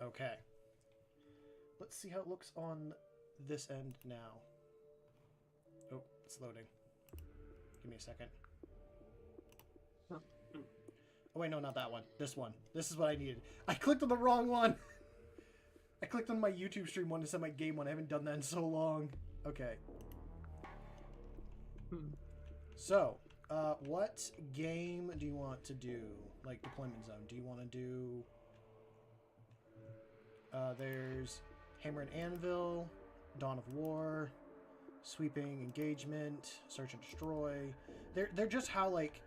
Okay. Let's see how it looks on this end now. Oh, it's loading. Give me a second. Huh. Oh, wait, no, not that one. This one. This is what I needed. I clicked on the wrong one. I clicked on my YouTube stream one instead of my game one. I haven't done that in so long. Okay. So, what game do you want to do? Like Deployment Zone. Do you want to do... there's Hammer and Anvil, Dawn of War, Sweeping Engagement, Search and Destroy. They're just how, like,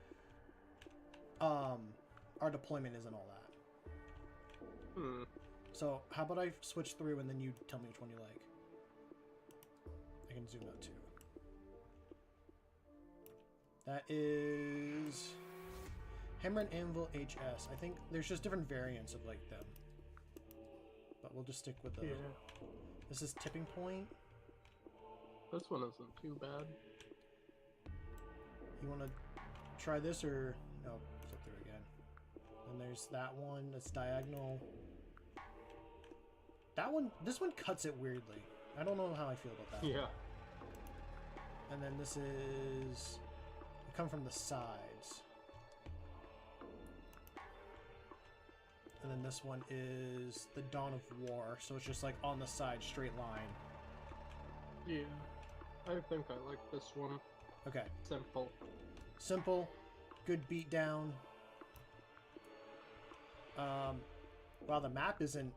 our deployment is and all that. So, how about I switch through and then you tell me which one you like? I can zoom out too. That is Hammer and Anvil HS. I think there's just different variants of, like, them. But we'll just stick with the... Yeah. This is Tipping Point. This one isn't too bad. You want to try this or... No, flip through again. And there's that one that's diagonal. That one... This one cuts it weirdly. I don't know how I feel about that. Yeah. And then this is... They come from the sides. And then this one is the Dawn of War, so it's just like on the side, straight line. Yeah. I think I like this one. Okay. Simple. Simple, good beat down. Wow, the map isn't...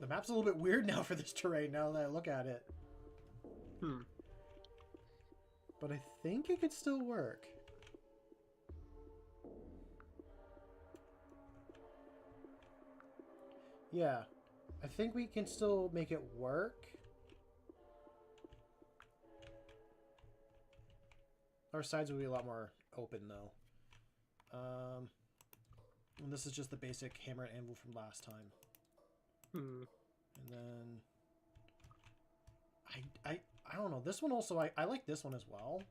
The map's a little bit weird now for this terrain, now that I look at it. But I think it could still work. Yeah, I think we can still make it work. Our sides will be a lot more open, though. And this is just the basic hammer and anvil from last time. And then... I don't know. This one also, I like this one as well.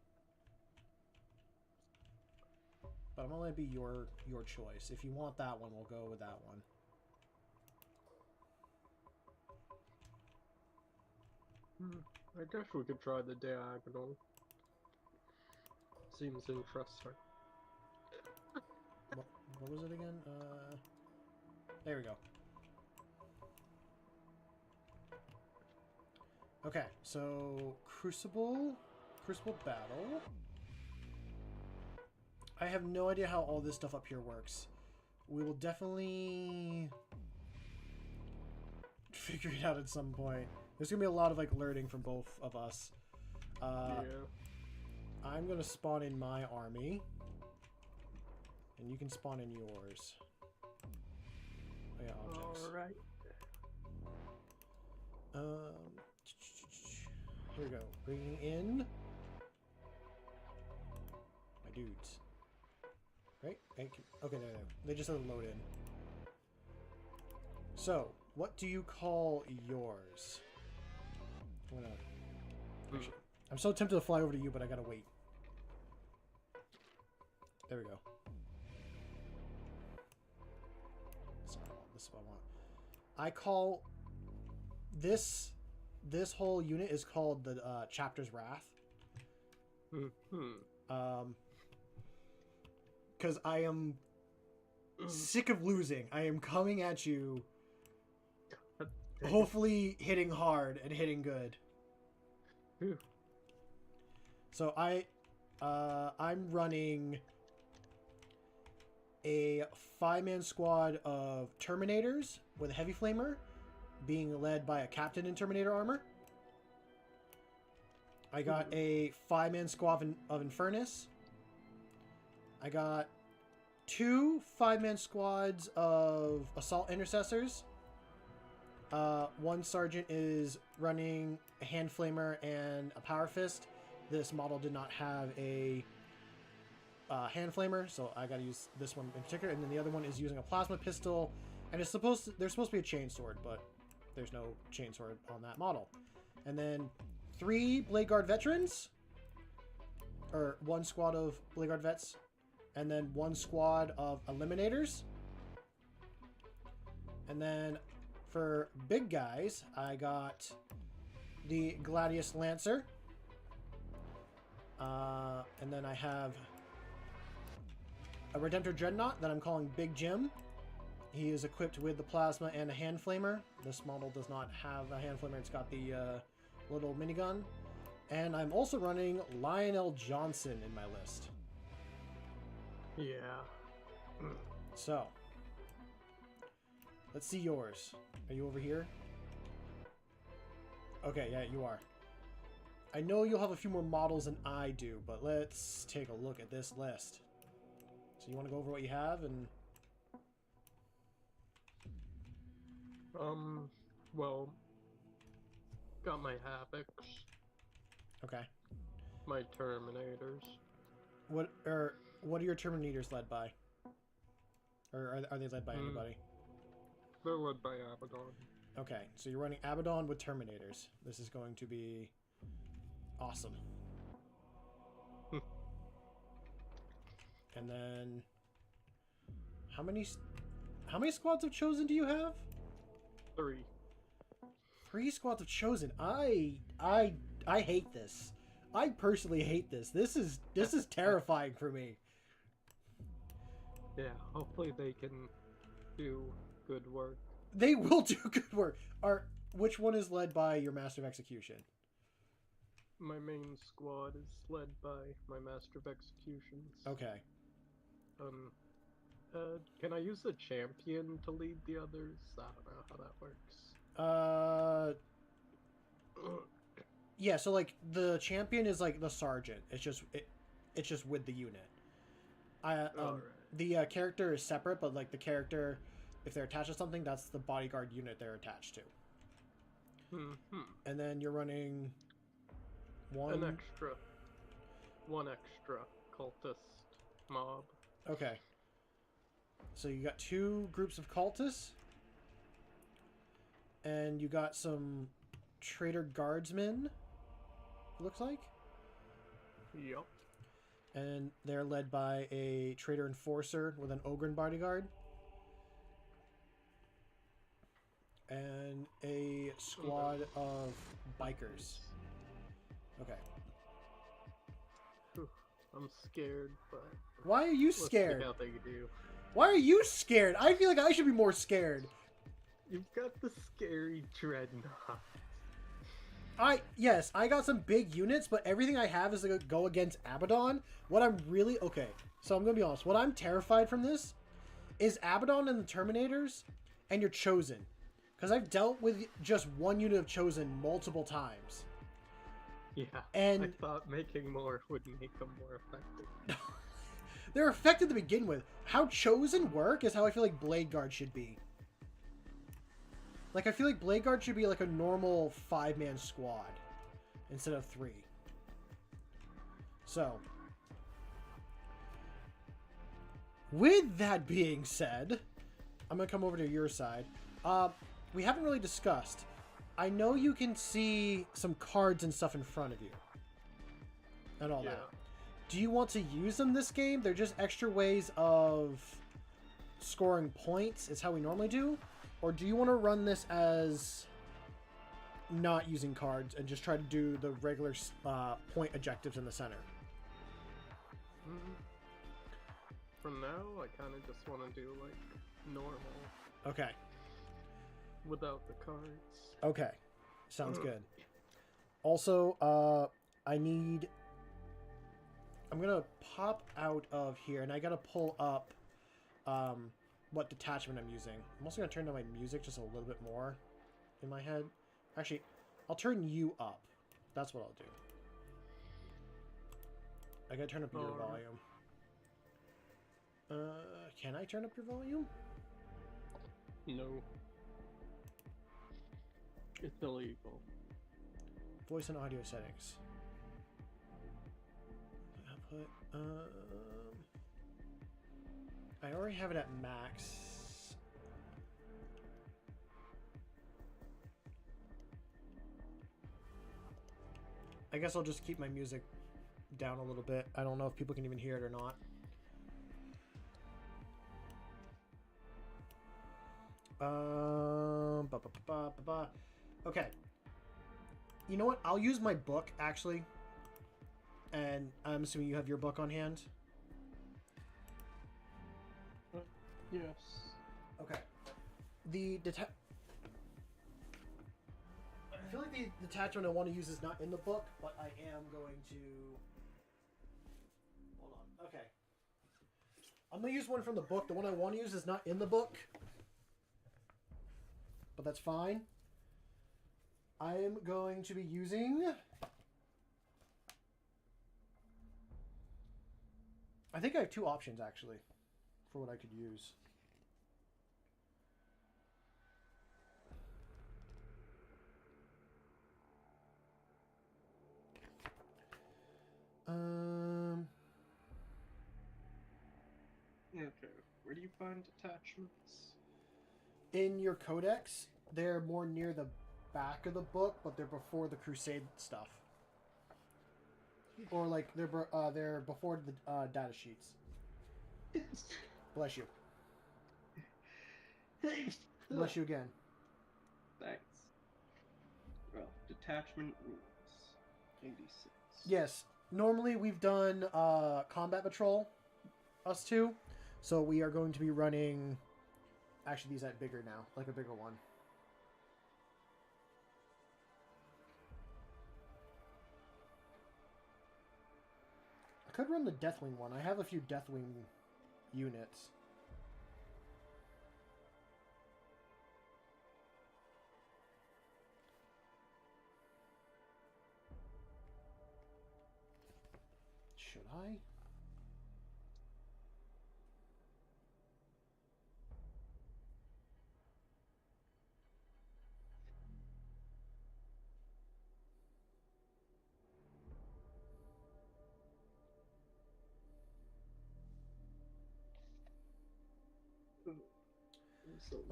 But I'm going to let it be your choice. If you want that one, we'll go with that one. I guess we could try the diagonal. Seems interesting. What was it again? There we go. Okay, so Crucible Battle. I have no idea how all this stuff up here works. We will definitely figure it out at some point. There's gonna be a lot of like learning from both of us. Yeah. I'm gonna spawn in my army, and you can spawn in yours. Oh, yeah, objects. All right. Here we go. Bringing in my dudes. Right? Okay, there. They just had to load in. So, what do you call yours? I'm so tempted to fly over to you, but I gotta wait. There we go. This is what I want. I call this whole unit is called the Chapter's Wrath. Because I am sick of losing. I am coming at you, hopefully hitting hard and hitting good. So I'm running a 5-man squad of Terminators with a heavy flamer, being led by a captain in Terminator armor. I got a 5-man squad of Infernus. I got 2 5-man squads of Assault Intercessors. One sergeant is running a hand flamer and a power fist. This model did not have a hand flamer, so I got to use this one in particular. And then the other one is using a plasma pistol, and there's supposed to be a chain sword, but there's no chain sword on that model. And then 3 Blade Guard veterans, or 1 squad of Blade Guard vets, and then 1 squad of Eliminators. And then for big guys, I got the Gladius Lancer. And then I have a Redemptor Dreadnought that I'm calling Big Jim. He is equipped with the Plasma and a Hand Flamer. This model does not have a Hand Flamer. It's got the little minigun. And I'm also running Lionel Johnson in my list. Yeah. So, let's see yours. Are you over here? Okay, yeah, you are. I know you'll have a few more models than I do, but let's take a look at this list. So you want to go over what you have and... Well, got my Havocs, Okay. my Terminators. What are your Terminators led by? Or are they led by anybody? They're led by Abaddon. Okay, so you're running Abaddon with Terminators. This is going to be awesome. And then how many squads of Chosen do you have? 3. 3 squads of Chosen. I hate this. I personally hate this. This is terrifying for me. Yeah, hopefully they can do good work. They will do good work. Which one is led by your Master of Execution? My main squad is led by my Master of Executions. Okay. Can I use a champion to lead the others? I don't know how that works. Yeah, so like the champion is like the sergeant. It's just with the unit. The character is separate, but like the character, if they're attached to something, that's the bodyguard unit they're attached to. And then you're running one extra cultist mob. Okay. So you got 2 groups of cultists, and you got some traitor guardsmen. Looks like. Yup. And they're led by a traitor enforcer with an Ogren bodyguard. And a squad of bikers. Okay. I'm scared, but... Why are you let's scared? see how they do. Why are you scared? I feel like I should be more scared. You've got the scary Dreadnought. Yes, I got some big units, but everything I have is to go against Abaddon. What I'm really... Okay, so I'm going to be honest. What I'm terrified from this is Abaddon and the Terminators and your Chosen. Because I've dealt with just one unit of Chosen multiple times. Yeah, and I thought making more would make them more effective. They're effective to begin with. How Chosen work is how I feel like Blade Guard should be. Like, I feel like Blade Guard should be like a normal 5-man squad instead of 3. So, with that being said, I'm going to come over to your side. We haven't really discussed. I know you can see some cards and stuff in front of you. And all that. Do you want to use them this game? They're just extra ways of scoring points. It's how we normally do. Or do you want to run this as not using cards and just try to do the regular point objectives in the center? For now, I kind of just want to do like normal. Okay. Without the cards. Okay. Sounds good. Also, I'm gonna pop out of here, and I gotta pull up what detachment I'm using. I'm also gonna turn down my music just a little bit more in my head. Actually, I'll turn you up. That's what I'll do. I gotta turn up your volume. Can I turn up your volume? No. It's illegal. Voice and audio settings. Output. I already have it at max. I guess I'll just keep my music down a little bit. I don't know if people can even hear it or not. Ba, ba, ba, ba, ba. Okay. You know what? I'll use my book, actually. And I'm assuming you have your book on hand? Yes. Okay. I feel like the detachment I want to use is not in the book, but I am going to... Hold on. Okay. I'm going to use one from the book. The one I want to use is not in the book. But that's fine. I am going to be using... I think I have two options, actually, for what I could use. Okay. Where do you find detachments? In your codex, they're more near the back of the book, but they're before the Crusade stuff. Or like they're before the data sheets. Bless you. Bless you again. Thanks. Well, detachment rules. 86. Yes. Normally we've done combat patrol, us two. So we are going to be running... Actually, these are bigger now. Like a bigger one. I could run the Deathwing one. I have a few Deathwing units. Should I?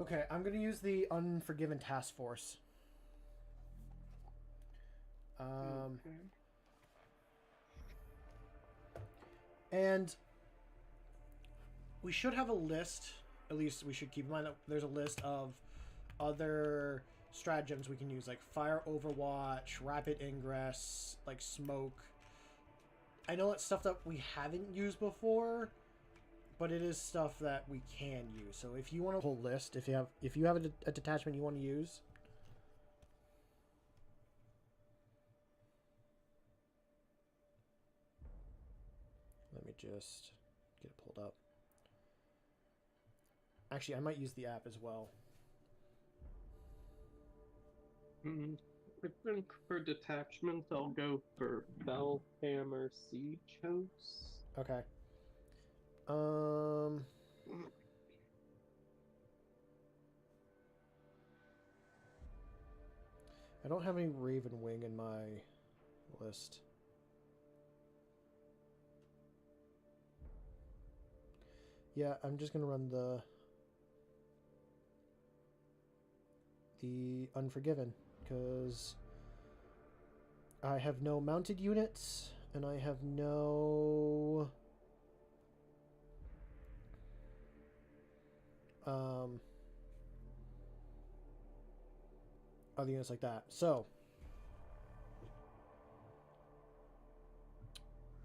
Okay, I'm going to use the Unforgiven Task Force. Okay. And we should have a list, at least we should keep in mind that there's a list of other stratagems we can use, like Fire Overwatch, Rapid Ingress, like Smoke. I know it's stuff that we haven't used before, but it is stuff that we can use. So if you want a whole list, if you have a detachment you want to use, let me just get it pulled up. Actually, I might use the app as well. I think for detachment, I'll go for Bellhammer Siege Host. Okay. I don't have any Raven Wing in my list. Yeah, I'm just gonna run the Unforgiven because I have no mounted units and I have no other units like that. So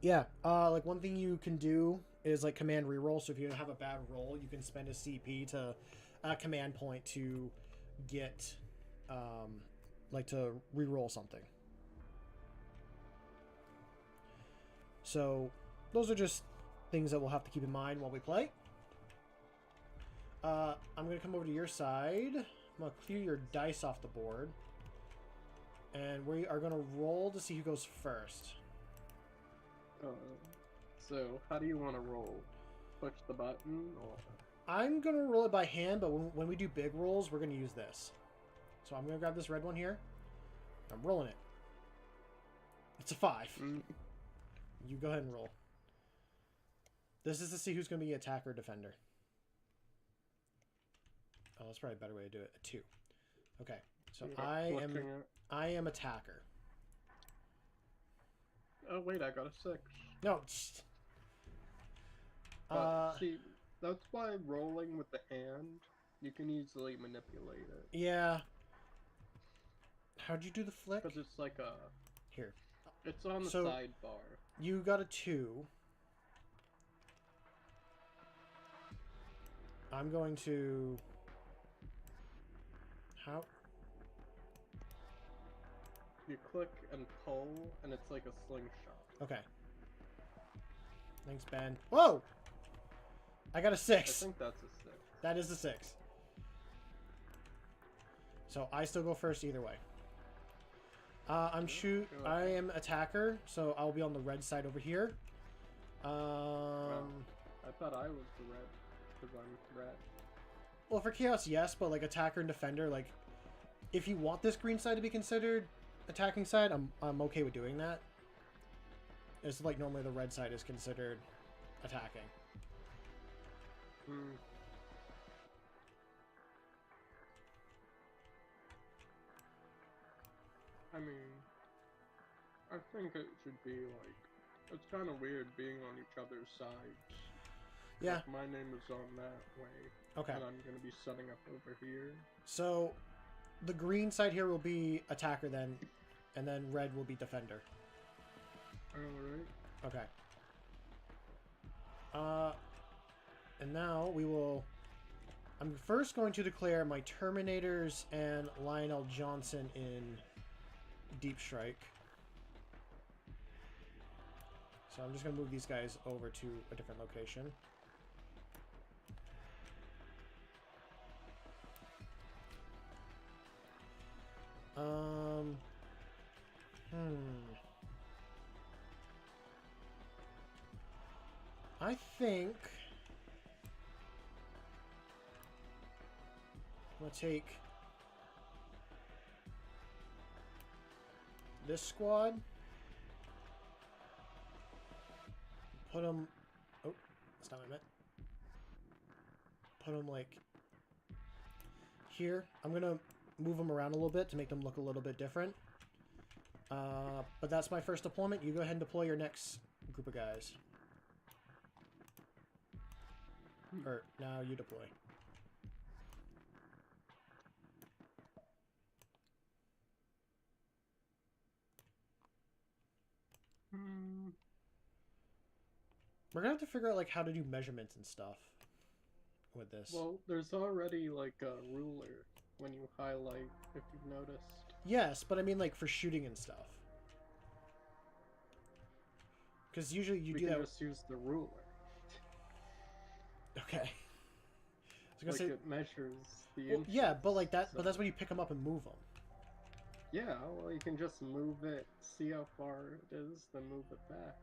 yeah, like one thing you can do is like command reroll. So if you have a bad roll, you can spend a CP to a command point to get like to reroll something. So those are just things that we'll have to keep in mind while we play. I'm going to come over to your side. I'm going to clear your dice off the board. And we are going to roll to see who goes first. So how do you want to roll? Push the button? Or... I'm going to roll it by hand, but when we do big rolls, we're going to use this. So I'm going to grab this red one here. I'm rolling it. It's a 5. You go ahead and roll. This is to see who's going to be attacker or defender. Oh, that's probably a better way to do it. A 2. Okay. So I am attacker. Oh wait, I got a 6. No. See, that's why rolling with the hand, You can easily manipulate it. Yeah. How'd you do the flick? Because it's like a... Here. It's on the sidebar. You got a 2. I'm going to... How? You click and pull, and it's like a slingshot. Okay. Thanks, Ben. Whoa! I got a 6. I think that's a 6. That is a 6. So I still go first either way. I am attacker, so I'll be on the red side over here. Well, I thought I was the red, because I'm red. Well, for chaos, yes, but like attacker and defender, like if you want this green side to be considered attacking side, I'm okay with doing that. It's like normally the red side is considered attacking. I mean, I think it should be like, it's kind of weird being on each other's sides. Yeah. Like my name is on that way. Okay. And I'm going to be setting up over here. So, the green side here will be attacker then, and then red will be defender. Alright. Okay. And now we will... I'm first going to declare my Terminators and Lionel Johnson in Deep Strike. So I'm just going to move these guys over to a different location. I think I'm going to take this squad, put them, oh, that's not what I meant, put them like here. I'm going to move them around a little bit to make them look a little bit different. But that's my first deployment. You go ahead and deploy your next group of guys. Or now you deploy. We're gonna have to figure out like how to do measurements and stuff with this. Well, there's already like a ruler when you highlight, if you've noticed. Yes, but I mean like for shooting and stuff. Because usually you do that. We can just use the ruler. Okay. I was gonna say it measures the well, inches. yeah, but like that. So... But that's when you pick them up and move them. Yeah, well, you can just move it, see how far it is, then move it back.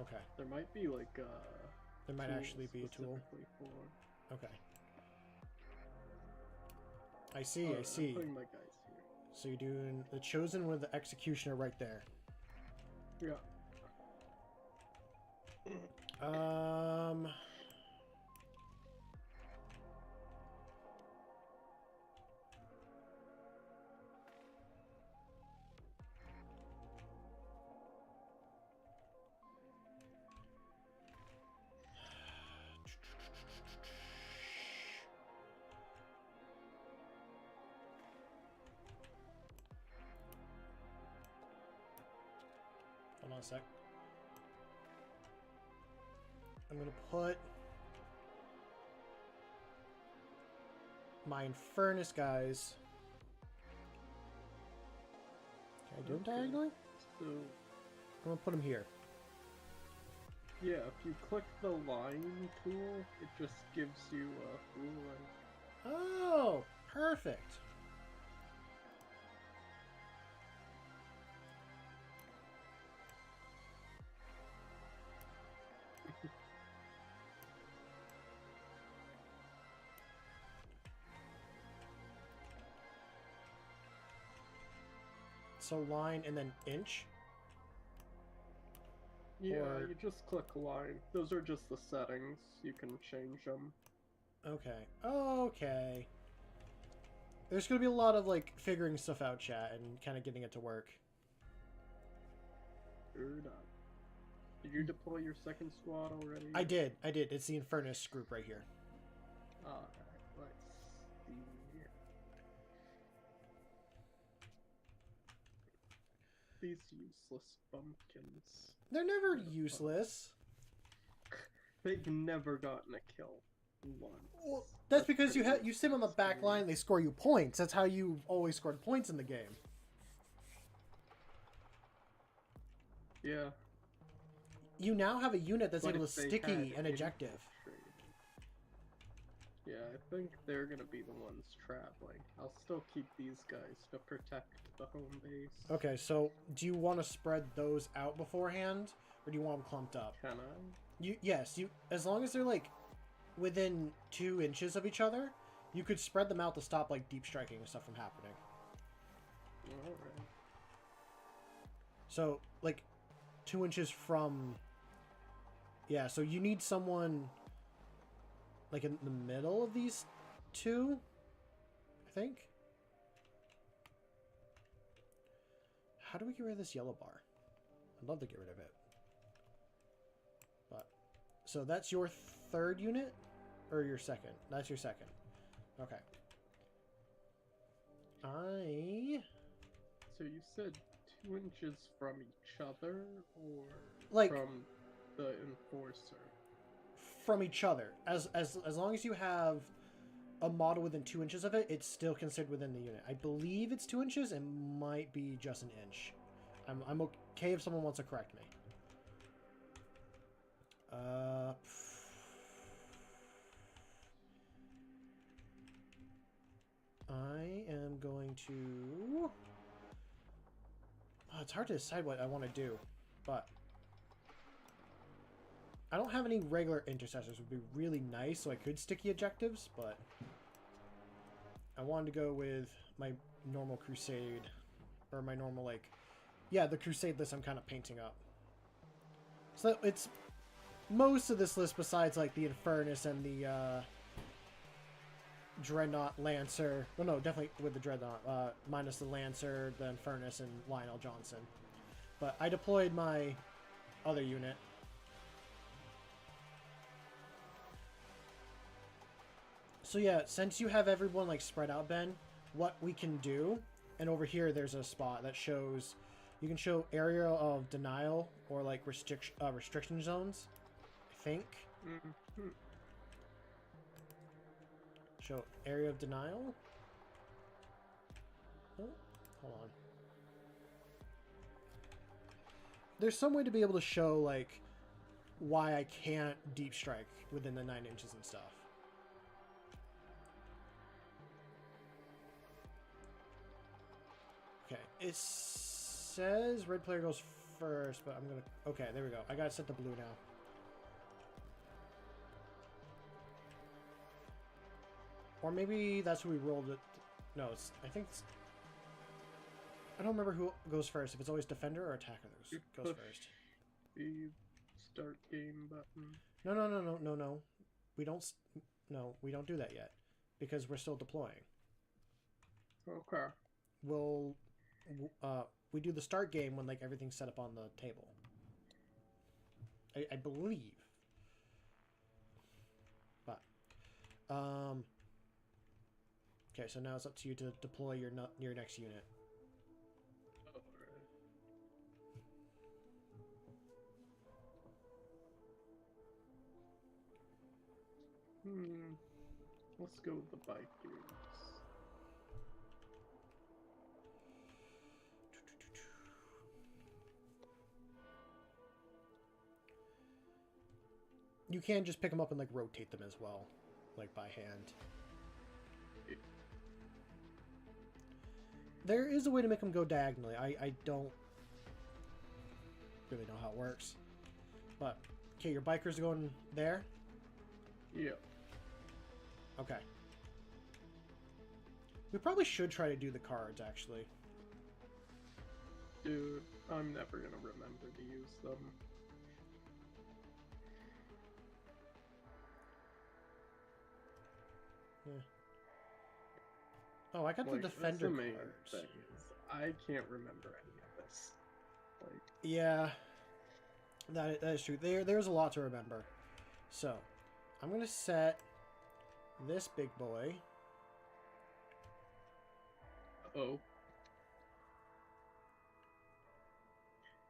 Okay. There might be like a... There might actually be a tool. For... Okay. I see, I see. I'm putting my guys here. So you're doing the Chosen with the Executioner right there. Yeah. Hold on a sec. I'm gonna put my Infernus guys. Can I do them diagonally? So, I'm gonna put them here. Yeah, if you click the line tool, it just gives you a ruler. Oh, perfect. So line and then inch? Yeah, you just click line. Those are just the settings. You can change them. Okay. Okay. There's going to be a lot of, like, figuring stuff out, chat, and kind of getting it to work. Did you deploy your second squad already? I did. It's the Infernus group right here. Alright, nice. these useless bumpkins. They're never useless. They've never gotten a kill once. Well, that's because you sit on the back line, they score you points. That's how you've always scored points in the game. Yeah. You now have a unit that's But able to if they sticky had an objective. Yeah, I think they're gonna be the ones traveling. I'll still keep these guys to protect the home base. Okay, so do you want to spread those out beforehand, or do you want them clumped up? Can I? Yes, as long as they're like within 2 inches of each other, you could spread them out to stop like deep striking and stuff from happening. Alright. So like 2 inches from. Yeah, so you need someone like in the middle of these two, I think. How do we get rid of this yellow bar? I'd love to get rid of it. But so that's your third unit or your second? That's your second. Okay. So you said 2 inches from each other, or like from the enforcer? From each other. As long as you have a model within 2 inches of it, it's still considered within the unit. I believe it's 2 inches. It might be just an inch. I'm okay if someone wants to correct me. I am going to... Oh, it's hard to decide what I want to do, but I don't have any regular intercessors. It would be really nice, so I could sticky objectives, but I wanted to go with my normal crusade, or my normal, like, yeah, the crusade list I'm kind of painting up. So it's most of this list besides, like, the Infernus and the Dreadnought Lancer. Well, no, definitely with the Dreadnought, minus the Lancer, the Infernus, and Lionel Johnson. But I deployed my other unit. So yeah, since you have everyone like spread out, Ben, what we can do, and over here there's a spot that shows, you can show area of denial or like restriction zones, I think. Mm-hmm. Show area of denial. Oh, hold on. There's some way to be able to show like why I can't deep strike within the 9 inches and stuff. Okay, it says red player goes first, but I'm gonna... Okay, there we go. I gotta set the blue now. Or maybe that's who we rolled it. No, it's... I think it's... I don't remember who goes first. If it's always defender or attacker that goes first. The start game button. No. We don't... No, we don't do that yet. Because we're still deploying. Okay. We do the start game when like everything's set up on the table. I believe. But okay, so now it's up to you to deploy your next unit. Let's go with the Vikings. You can just pick them up and like rotate them as well, like by hand. There is a way to make them go diagonally. I don't really know how it works. But, okay, your bikers are going there? Yeah. Okay. We probably should try to do the cards, actually. Dude, I'm never gonna remember to use them. Yeah. Oh, I got the defender that's the main cards. Thing is, I can't remember any of this. Like, yeah, that is true. There's a lot to remember. So, I'm gonna set this big boy. oh.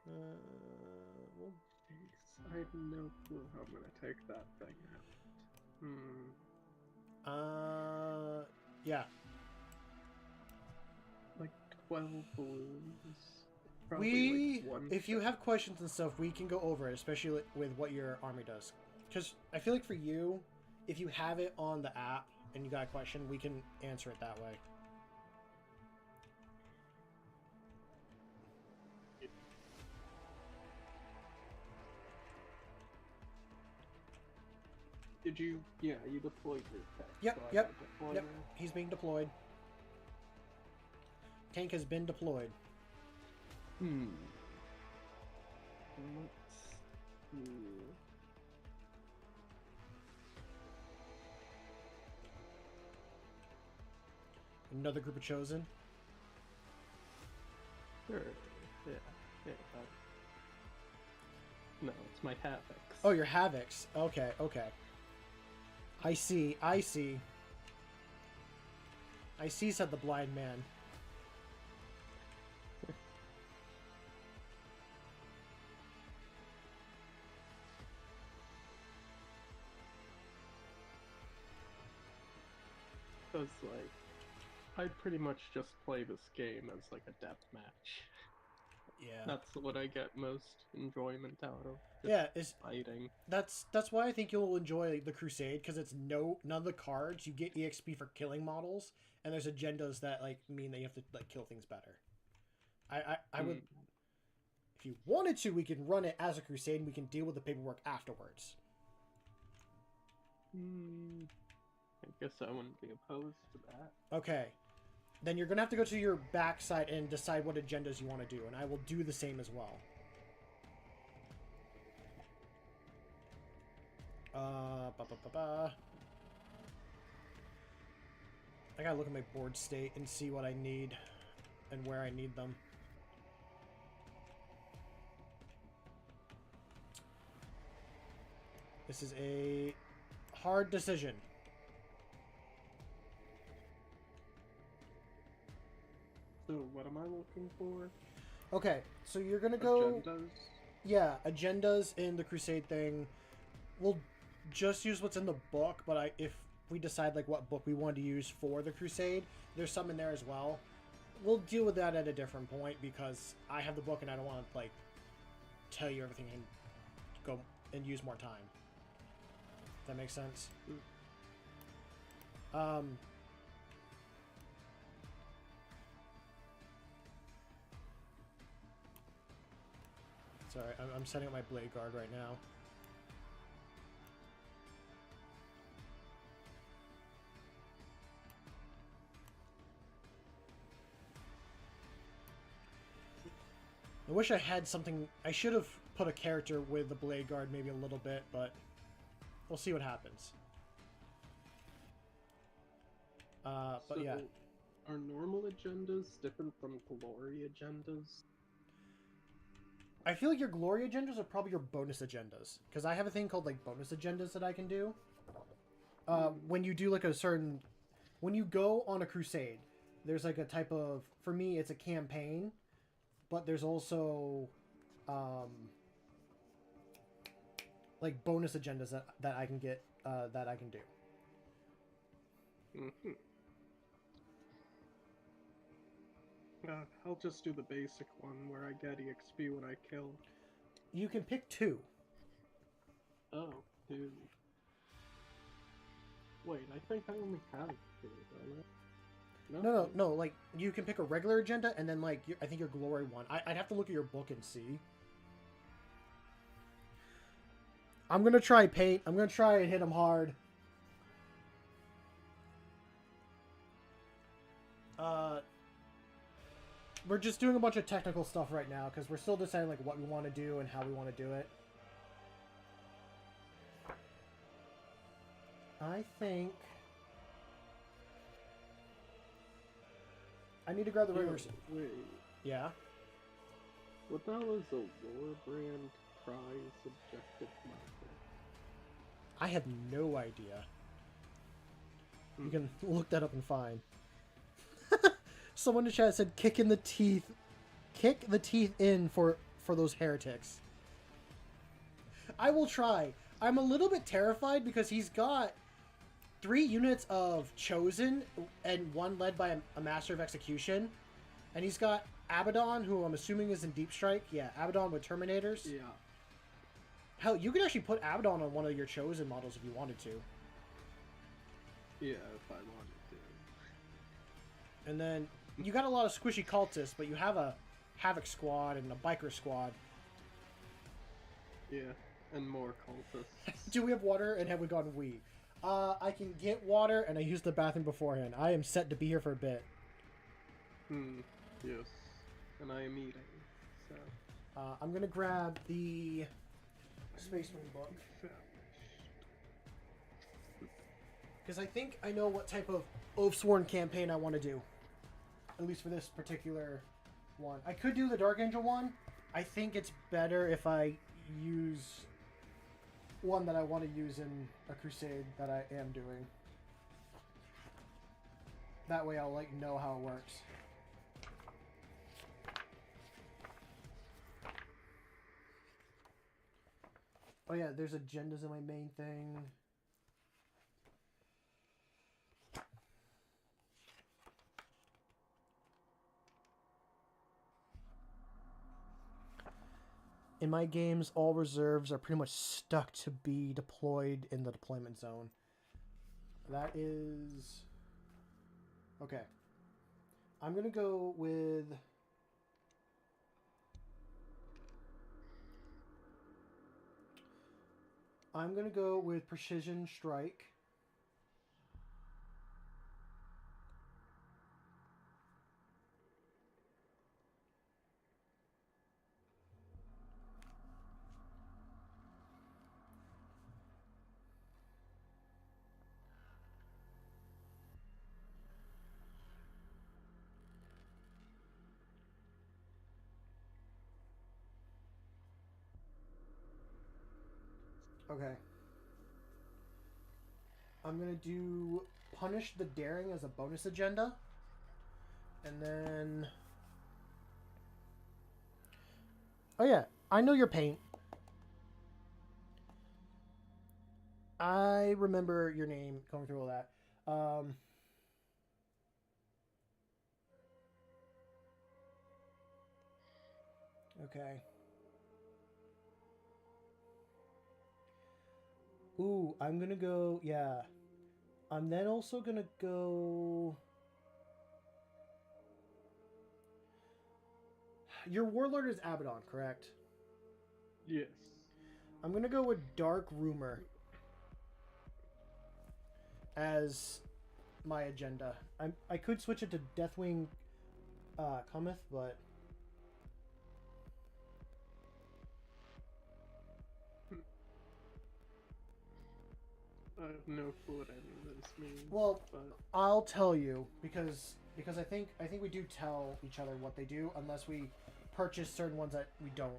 We'll... Jeez, I have no clue how I'm gonna take that thing out. Yeah. Like 12 balloons. Probably like one. If you have questions and stuff, we can go over it, especially with what your army does. Because I feel like for you, if you have it on the app and you got a question, we can answer it that way. Did you? Yeah, you deployed your tech. Yep, so yep. Yep. He's being deployed. Tank has been deployed. Let's see. Another group of chosen. Sure. Yeah. No, it's my Havocs. Oh, your Havocs. Okay. I see, said the blind man. Because, like, I'd pretty much just play this game as, like, a death match. Yeah. That's what I get most enjoyment out of. It's fighting. That's why I think you'll enjoy the Crusade, because it's none of the cards. You get EXP for killing models, and there's agendas that like mean that you have to like kill things better. I would, if you wanted to, we can run it as a Crusade, and we can deal with the paperwork afterwards. I guess I wouldn't be opposed to that. Okay. Then you're going to have to go to your backside and decide what agendas you want to do, and I will do the same as well. I gotta look at my board state and see what I need and where I need them. This is a hard decision. So what am I looking for? Okay, so you're gonna go... Agendas? Yeah, agendas in the Crusade thing. We'll just use what's in the book, but if we decide like what book we want to use for the Crusade, there's some in there as well. We'll deal with that at a different point, because I have the book and I don't want to like tell you everything and go and use more time. Does that make sense? Sorry, I'm setting up my Blade Guard right now. I wish I had something... I should have put a character with the Blade Guard maybe a little bit, but we'll see what happens. But so yeah. Are normal agendas different from glory agendas? I feel like your glory agendas are probably your bonus agendas, because I have a thing called like bonus agendas that I can do. When you do like a certain... When you go on a crusade, there's like a type of... For me, it's a campaign. But there's also, like bonus agendas that I can get, that I can do. I'll just do the basic one where I get EXP when I kill. You can pick 2. Oh, 2. Wait, I think I only have 2, don't I? No. Like, you can pick a regular agenda, and then, like, I think your glory one. I'd have to look at your book and see. I'm gonna try paint. I'm gonna try and hit him hard. We're just doing a bunch of technical stuff right now, because we're still deciding, like, what we want to do and how we want to do it. I think... I need to grab the regular... Wait. Yeah? What the hell is a Warbrand prize objective marker? I have no idea. You can look that up and find. Someone in the chat said, kick the teeth in for for those heretics. I will try. I'm a little bit terrified because he's got 3 units of Chosen and 1 led by a Master of Execution. And he's got Abaddon, who I'm assuming is in Deep Strike. Yeah, Abaddon with Terminators. Yeah. Hell, you could actually put Abaddon on one of your Chosen models if you wanted to. Yeah, if I wanted to. And then you got a lot of squishy cultists, but you have a Havoc squad and a Biker squad. Yeah, and more cultists. Do we have water, and have we gone wee? I can get water, and I used the bathroom beforehand. I am set to be here for a bit. Yes. And I am eating, so... I'm gonna grab the Space Marine book. Because I think I know what type of Oathsworn campaign I want to do. At least for this particular one. I could do the Dark Angel one. I think it's better if I use one that I want to use in a crusade that I am doing. That way I'll like know how it works. Oh yeah, there's agendas in my main thing. In my games, all reserves are pretty much stuck to be deployed in the deployment zone. That is... Okay. I'm going to go with... I'm going to go with Precision Strike. Okay. I'm going to do Punish the Daring as a bonus agenda. And then... Oh yeah, I know your paint. I remember your name going through all that. Okay. Ooh, I'm gonna go, yeah. I'm then also gonna go... Your Warlord is Abaddon, correct? Yes. I'm gonna go with Dark Rumor as my agenda. I could switch it to Deathwing Cometh, but... I have no clue what any of this means. Well, but... I'll tell you because I think we do tell each other what they do unless we purchase certain ones that we don't.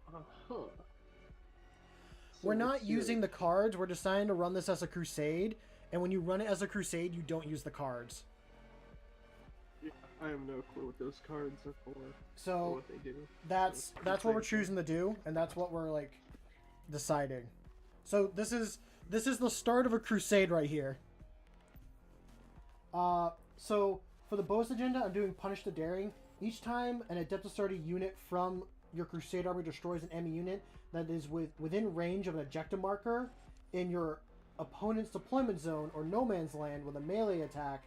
Uh-huh. We're not using the cards. We're deciding to run this as a crusade, and when you run it as a crusade, you don't use the cards. Yeah, I have no clue what those cards are for. So or what they do. that's what we're choosing to do, and that's what we're like deciding. So this is the start of a crusade right here. So for the bonus agenda, I'm doing Punish the Daring. Each time an Adeptus Sorority unit from your Crusade army destroys an enemy unit that is within range of an objective marker in your opponent's deployment zone or no man's land with a melee attack,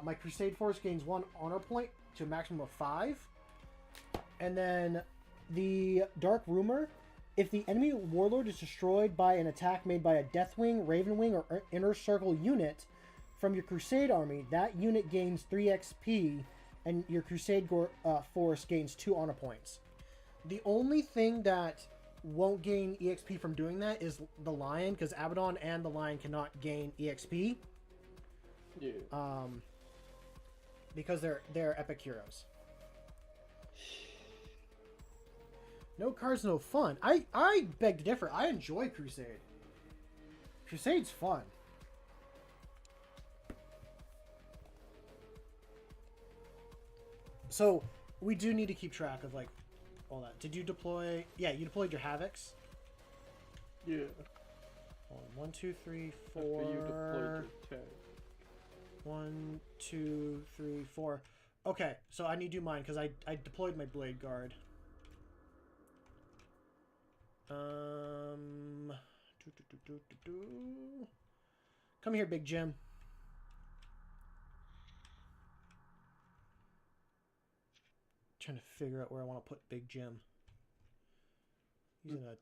my Crusade force gains 1 honor point to a maximum of 5. And then the Dark Rumor, if the enemy warlord is destroyed by an attack made by a Deathwing, Ravenwing, or Inner Circle unit from your Crusade army, that unit gains 3 XP, and your Crusade force gains 2 honor points. The only thing that won't gain EXP from doing that is the Lion, because Abaddon and the Lion cannot gain EXP. Yeah. Because they're epic heroes. No cards, no fun. I beg to differ. I enjoy Crusade. Crusade's fun. So, we do need to keep track of like all that. Did you deploy? Yeah, you deployed your Havocs. Yeah. Hold on. 1, 2, 3, 4. After you deployed your tag. 1, 2, 3, 4. Okay, so I need to do mine because I deployed my Blade Guard. Come here, Big Jim. Trying to figure out where I want to put Big Jim. He's in a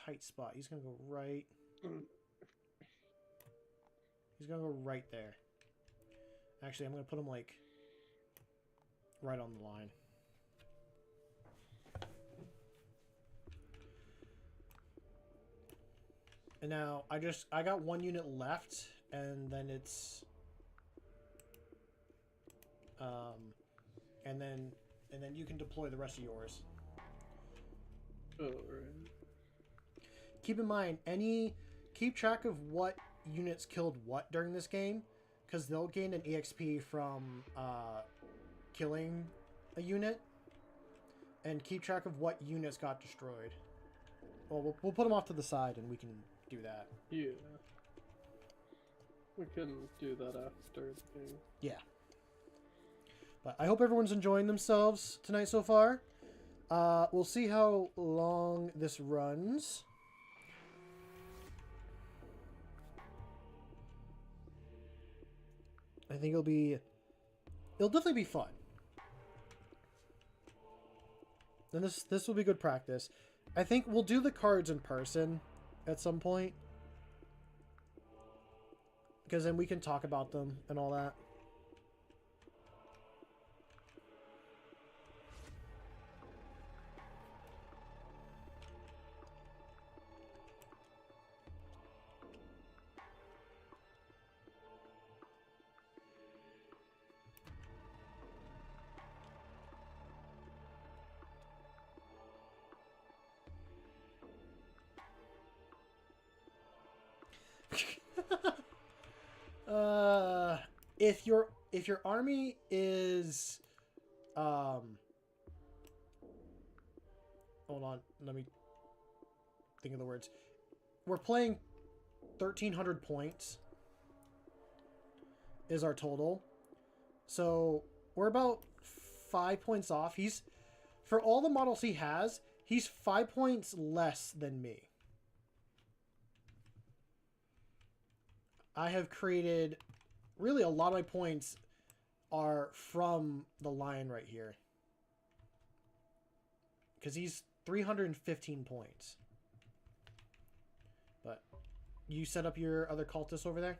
tight spot. He's gonna go right. He's gonna go right there. Actually, I'm gonna put him like right on the line. And now I got one unit left, and then it's and then you can deploy the rest of yours. Oh, right. Keep in mind, keep track of what units killed what during this game, because they'll gain an EXP from killing a unit, and keep track of what units got destroyed. Well, we'll put them off to the side, and we can do that. Yeah. We can do that after the game. Yeah. But I hope everyone's enjoying themselves tonight so far. We'll see how long this runs. I think it'll definitely be fun. And this will be good practice. I think we'll do the cards in person at some point, because then we can talk about them and all that. If your army is hold on, let me think of the words. We're playing 1,300 points is our total. So we're about 5 points off. For all the models he has, he's 5 points less than me. I have created, really a lot of my points are from the lion right here. Because he's 315 points. But you set up your other cultists over there?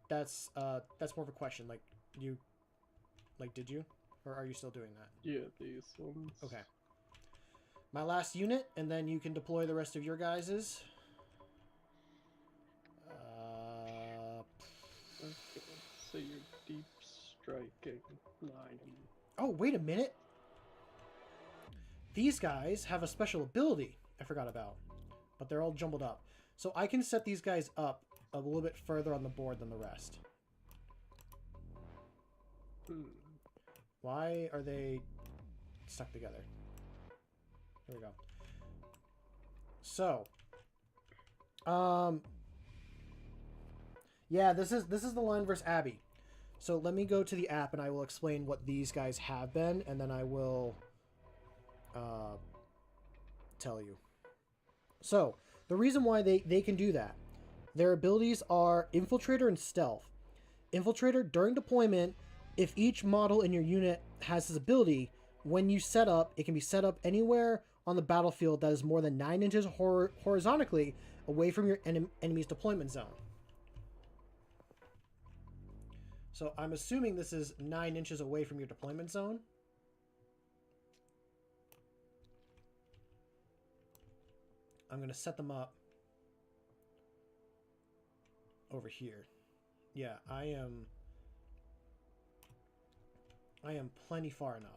That's more of a question. Did you? Or are you still doing that? Yeah, these ones. Okay. My last unit, and then you can deploy the rest of your guys's. Okay, so you're deep striking 9. Oh, wait a minute. These guys have a special ability I forgot about, but they're all jumbled up. So I can set these guys up a little bit further on the board than the rest. Why are they stuck together? Here we go. So, yeah, this is the line versus Abby. So let me go to the app and I will explain what these guys have been, and then I will tell you. So the reason why they can do that, their abilities are Infiltrator and Stealth. Infiltrator, during deployment, if each model in your unit has this ability, when you set up, it can be set up anywhere on the battlefield that is more than 9 inches horizontally away from your enemy's deployment zone. So I'm assuming this is 9 inches away from your deployment zone. I'm going to set them up over here. Yeah, I am plenty far enough.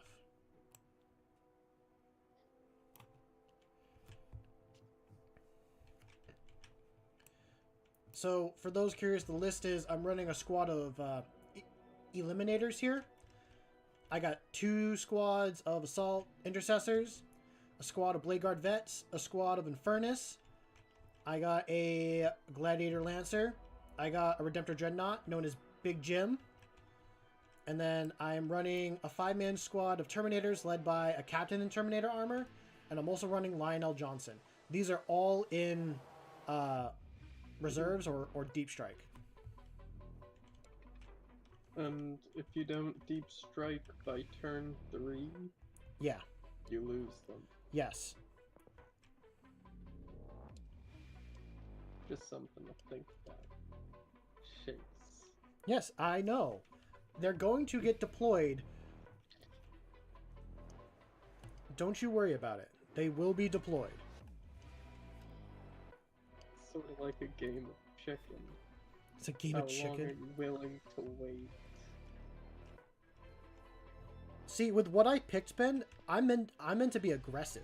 So, for those curious, the list is I'm running a squad of eliminators here. I got 2 squads of assault intercessors, a squad of blade guard vets, a squad of infernus. I got a gladiator lancer. I got a redemptor dreadnought known as Big Jim. And then I'm running a 5-man squad of terminators led by a captain in terminator armor, and I'm also running Lionel Johnson. These are all in reserves or deep strike. And if you don't deep strike by turn 3, Yeah. you lose them. Yes. Just something to think about. Shakes. Yes, I know. They're going to get deployed. Don't you worry about it. They will be deployed. Sort of like a game of chicken. It's a game How of chicken. long are you willing to wait? See, with what I picked, Ben, I'm meant to be aggressive.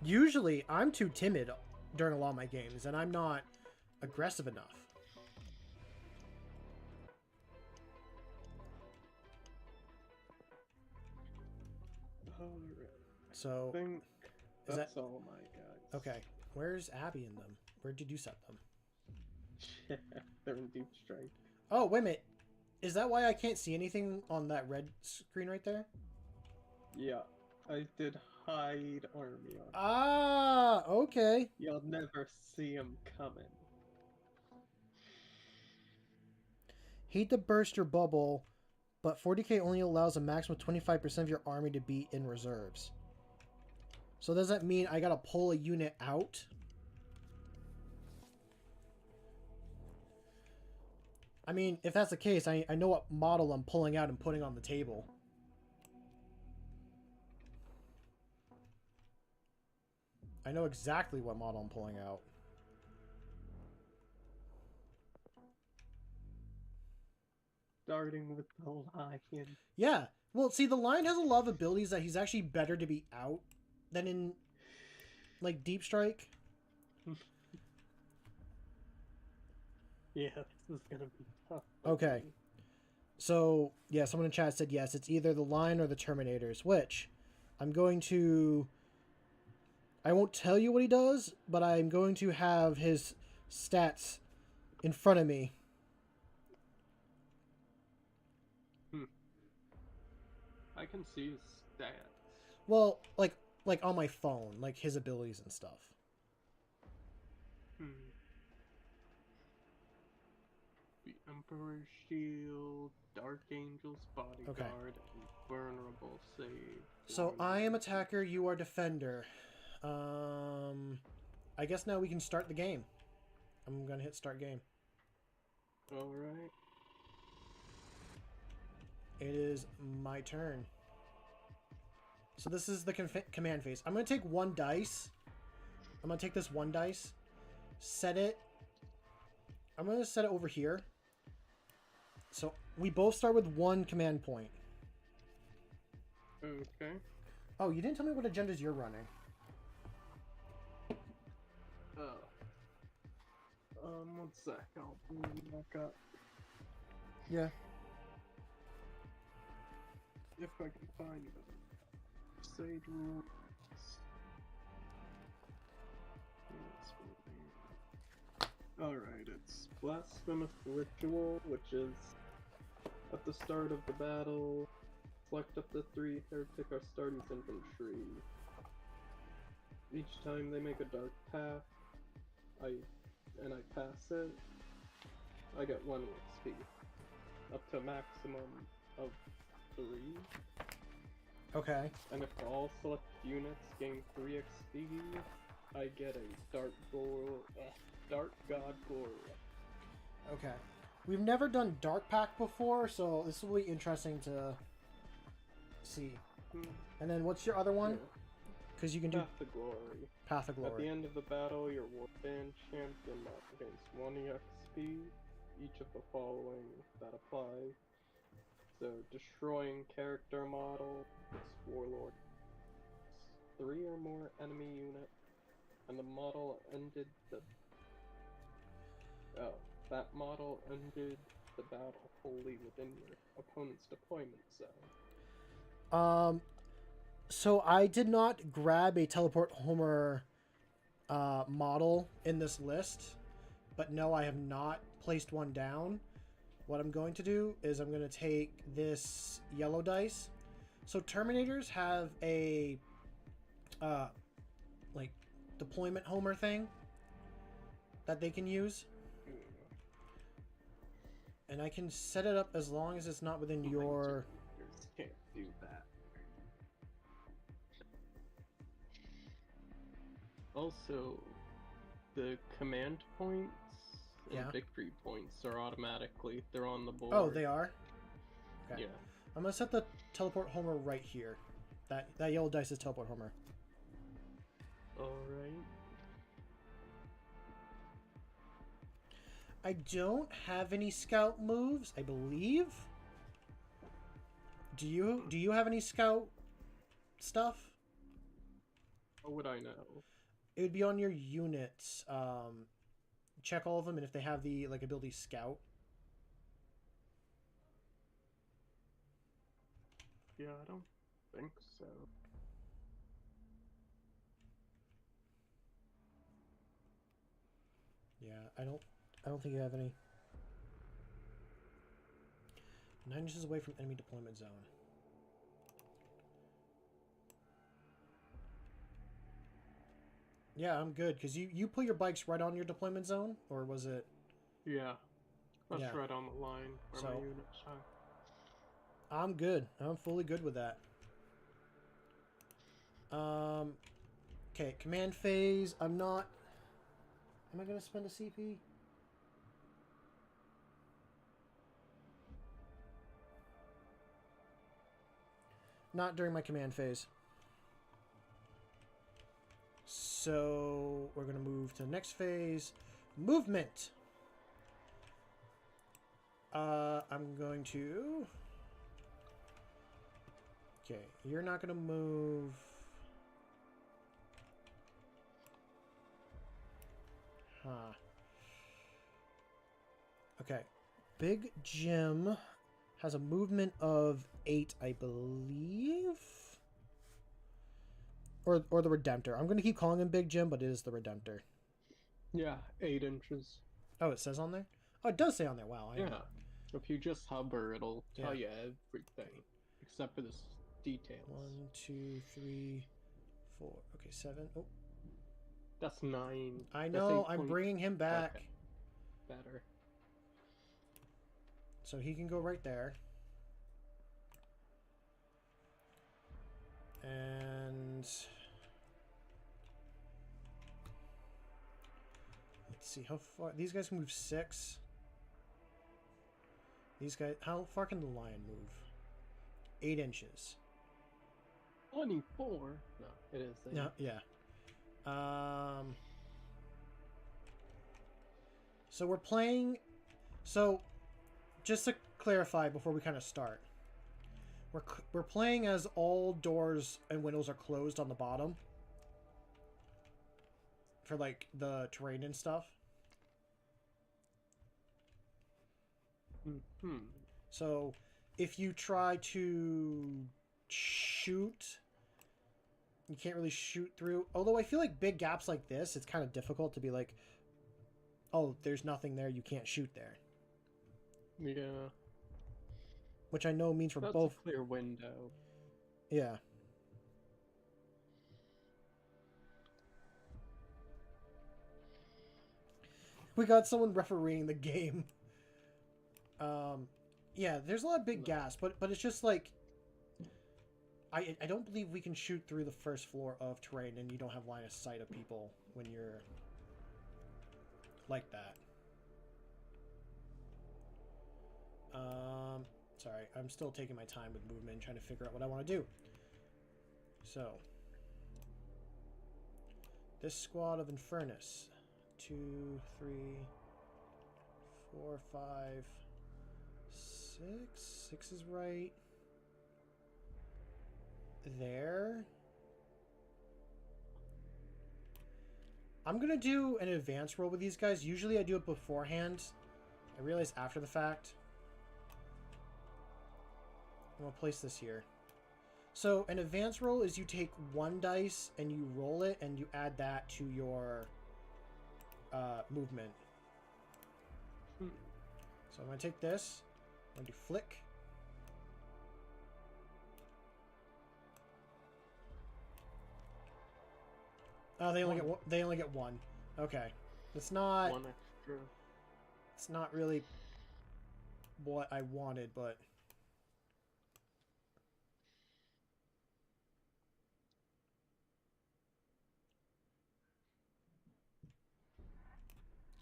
Usually, I'm too timid during a lot of my games, and I'm not aggressive enough. Alright. So, I think is that's that all my guys. okay? Where's Abby in them? Where did you set them? Yeah, they're in deep strike. Oh, wait a minute. Is that why I can't see anything on that red screen right there? Yeah, I did hide army on. Ah, okay. You'll never see them coming. Hate to burst your bubble, but 40k only allows a maximum of 25% of your army to be in reserves. So does that mean I gotta pull a unit out? I mean, if that's the case, I know what model I'm pulling out and putting on the table. I know exactly what model I'm pulling out. Starting with the lion. Yeah. Well, see, the lion has a lot of abilities that he's actually better to be out than in, like, deep strike. Yeah, this is gonna be tough. Okay. So, yeah, someone in chat said yes, it's either the lion or the terminators, which I'm going to... I won't tell you what he does, but I'm going to have his stats in front of me. I can see his stats. Well, like on my phone, like his abilities and stuff. The Emperor's Shield, Dark Angel's Bodyguard, and Vulnerable Save. So I am attacker, you are defender. I guess now we can start the game. I'm gonna hit start game. Alright. It is my turn. So this is the command phase. I'm gonna take 1 dice. I'm gonna take this 1 dice. Set it. I'm gonna set it over here. So we both start with 1 command point. Okay. Oh, you didn't tell me what agendas you're running. One sec, I'll bring it back up. Yeah. If I can find them. Sage rules. Alright, it's Blasphemous Ritual, which is at the start of the battle, select up to 3 heretic Astartes infantry. Each time they make a dark path, I pass it, I get 1 XP. Up to a maximum of 3. Okay. And if all select units gain 3 XP, I get a Dark God Glory. Okay. We've never done Dark Pact before, so this will be interesting to see. And then what's your other one? Because you can do Path of Glory. Path of Glory. At the end of the battle, your warband champion gains 1 XP, each of the following that apply. So, destroying character model, it's Warlord. 3 or more enemy units, and the model ended the... Oh, that model ended the the battle wholly within your opponent's deployment zone. So I did not grab a teleport Homer model in this list, but no, I have not placed one down. What I'm going to do is I'm going to take this yellow dice. So Terminators have a like deployment Homer thing that they can use. And I can set it up as long as it's not within your... Can't do that. Also, the command points and victory points are automatically, they're on the board. Oh, they are? Okay. Yeah. I'm going to set the teleport Homer right here. That yellow dice is teleport Homer. Alright. I don't have any scout moves, I believe. Do you have any scout stuff? How would I know? It would be on your units. Check all of them, and if they have the ability scout. Yeah, I don't think so. Yeah, I don't think you have any. 9 inches away from enemy deployment zone. Yeah, I'm good, because you put your bikes right on your deployment zone, or was it... Yeah, that's right on the line where my units are. I'm good. I'm fully good with that. Okay, command phase. I'm not... Am I going to spend a CP? Not during my command phase. So we're going to move to the next phase. Movement. I'm going to... Okay, you're not going to move... Huh. Okay. Big Jim has a movement of 8, I believe. Or the Redemptor. I'm going to keep calling him Big Jim, but it is the Redemptor. Yeah, 8 inches. Oh, it says on there? Oh, it does say on there. Wow. Yeah. If you just hover, it'll tell you everything. Except for the details. 1, 2, 3, 4. Okay, 7. Oh. That's 9. I know. I'm bringing him back. Okay. Better. So he can go right there. And... Let's see, how far... These guys can move 6. These guys... How far can the lion move? 8 inches. 24? No, it is 8. No, yeah. So we're playing... So, just to clarify before we kind of start. We're playing as all doors and windows are closed on the bottom. For, like, the terrain and stuff. Mm-hmm. So, if you try to shoot... You can't really shoot through. Although I feel like big gaps like this, it's kind of difficult to be like, oh, there's nothing there, you can't shoot there. Yeah. Which I know means for That's both. a clear window. Yeah. We got someone refereeing the game. Yeah, there's a lot of big gaps, but it's just like... I don't believe we can shoot through the first floor of terrain and you don't have line of sight of people when you're like that. Sorry, I'm still taking my time with movement and trying to figure out what I want to do. So, this squad of Infernus. 2, 3, 4, 5, 6. 6 is right. There. I'm gonna do an advance roll with these guys. Usually I do it beforehand. I realize after the fact. I'm gonna place this here. So an advanced roll is you take one dice and you roll it and you add that to your movement. So I'm gonna take this. I'm gonna do flick. Oh, they only get one. Okay, it's not one extra. It's not really what I wanted, but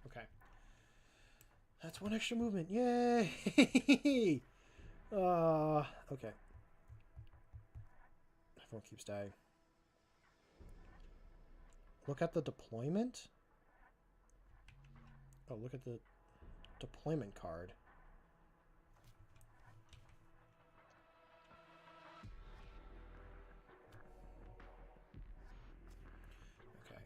okay. That's one extra movement. Yay! Okay. Everyone keeps dying. Look at the deployment. Oh, look at the deployment card. Okay.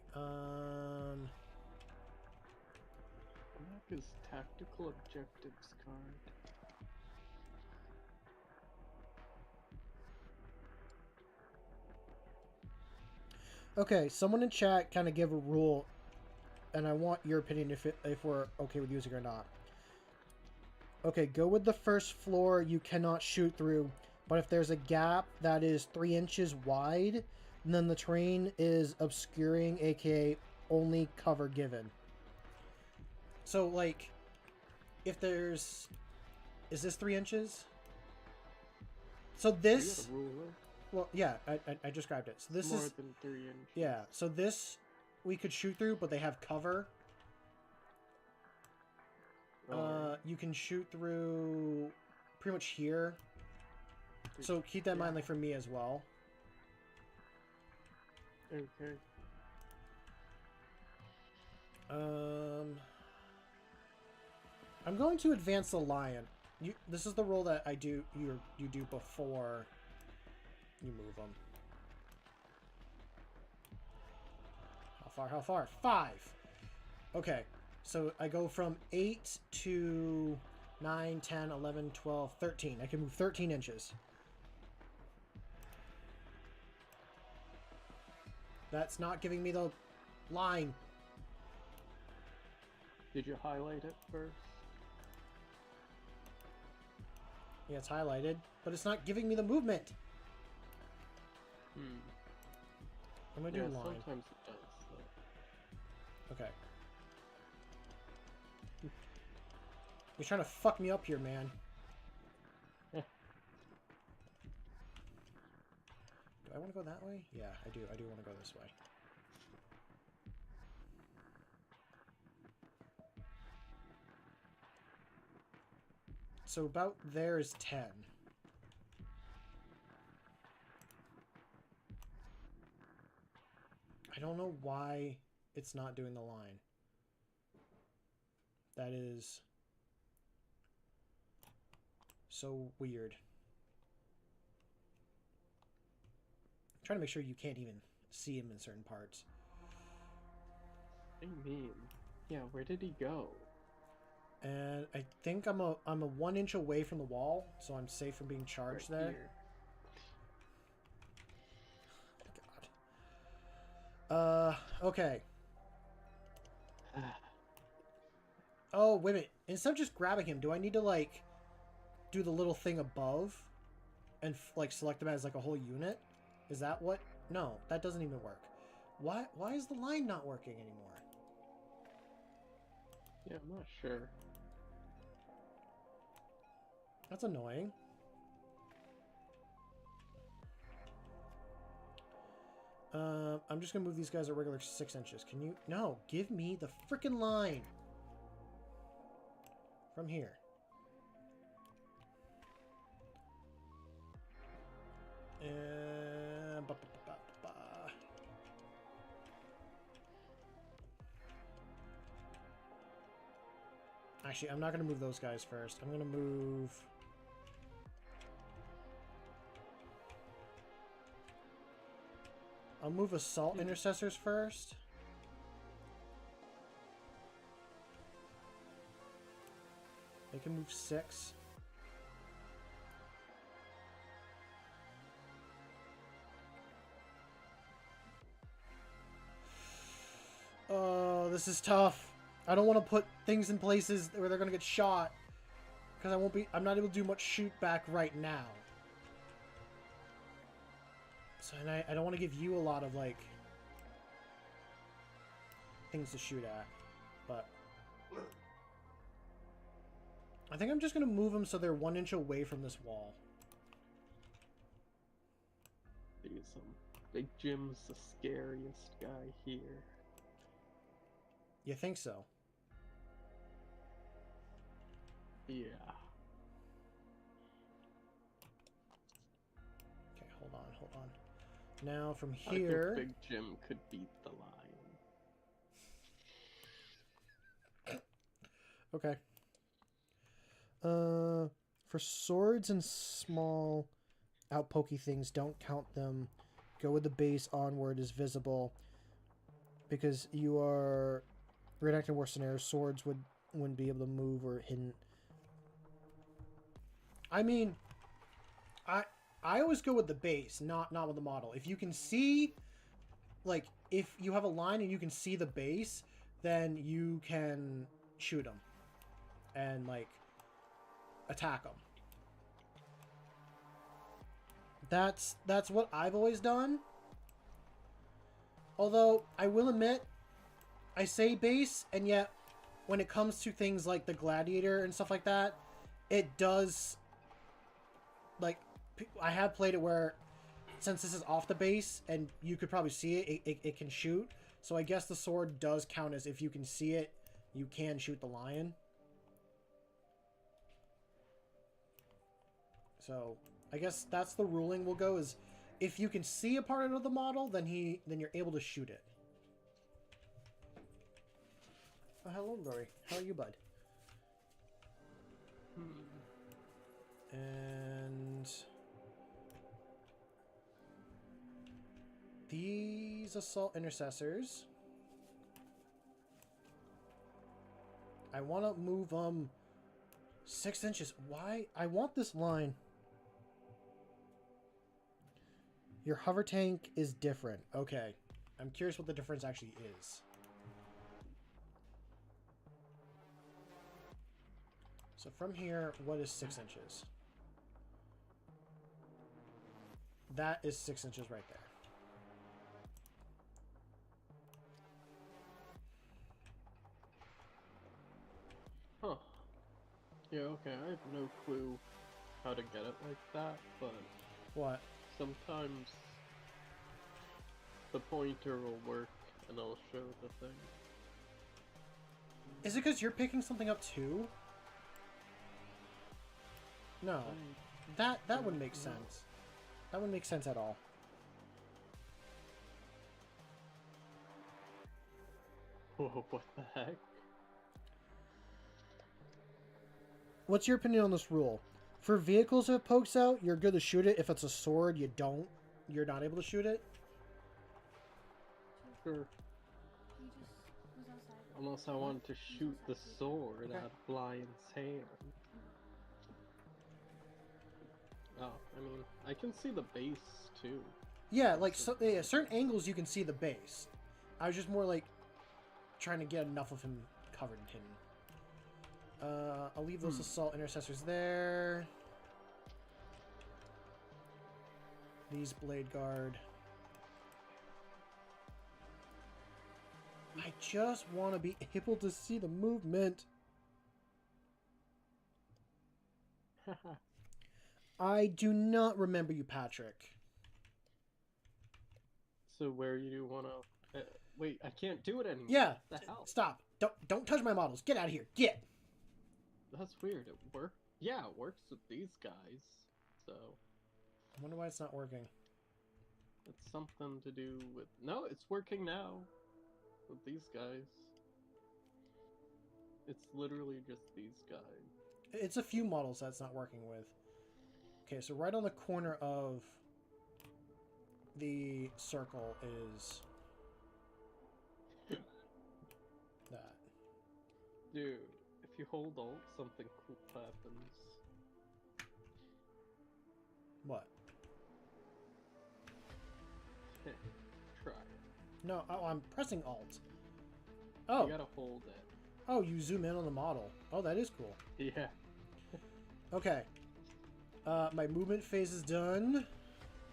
What is tactical objectives card? Okay, someone in chat kind of give a rule, and I want your opinion if we're okay with using it or not. Okay, go with the first floor you cannot shoot through, but if there's a gap that is 3 inches wide, then the terrain is obscuring, aka only cover given. So, like, if there's... Is this 3 inches? So this... You got a ruler? Well, yeah, I just grabbed it. So this More is... than 3 inches. Yeah, so this we could shoot through, but they have cover. You can shoot through pretty much here. So keep that in mind, like, for me as well. Okay. I'm going to advance the lion. This is the roll that I do. You do before you move them. How far? How far? 5. Okay. So I go from 8 to 9, 10, 11, 12, 13. I can move 13 inches. That's not giving me the line. Did you highlight it first? Yeah, it's highlighted, but it's not giving me the movement. I'm gonna do line. Sometimes it does. So. Okay. You're trying to fuck me up here, man. Do I want to go that way? Yeah, I do. I do want to go this way. So about there is 10. I don't know why it's not doing the line. That is so weird. I'm trying to make sure you can't even see him in certain parts. What do you mean? Yeah, where did he go? And I think I'm a 1 inch away from the wall, so I'm safe from being charged Right there. here. God. Okay. Oh, wait a minute. Instead of just grabbing him, do I need to, like, do the little thing above and, like, select them as, like, a whole unit? Is that what? No, that doesn't even work. Why is the line not working anymore? Yeah, I'm not sure. That's annoying. I'm just gonna move these guys a regular 6 inches. Can you? No, give me the freaking line. From here. And... Actually, I'm not going to move those guys first. I'm going to move... I'll move assault intercessors first. They can move 6. this is tough. I don't want to put things in places where they're gonna get shot. Because I'm not able to do much shoot back right now. So, and I don't want to give you a lot of, like, things to shoot at. But I think I'm just going to move them so they're 1 inch away from this wall. Big Jim's the scariest guy here. You think so? Yeah. Okay, hold on. Now from here... I think Big Jim could beat the lion. Okay. For swords and small outpokey things, don't count them. Go with the base onward is visible. Because you are reenacting war scenarios, swords wouldn't be able to move or hidden. I mean, I always go with the base, not with the model. If you can see, like, if you have a line and you can see the base, then you can shoot them and, like, attack them. That's what I've always done. Although, I will admit, I say base, and yet, when it comes to things like the Gladiator and stuff like that, it does, like, I have played it where, since this is off the base, and you could probably see it, it can shoot. So I guess the sword does count as if you can see it, you can shoot the lion. So, I guess that's the ruling we'll go, is if you can see a part of the model, then you're able to shoot it. Oh, hello, Rory. How are you, bud? And these assault intercessors, I want to move them 6 inches. Why? I want this line. Your hover tank is different. Okay. I'm curious what the difference actually is. So from here, what is 6 inches? That is 6 inches right there. Huh. Yeah, okay, I have no clue how to get it like that, but... What? Sometimes the pointer will work and it'll show the thing. Is it because you're picking something up too? No. That wouldn't make sense. That wouldn't make sense at all. Whoa, what the heck? What's your opinion on this rule? For vehicles, if it pokes out, you're good to shoot it. If it's a sword, you're not able to shoot it. Sure. Unless I want to shoot the sword at Blind's hand. Oh, I mean, I can see the base too. Yeah, like certain angles you can see the base. I was just more like trying to get enough of him covered and hidden. I'll leave those assault intercessors there. These blade guard. I just want to be able to see the movement. I do not remember you, Patrick. So where you want to... wait, I can't do it anymore. Yeah, what the hell? Stop. Don't touch my models. Get out of here. Get. That's weird. It worked. Yeah, it works with these guys. So... I wonder why it's not working. It's something to do with... No, it's working now. With these guys. It's literally just these guys. It's a few models that's not working with. Okay, so right on the corner of the circle is that. Dude, if you hold Alt, something cool happens. What? Try it. No, oh, I'm pressing Alt. Oh. You gotta hold it. Oh, you zoom in on the model. Oh, that is cool. Yeah. Okay. My movement phase is done.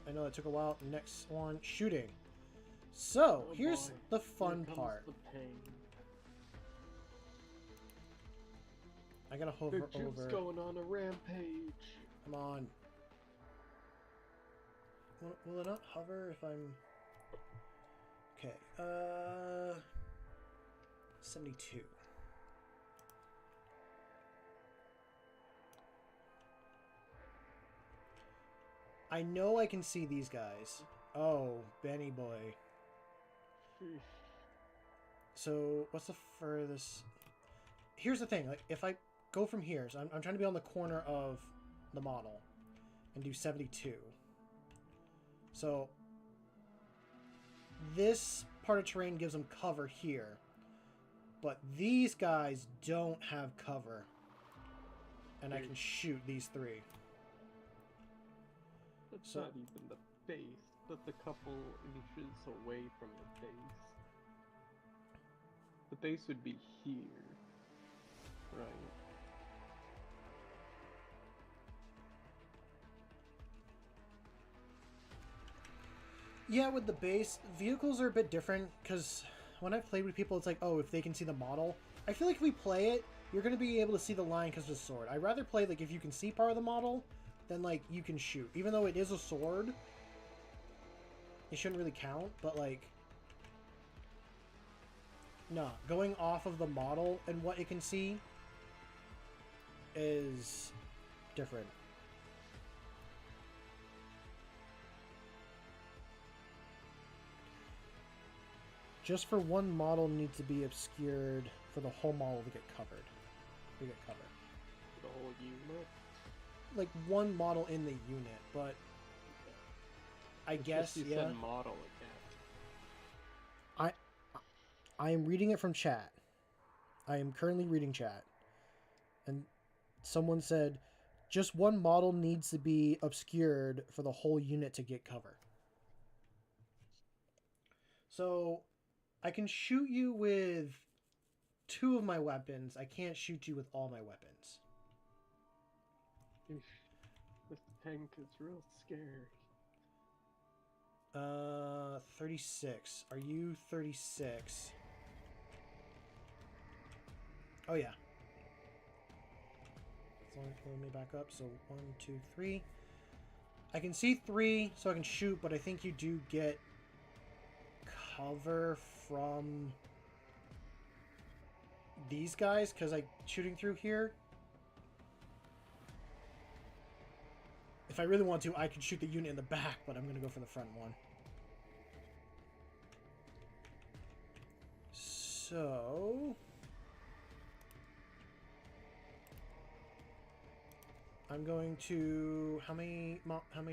I know that took a while. Next one, shooting. So, Oh here's boy. the fun Here comes part. the pain. I gotta hover The juke's over. going on a rampage. Come on. Will it not hover if I'm... Okay, 72. I know I can see these guys. Oh, Benny boy. So, what's the furthest... Here's the thing, like, if I go from here, so I'm trying to be on the corner of the model and do 72. So, this part of terrain gives them cover here, but these guys don't have cover, and I can shoot these three. That's So, not even the base. That's a couple inches away from the base. The base would be here. Right. yeah, with the base, vehicles are a bit different, because when I've played with people, it's like, oh, if they can see the model. I feel like if we play it, you're going to be able to see the line because of the sword. I'd rather play, like, if you can see part of the model, then, like, you can shoot. Even though it is a sword, it shouldn't really count, but, like... No, going off of the model and what it can see is different. Just for one model needs to be obscured for the whole model to get covered. To get cover. The whole unit? Like one model in the unit, but I guess, you yeah. said model again. I am reading it from chat. I am currently reading chat. And someone said, just one model needs to be obscured for the whole unit to get cover. So, I can shoot you with 2 of my weapons. I can't shoot you with all my weapons. This tank is real scary. 36. Are you 36? Oh, yeah. As long as you let me back up. So, 1, 2, 3. I can see 3, so I can shoot, but I think you do get cover from these guys, because I'm shooting through here. If I really want to, I could shoot the unit in the back, but I'm going to go for the front one. So... I'm going to... How many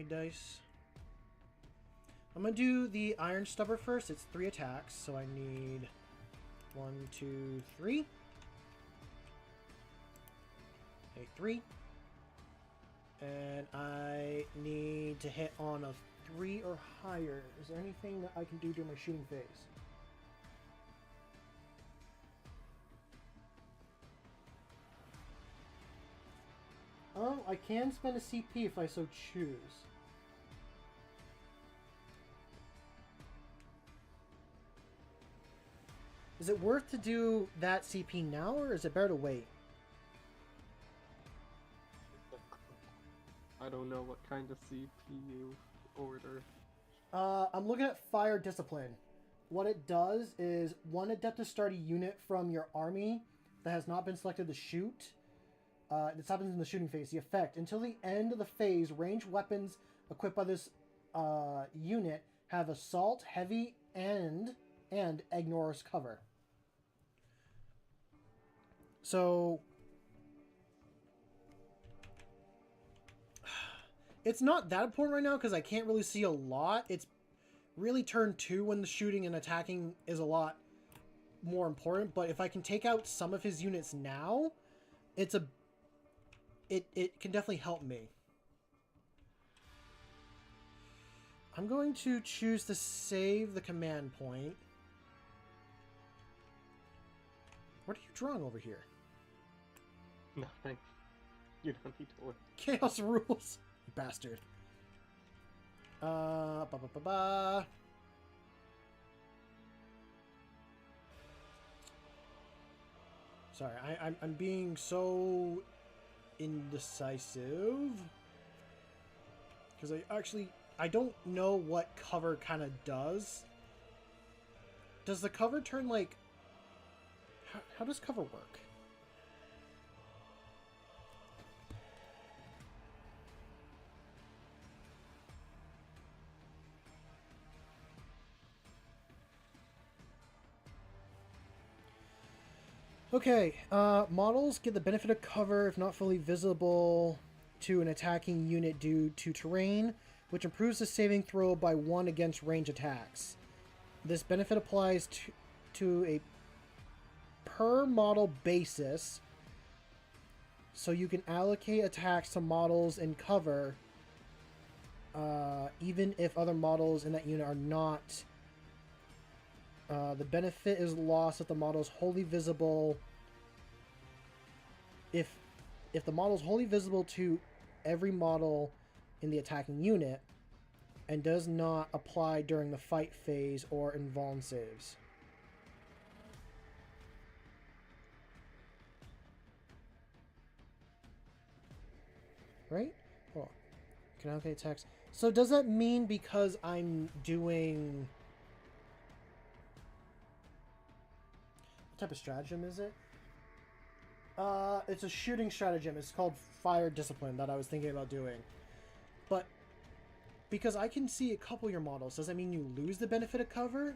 dice? I'm going to do the Iron Stubber first. It's 3 attacks, so I need 1, 2, 3. Okay, 3. And I need to hit on a 3 or higher. Is there anything that I can do during my shooting phase? Oh, I can spend a CP if I so choose. Is it worth to do that CP now, or is it better to wait? I don't know what kind of CPU order. I'm looking at Fire Discipline. What it does is, one Adeptus start a unit from your army that has not been selected to shoot. This happens in the shooting phase. The effect: until the end of the phase, ranged weapons equipped by this unit have assault, heavy, and Agnor's cover. So it's not that important right now because I can't really see a lot. It's really turn 2 when the shooting and attacking is a lot more important. But if I can take out some of his units now, it can definitely help me. I'm going to choose to save the command point. What are you drawing over here? Nothing. You don't need to worry. Chaos rules, you bastard. Ba ba ba ba. Sorry, I'm being so indecisive because I don't know what cover kind of does. Does the cover turn like? How does cover work? Okay, models get the benefit of cover if not fully visible to an attacking unit due to terrain, which improves the saving throw by 1 against range attacks. This benefit applies to a per model basis, so you can allocate attacks to models in cover, even if other models in that unit are not. The benefit is lost if the model is wholly visible. If the model is wholly visible to every model in the attacking unit and does not apply during the fight phase or in vuln saves. Right? Hold on. Can allocate attacks. So does that mean because I'm doing... What type of stratagem is it? It's a shooting stratagem. It's called Fire Discipline that I was thinking about doing. But because I can see a couple of your models, does that mean you lose the benefit of cover?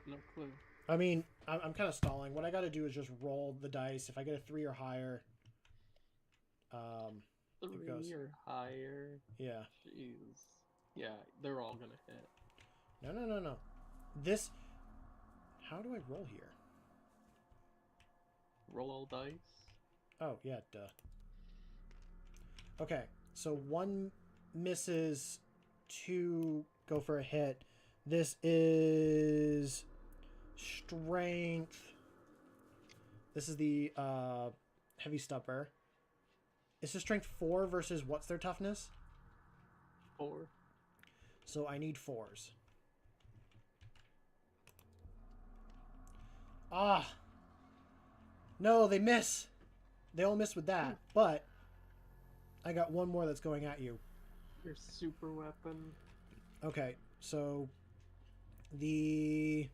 No clue. I mean, I'm kind of stalling. What I got to do is just roll the dice. If I get a 3 or higher, 3 or higher? Yeah. Jeez. Yeah, they're all gonna hit. No. This... How do I roll here? Roll all dice? Oh, yeah, duh. Okay, so 1 misses, 2 go for a hit. This is... Strength. This is the heavy stupper. This is strength 4 versus what's their toughness? 4. So I need 4s. Ah! No, they miss! They all miss with that, but I got 1 more that's going at you. Your super weapon. Okay, so the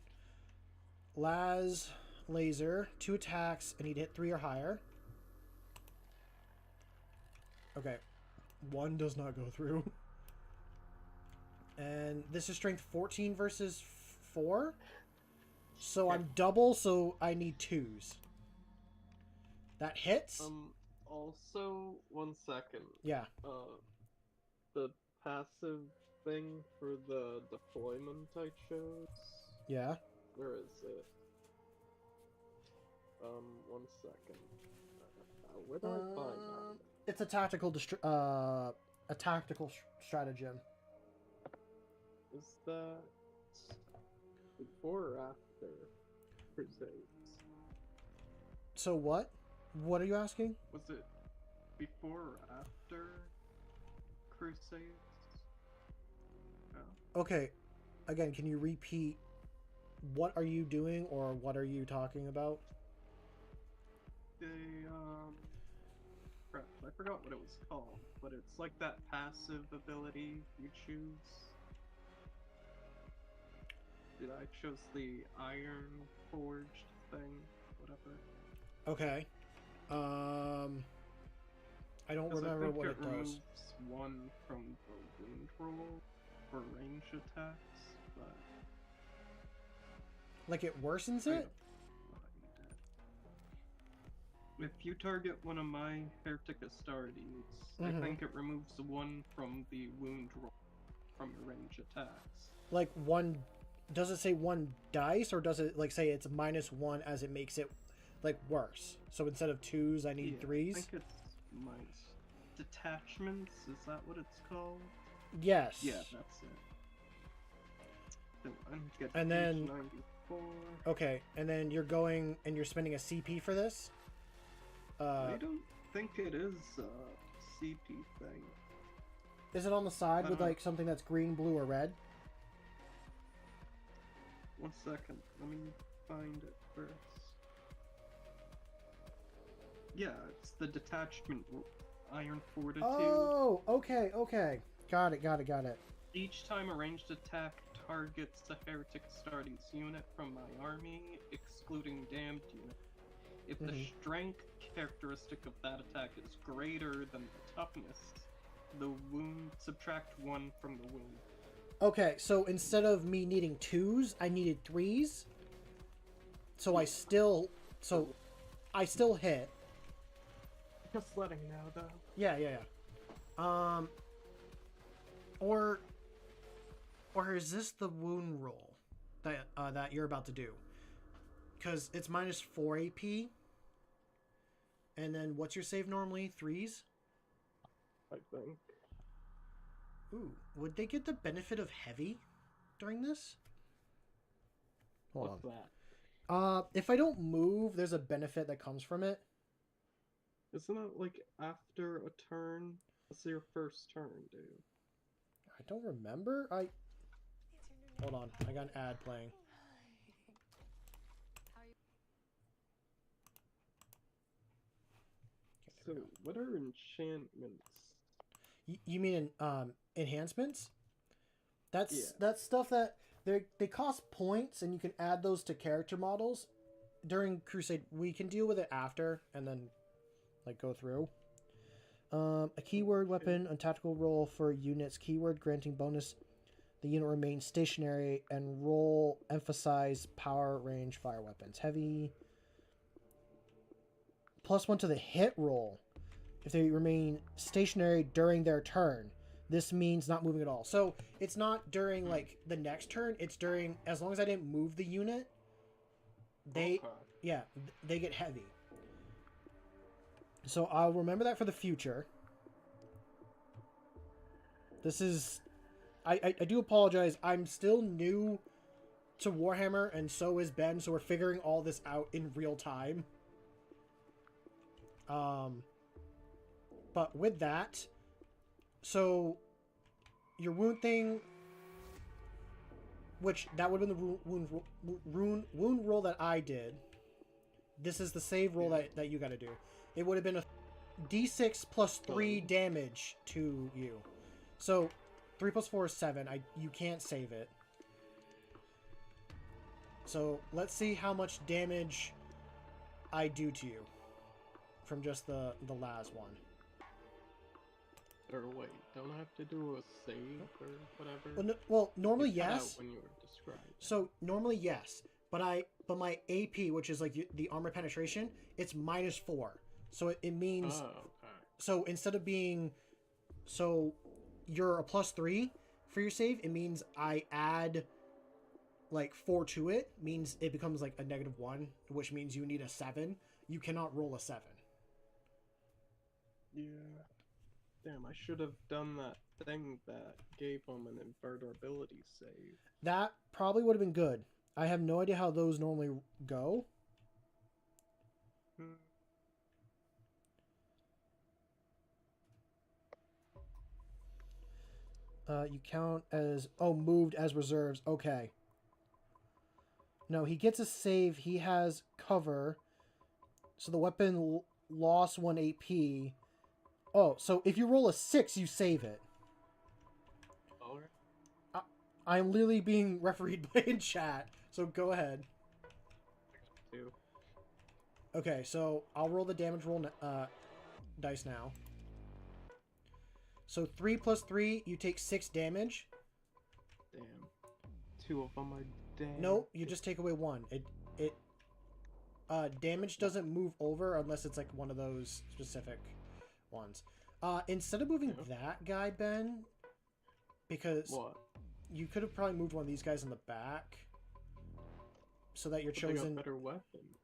Laz laser, 2 attacks, I need to hit 3 or higher. Okay, 1 does not go through. And this is strength 14 versus 4. So I'm double, so I need 2s. That hits? Also, 1 second. Yeah. The passive thing for the deployment I chose. Yeah. Where is it? 1 second. Where do I find that? It's a tactical stratagem. Is that before or after Crusades? So what? What are you asking? Was it before or after Crusades? Oh. Okay. Again, can you repeat what are you doing or what are you talking about? Crap, I forgot what it was called, but it's like that passive ability you choose. I chose the Iron Forged thing, whatever. Okay. I don't remember what it does. Removes 1 from the wound roll for range attacks, but like it worsens it? If you target one of my Heretic Astartes, I think it removes 1 from the wound roll from your range attacks. Like 1... Does it say 1 dice, or does it like say it's -1 as it makes it like worse? So instead of 2s, I need 3s? I think it's minus. Detachments, is that what it's called? Yes. Yeah, that's it. Get And page then- 94. Okay, and then you're going and you're spending a CP for this. I don't think it is a CP thing. Is it on the side with like something that's green, blue, or red? 1 second, let me find it first. Yeah, it's the detachment iron fortitude. Oh, okay, okay. Got it. Each time a ranged attack targets a heretic starting unit from my army, excluding damned unit. If the strength characteristic of that attack is greater than the toughness, the wound subtract 1 from the wound. Okay, so instead of me needing 2s, I needed 3s. So I still hit. Just letting you know, though. Yeah. Or is this the wound roll that you're about to do? Because it's -4 AP. And then what's your save normally? 3s? I think. Ooh, would they get the benefit of heavy during this? What's that? If I don't move, there's a benefit that comes from it. Isn't it like after a turn? That's your first turn, dude. I don't remember. Hold on, I got an ad playing. So, what are enchantments? You mean enhancements? That's Yeah. stuff that they cost points, and you can add those to character models. During Crusade, we can deal with it after, and then like go through. A keyword weapon, a tactical roll for units. Keyword granting bonus. The unit remains stationary, and roll emphasize power range fire weapons. Heavy. +1 to the hit roll if they remain stationary during their turn. This means not moving at all. So it's not during like the next turn. It's during, as long as I didn't move the unit, they get heavy. So I'll remember that for the future. This is, I do apologize. I'm still new to Warhammer, and so is Ben. So we're figuring all this out in real time. But with that, so your wound thing, which that would have been the wound roll that I did. This is the save roll that you got to do. It would have been a d6 plus 3 damage to you. So 3 plus 4 is 7. You can't save it. So let's see how much damage I do to you from just the last one. Or wait, don't I have to do a save or whatever? Well, normally It cut out yes. when you were describing. So normally yes, but my AP, which is like the armor penetration, it's -4. So it means so instead of being, so you're a +3 for your save, it means I add like 4 to it, means it becomes like a -1, which means you need a 7. You cannot roll a 7. Yeah. Damn, I should have done that thing that gave him an invulnerability save. That probably would have been good. I have no idea how those normally go. You count as... Oh, moved as reserves. Okay. No, he gets a save. He has cover. So the weapon lost 1 AP. Oh, so if you roll a 6, you save it. Alright. I'm literally being refereed in chat, so go ahead. Okay, so I'll roll the damage roll dice now. So 3 plus 3, you take 6 damage. Damn. 2 of them are dead. No, you just take away 1. Damage doesn't move over unless it's like one of those specific ones. Instead of moving that guy, Ben, because you could have probably moved one of these guys in the back, so that your chosen. They got better weapons.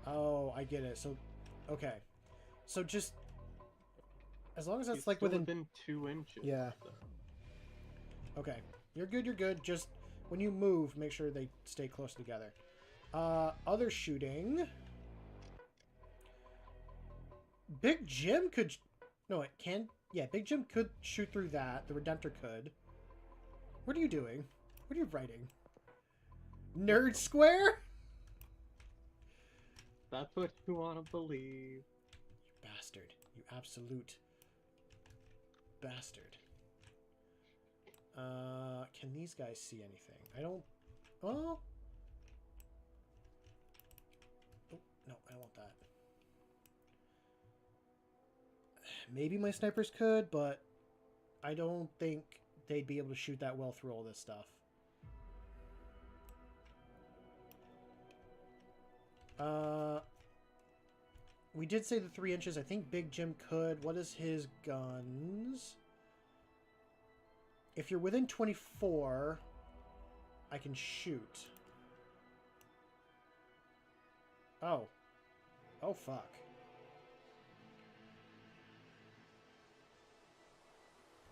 Oh, I get it. So, okay, so just as long as that's He's like still within 2 inches. Yeah. So. Okay, you're good. You're good. Just when you move, make sure they stay close together. Other shooting. Big Jim could... No, it can... Yeah, Big Jim could shoot through that. The Redemptor could. What are you doing? What are you writing? Nerd Square? That's what you want to believe. You bastard. You absolute bastard. Can these guys see anything? I don't... Oh. Oh, no, I don't want that. Maybe my snipers could, but I don't think they'd be able to shoot that well through all this stuff. We did say the 3 inches. I think Big Jim could. What is his guns? If you're within 24, I can shoot. Oh. Oh, fuck.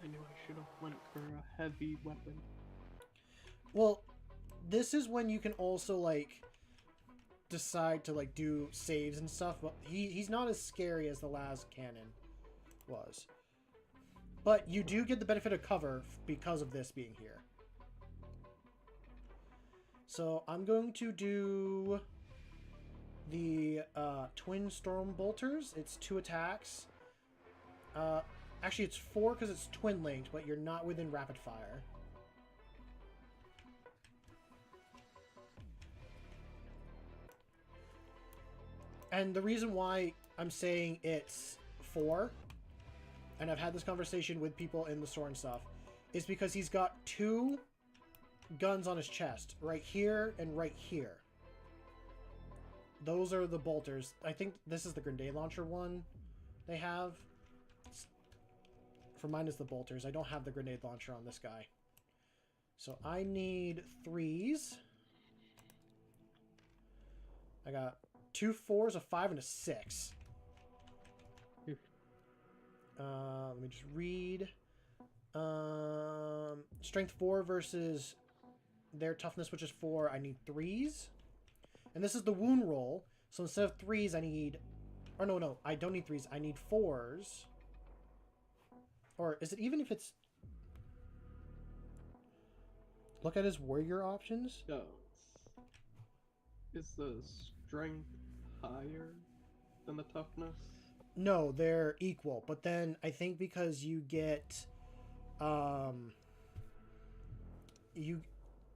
I knew I should have went for a heavy weapon. Well, this is when you can also, like, decide to, like, do saves and stuff, but he's not as scary as the last cannon was. But you do get the benefit of cover because of this being here. So I'm going to do the Twin Storm Bolters. It's 2 attacks. Actually, it's 4 because it's twin linked, but you're not within rapid fire. And the reason why I'm saying it's 4, and I've had this conversation with people in the store and stuff, is because he's got 2 guns on his chest, right here and right here. Those are the bolters. I think this is the grenade launcher one they have. For mine is the bolters. I don't have the grenade launcher on this guy. So I need 3s. I got 2 4s, a 5, and a 6. Let me just read. Strength 4 versus their toughness, which is 4. I need 3s. And this is the wound roll. So instead of 3s, I need... Or no, I don't need 3s. I need 4s. Or is it even if it's... Look at his warrior options. No. Is the strength higher than the toughness? No, they're equal. But then I think because you get...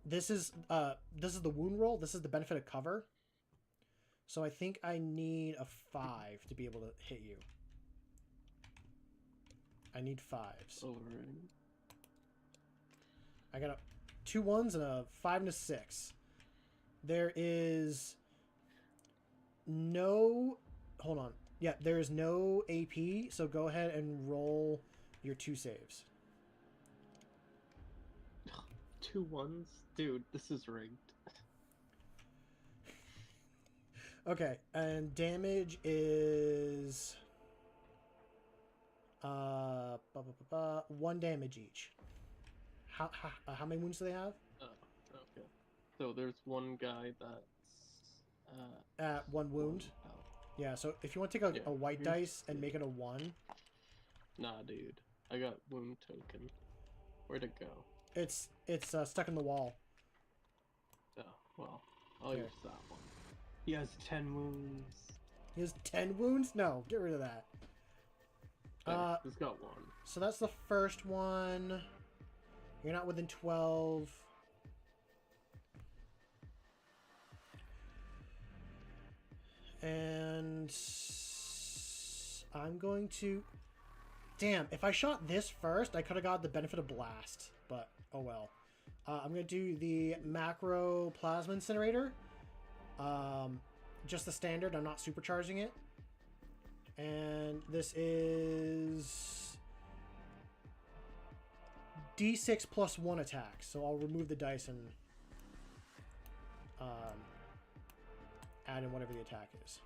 This is the wound roll. This is the benefit of cover. So I think I need a 5 to be able to hit you. I need 5s. Alright. I got 2 1s and a 5 and a 6. There is no... Hold on. Yeah, there is no AP, so go ahead and roll your 2 saves. 2 1s? Dude, this is rigged. Okay, and damage is... 1 damage each. How many wounds do they have? Oh, okay. So there's one guy that's... At 1 wound? Oh. Yeah, so if you want to take a white dice and make it a 1... Nah, dude. I got wound token. Where'd it go? It's stuck in the wall. Oh, well. I'll use that one. He has 10 wounds. He has 10 wounds? No, get rid of that. He's got 1. So that's the first one. You're not within 12. And I'm going to... Damn, if I shot this first, I could have got the benefit of blast. But, oh well. I'm going to do the macro plasma incinerator. Just the standard. I'm not supercharging it. And this is D6 plus 1 attack. So I'll remove the dice and add in whatever the attack is.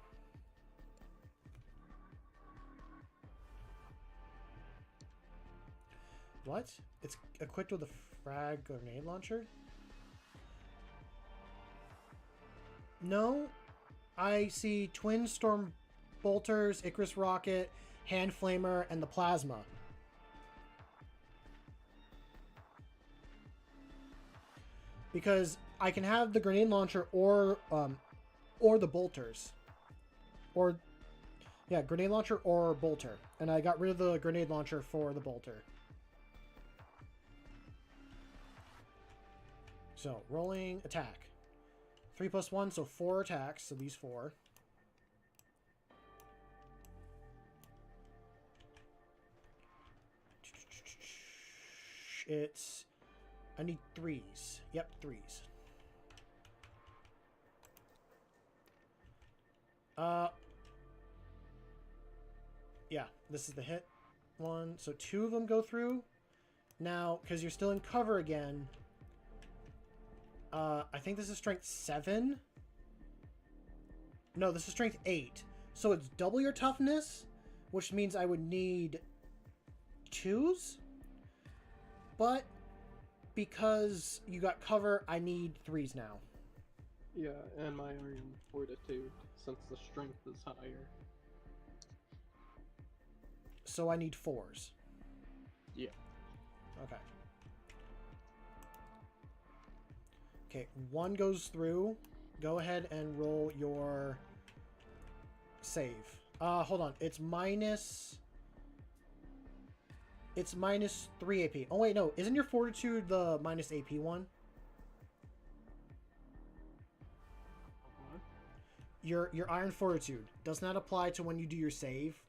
What? It's equipped with a frag grenade launcher? No, I see Twin Storm Bolters, Icarus Rocket, Hand Flamer, and the Plasma. Because I can have the Grenade Launcher or the Bolters. Or, yeah, Grenade Launcher or Bolter. And I got rid of the Grenade Launcher for the Bolter. So, rolling attack. 3 plus 1, so 4 attacks. So these 4. It's... I need 3s. Yep, 3s. Yeah, this is the hit one. So 2 of them go through. Now, because you're still in cover again, I think this is strength 7. No, this is strength 8. So it's double your toughness, which means I would need 2s. But because you got cover, I need 3s now. Yeah, and my Iron Fortitude, since the strength is higher. So I need 4s. Yeah. Okay. Okay, 1 goes through. Go ahead and roll your save. Hold on. It's minus 3 AP. Oh wait, no. Isn't your Fortitude the minus AP one? What? Your Iron Fortitude does not apply to when you do your save.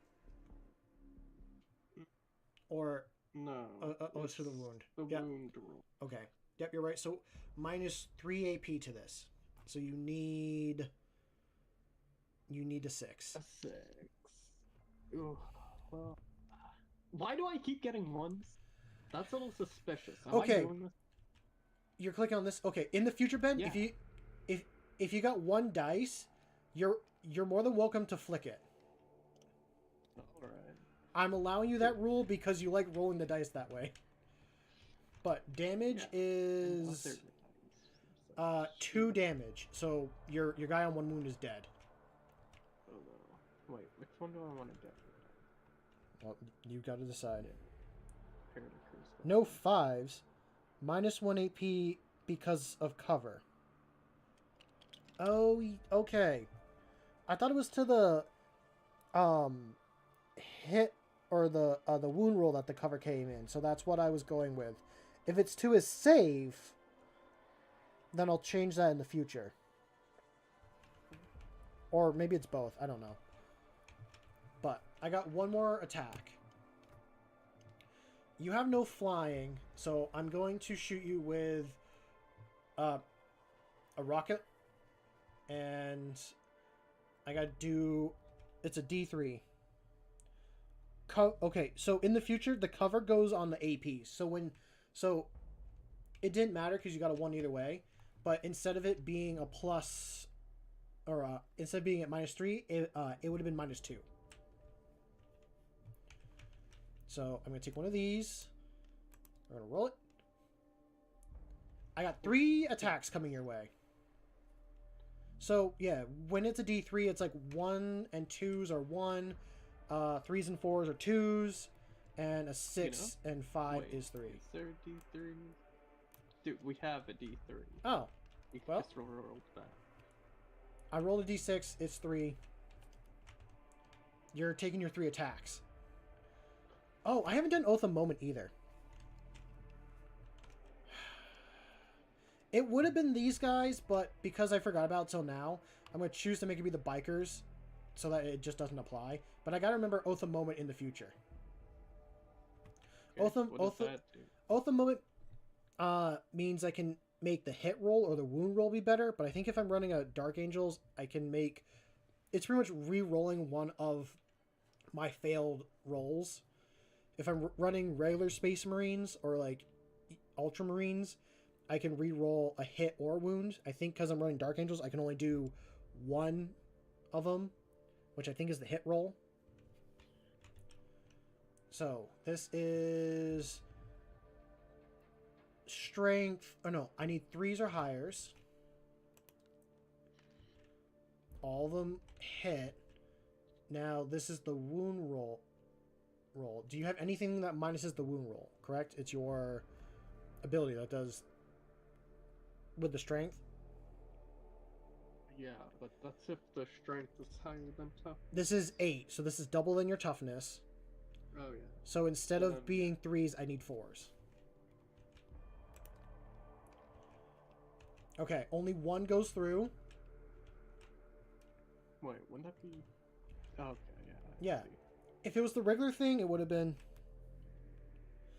Or No. it's to the wound. The Yep. wound roll. Okay. Yep, you're right. So minus 3 AP to this. So you need a 6. A 6. Ooh, well, why do I keep getting 1s? That's a little suspicious. Am Okay. I doing this? You're clicking on this. Okay, in the future, Ben, Yeah. if you got 1 dice, you're more than welcome to flick it. Alright. I'm allowing you that rule because you like rolling the dice that way. But damage is 2 damage. So your guy on 1 wound is dead. Oh no. Wait, which one do I want to get? Well, you've got to decide. Prepare to curse. No 5s. Minus 1 AP because of cover. Oh, okay. I thought it was to the hit or the wound roll that the cover came in. So that's what I was going with. If it's to his save, then I'll change that in the future. Or maybe it's both. I don't know. But I got 1 more attack. You have no flying, so I'm going to shoot you with a rocket. And I got to do... It's a D3. Okay, so in the future, the cover goes on the APs. So it didn't matter because you got a 1 either way. But instead of it being a plus... Or instead of being at minus 3, it would have been minus 2. So I'm going to take one of these. We're going to roll it. I got 3 attacks coming your way. So, yeah, when it's a D3, it's like 1 and 2s are 1, 3s and 4s are 2s, and a 6 and 5 is 3. Is there a D3? Dude, we have a D3. Oh, We well. just rolled that. I rolled a D6, it's 3. You're taking your 3 attacks. Oh, I haven't done Oath of Moment either. It would have been these guys, but because I forgot about it till now, I'm going to choose to make it be the bikers so that it just doesn't apply. But I got to remember Oath of Moment in the future. Okay, Oath of Moment means I can make the hit roll or the wound roll be better, but I think if I'm running a Dark Angels, I can make... It's pretty much re-rolling one of my failed rolls. If I'm running regular Space Marines or like Ultramarines, I can re-roll a hit or wound. I think because I'm running Dark Angels, I can only do 1 of them, which I think is the hit roll. So this is strength. Oh no, I need 3s or higher. all of them hit. Now, this is the wound roll. Do you have anything that minuses the wound roll, correct? It's your ability that does with the strength. Yeah, but that's if the strength is higher than tough. This is 8, so this is double than your toughness. Oh, yeah. So instead of being 3s, I need 4s. Okay, only one goes through. Wait, wouldn't that be... Okay, yeah. Yeah. If it was the regular thing, it would have been...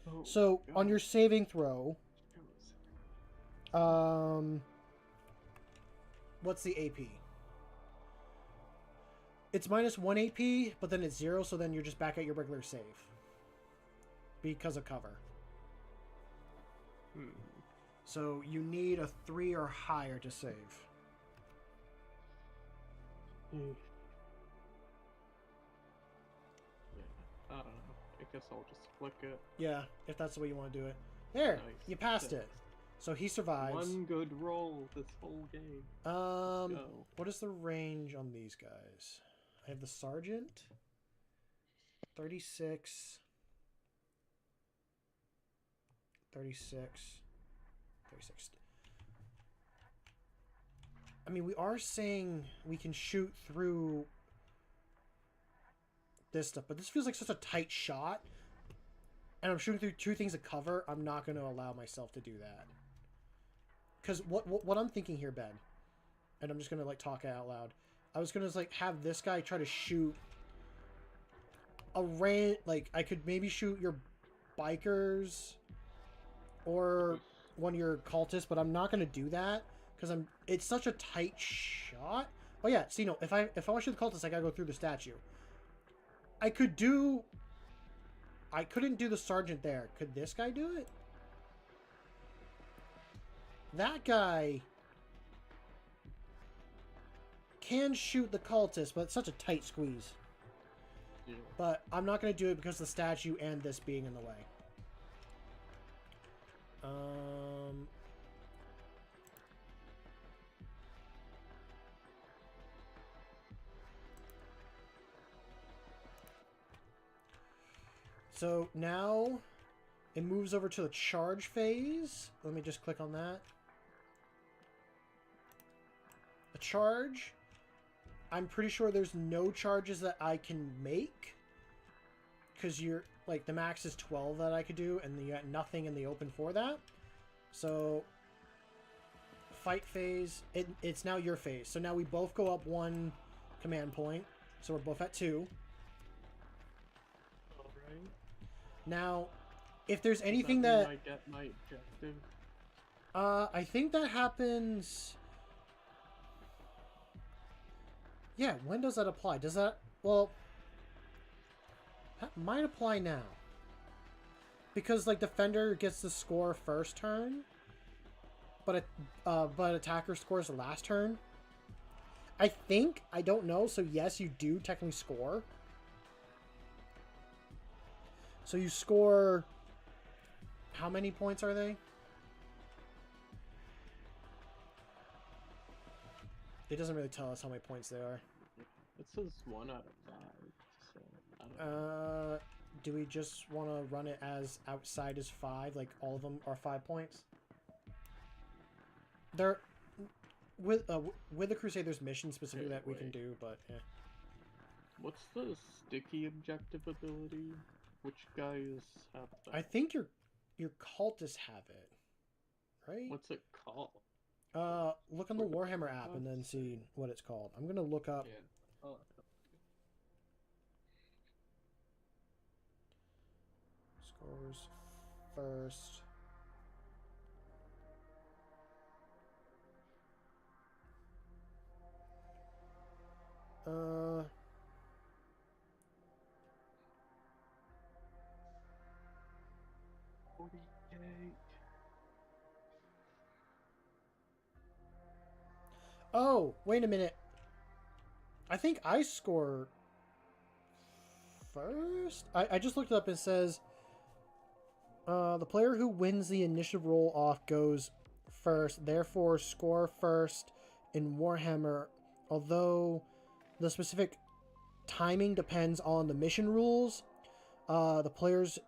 Oh, so, God. on your saving throw... What's the AP? It's minus 1 AP, but then it's 0, so then you're just back at your regular save. Because of cover. So you need a 3 or higher to save. Yeah, I don't know. I guess I'll just flick it. Yeah, if that's the way you want to do it. There, Nice. you passed it. So he survives. One good roll this whole game. Let's go. What is the range on these guys? I have the sergeant. 36. 36. 36. I mean, we are saying we can shoot through this stuff, but this feels like such a tight shot. And I'm shooting through 2 things of cover. I'm not going to allow myself to do that. Because what I'm thinking here, Ben, and I'm just going to, like, talk out loud. I was going to, like, have this guy try to shoot a like, I could maybe shoot your bikers or one of your cultists, but I'm not going to do that because it's such a tight shot. Oh, yeah, see, no, if I want to shoot the cultist, I got to go through the statue. I couldn't do the sergeant there. Could this guy do it? That guy can shoot the cultist, but it's such a tight squeeze. Yeah. But I'm not going to do it because of the statue and this being in the way. So now it moves over to the charge phase. Let me just click on that. A charge. I'm pretty sure there's no charges that I can make. Because you're, like, the max is 12 that I could do, and you got nothing in the open for that. So, fight phase. It's now your phase. So now we both go up 1 command point. So we're both at 2. Alright. Now, if there's Does anything that that... mean I get my objective? I think that happens... Yeah, when does that apply? Does that... Well... That might apply now. Because, like, defender gets the score first turn. But attacker scores the last turn. I think. I don't know. So, yes, you do technically score. So, you score... How many points are they? It doesn't really tell us how many points they are. It says 1 out of 5. So I don't know. Do we just want to run it as outside as 5? Like all of them are 5 points? There, with the Crusade, there's missions specifically that we can do, but yeah. What's the sticky objective ability? Which guys have that? I think your cultists have it, right? What's it called? Look on the Warhammer app and then see what it's called. I'm gonna look up. Yeah. Oh. Scores first. Uh. Oh, wait a minute. I think I score first? I just looked it up and it says the player who wins the initiative roll off goes first, therefore score first in Warhammer although the specific timing depends on the mission rules. The players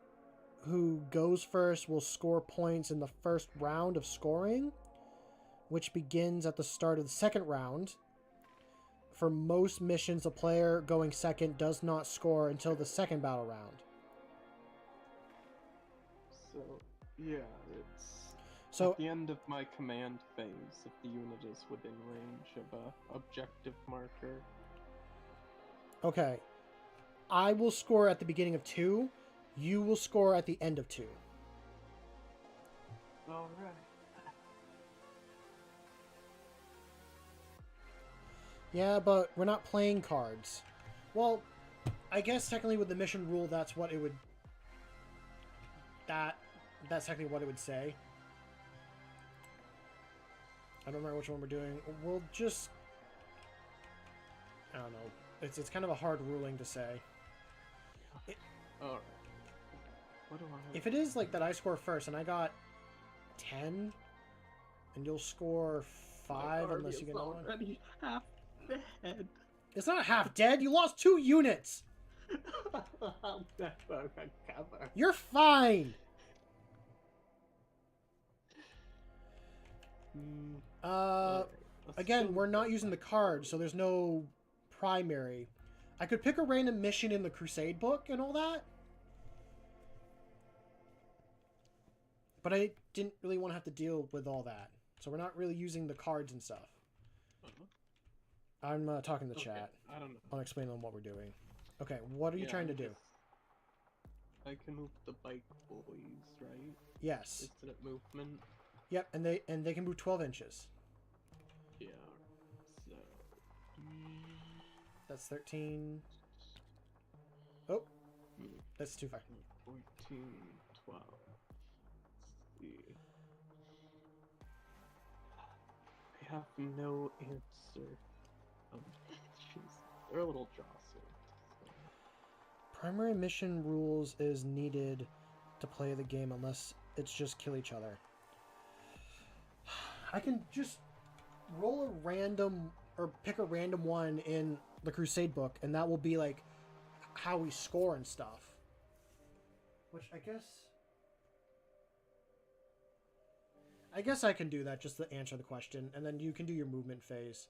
who goes first will score points in the first round of scoring, which begins at the start of the second round. For most missions, the player going second does not score until the second battle round. So, yeah, it's So at the end of my command phase, if the unit is within range of a objective marker. okay, I will score at the beginning of 2. You will score at the end of 2. Alright. Yeah, but we're not playing cards. Well, I guess technically with the mission rule, that's what it would... That's technically what it would say. I don't remember which one we're doing. We'll just... I don't know. It's kind of a hard ruling to say. Alright. What do I have? If it is like that I score first and I got 10, and you'll score 5 unless you get another one. Already half dead. It's not half dead. You lost 2 units. I'll never recover. You're fine. Again, we're not using the cards, so there's no primary. I could pick a random mission in the Crusade book and all that. But I didn't really want to have to deal with all that. So we're not really using the cards and stuff. I'm talking to the chat. I don't know. I'll explain on what we're doing. Okay, what are you trying to do? I can move the bike boys, right? Yes. Infinite movement. Yep, and they can move 12 inches. Yeah. So. That's 13. Oh, that's too far. 14, 12. Let's see. I have no answer. Jeez. They're a little jostled. So. Primary mission rules is needed to play the game unless it's just kill each other. I can just roll a random or pick a random one in the Crusade book, and that will be like how we score and stuff. Which I guess I can do that just to answer the question, and then you can do your movement phase.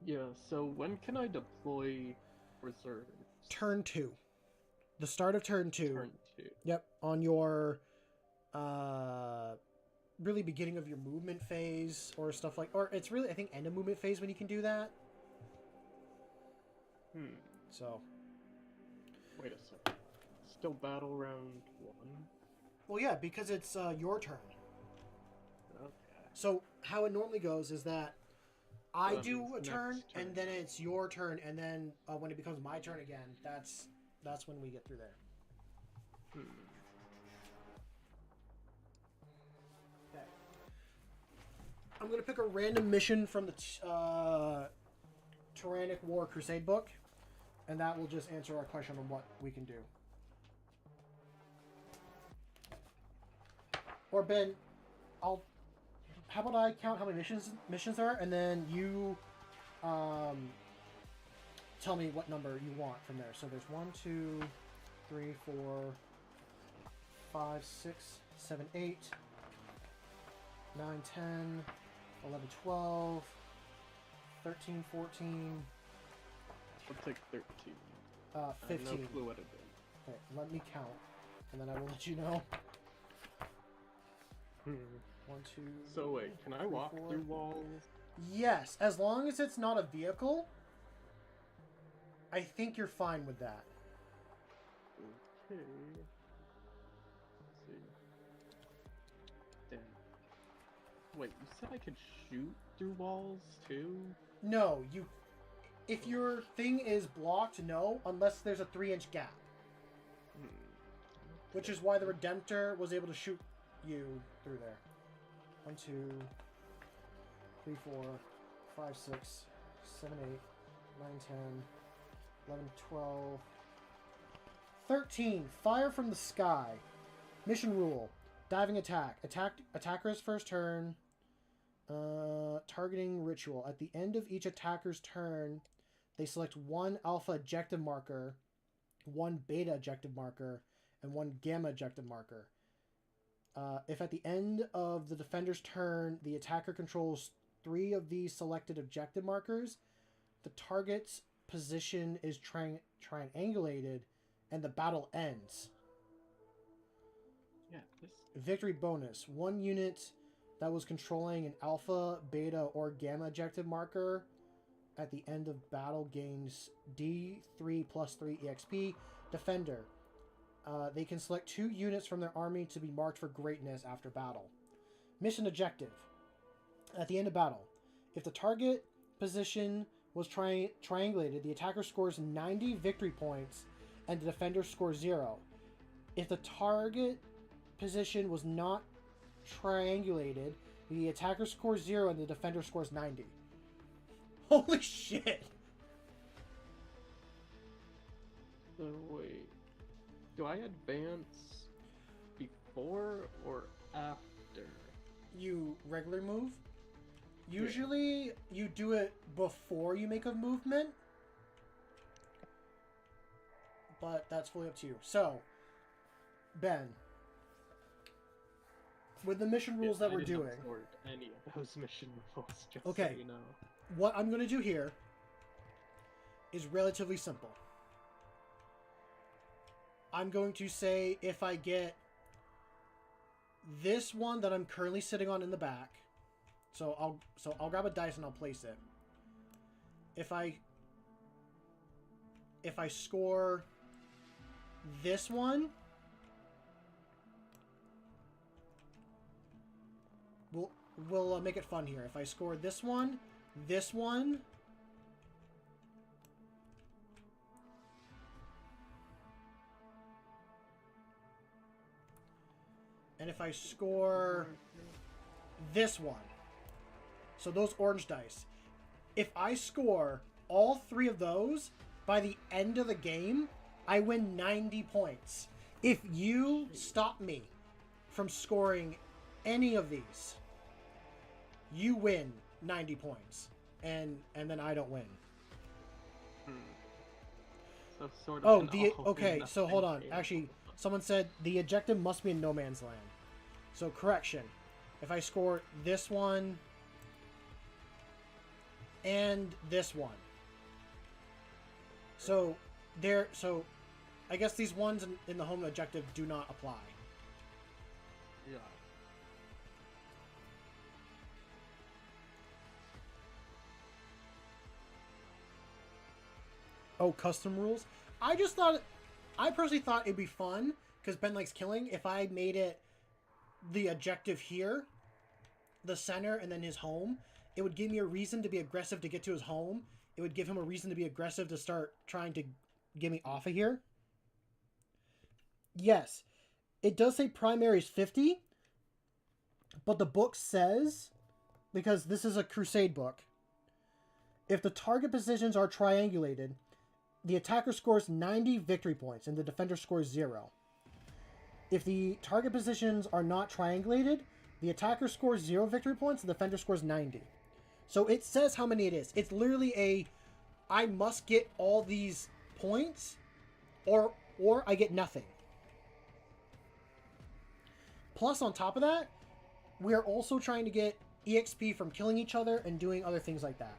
Yeah, so when can I deploy reserves? Turn 2. The start of turn 2. Turn 2. Yep, on your really beginning of your movement phase or stuff like, or it's really I think end of movement phase when you can do that. So. Wait a second. Still battle round 1? Well, yeah, because it's your turn. Okay. So how it normally goes is that I That do means a turn, turn. and then it's your turn, and then when it becomes my turn again, that's when we get through there. Okay. I'm gonna pick a random mission from the Tyrannic War Crusade book, and that will just answer our question on what we can do. Or Ben, how about I count how many missions there are, and then you tell me what number you want from there. So there's 1, 2, 3, 4, 5, 6, 7, 8, 9, 10, 11, 12, 13, 14. I'll take 13. 15. I have no clue what it is. Okay, let me count, and then I will let you know. 1, 2. So wait, can I walk 4. through walls? Yes, as long as it's not a vehicle, I think you're fine with that. Okay. Let's see. Damn. Wait, you said I could shoot through walls too? No, if your thing is blocked, no, unless there's a 3-inch gap. Which is why the Redemptor was able to shoot you through there. 1, 2, 3, 4, 5, 6, 7, 8, 9, 10, 11, 12, 13. Fire from the sky. Mission rule. Diving attack. Attacker's first turn. Target targeting ritual. At the end of each attacker's turn, they select one alpha objective marker, one beta objective marker, and one gamma objective marker. If at the end of the defender's turn, the attacker controls 3 of these selected objective markers, the target's position is triangulated, and the battle ends. Yeah, this... Victory bonus. 1 unit that was controlling an alpha, beta, or gamma objective marker at the end of battle gains D3 plus 3 EXP. Defender. They can select 2 units from their army to be marked for greatness after battle. Mission objective. At the end of battle, if the target position was triangulated, the attacker scores 90 victory points and the defender scores 0. If the target position was not triangulated, the attacker scores 0 and the defender scores 90. Holy shit! So wait, do I advance before or after? You regular move? Usually you do it before you make a movement, but that's fully up to you. So, Ben, with the mission rules that we're doing, any of those mission rules, just okay, so you know. What I'm going to do here is relatively simple. I'm going to say if I get this one that I'm currently sitting on in the back, so I'll grab a dice and I'll place it. If I score this one, we'll make it fun here. If I score this one, and if I score this one, so those orange dice, if I score all 3 of those by the end of the game, I win 90 points. If you stop me from scoring any of these, you win 90 points, and then I don't win. So sort of. Okay. So hold on. Actually, someone said the objective must be in no man's land. So correction. If I score this one and this one, so I guess these ones in the home objective do not apply. Yeah. Oh, custom rules? I personally thought it'd be fun, because Ben likes killing, if I made it the objective here, the center, and then his home. It would give me a reason to be aggressive to get to his home. It would give him a reason to be aggressive to start trying to get me off of here. Yes, it does say primary is 50, but the book says, because this is a crusade book, if the target positions are triangulated, the attacker scores 90 victory points and the defender scores 0. If the target positions are not triangulated, the attacker scores 0 victory points, the defender scores 90. So it says how many it is. It's literally I must get all these points or I get nothing. Plus, on top of that, we are also trying to get EXP from killing each other and doing other things like that.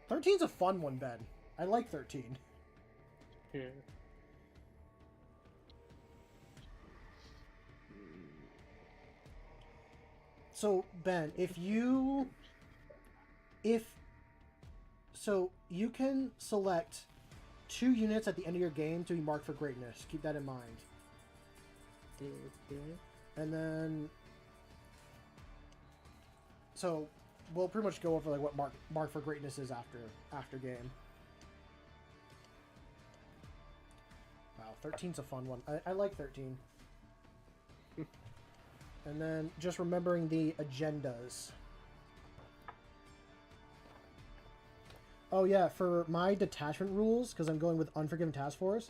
13's a fun one, Ben. I like 13. Yeah. So, Ben, you can select 2 units at the end of your game to be marked for greatness. Keep that in mind. Okay. And then, so we'll pretty much go over like what mark for greatness is after game. Wow, 13's a fun one. I like 13. And then just remembering the agendas. Oh yeah, for my detachment rules, because I'm going with Unforgiven Task Force,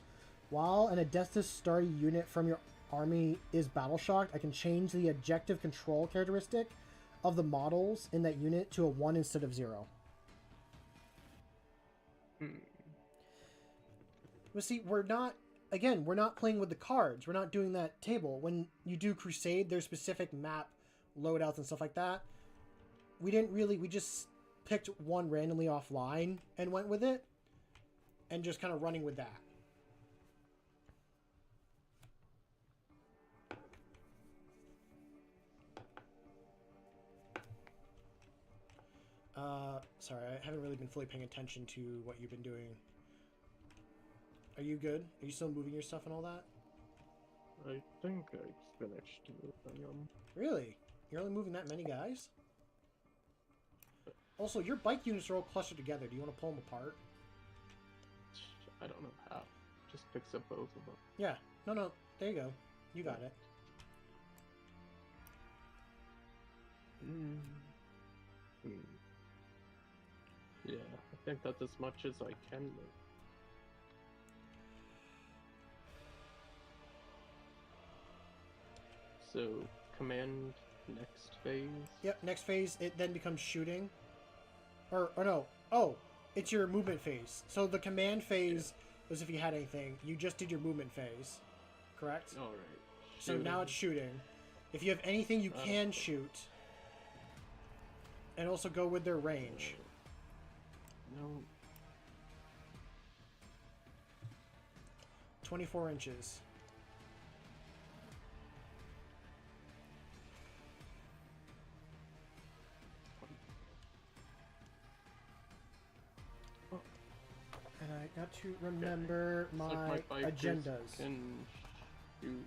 while an Adestus starry unit from your army is battle shocked, I can change the objective control characteristic of the models in that unit to a 1 instead of 0. But see, we're not playing with the cards. We're not doing that table. When you do Crusade, there's specific map loadouts and stuff like that. We just picked one randomly offline and went with it. And just kind of running with that. Sorry, I haven't really been fully paying attention to what you've been doing. Are you good? Are you still moving your stuff and all that? I think I finished moving. Really? You're only moving that many guys? Also, your bike units are all clustered together. Do you want to pull them apart? I don't know how. Just picks up both of them. Yeah. No. There you go. You got it. Yeah, I think that's as much as I can move. So, command next phase? Yep, next phase, it then becomes shooting. Or no. Oh, it's your movement phase. So the command phase was if you had anything. You just did your movement phase. Correct? Alright. So now it's shooting. If you have anything, you can shoot. And also go with their range. No. 24 inches. And I got to remember my agendas. Can shoot.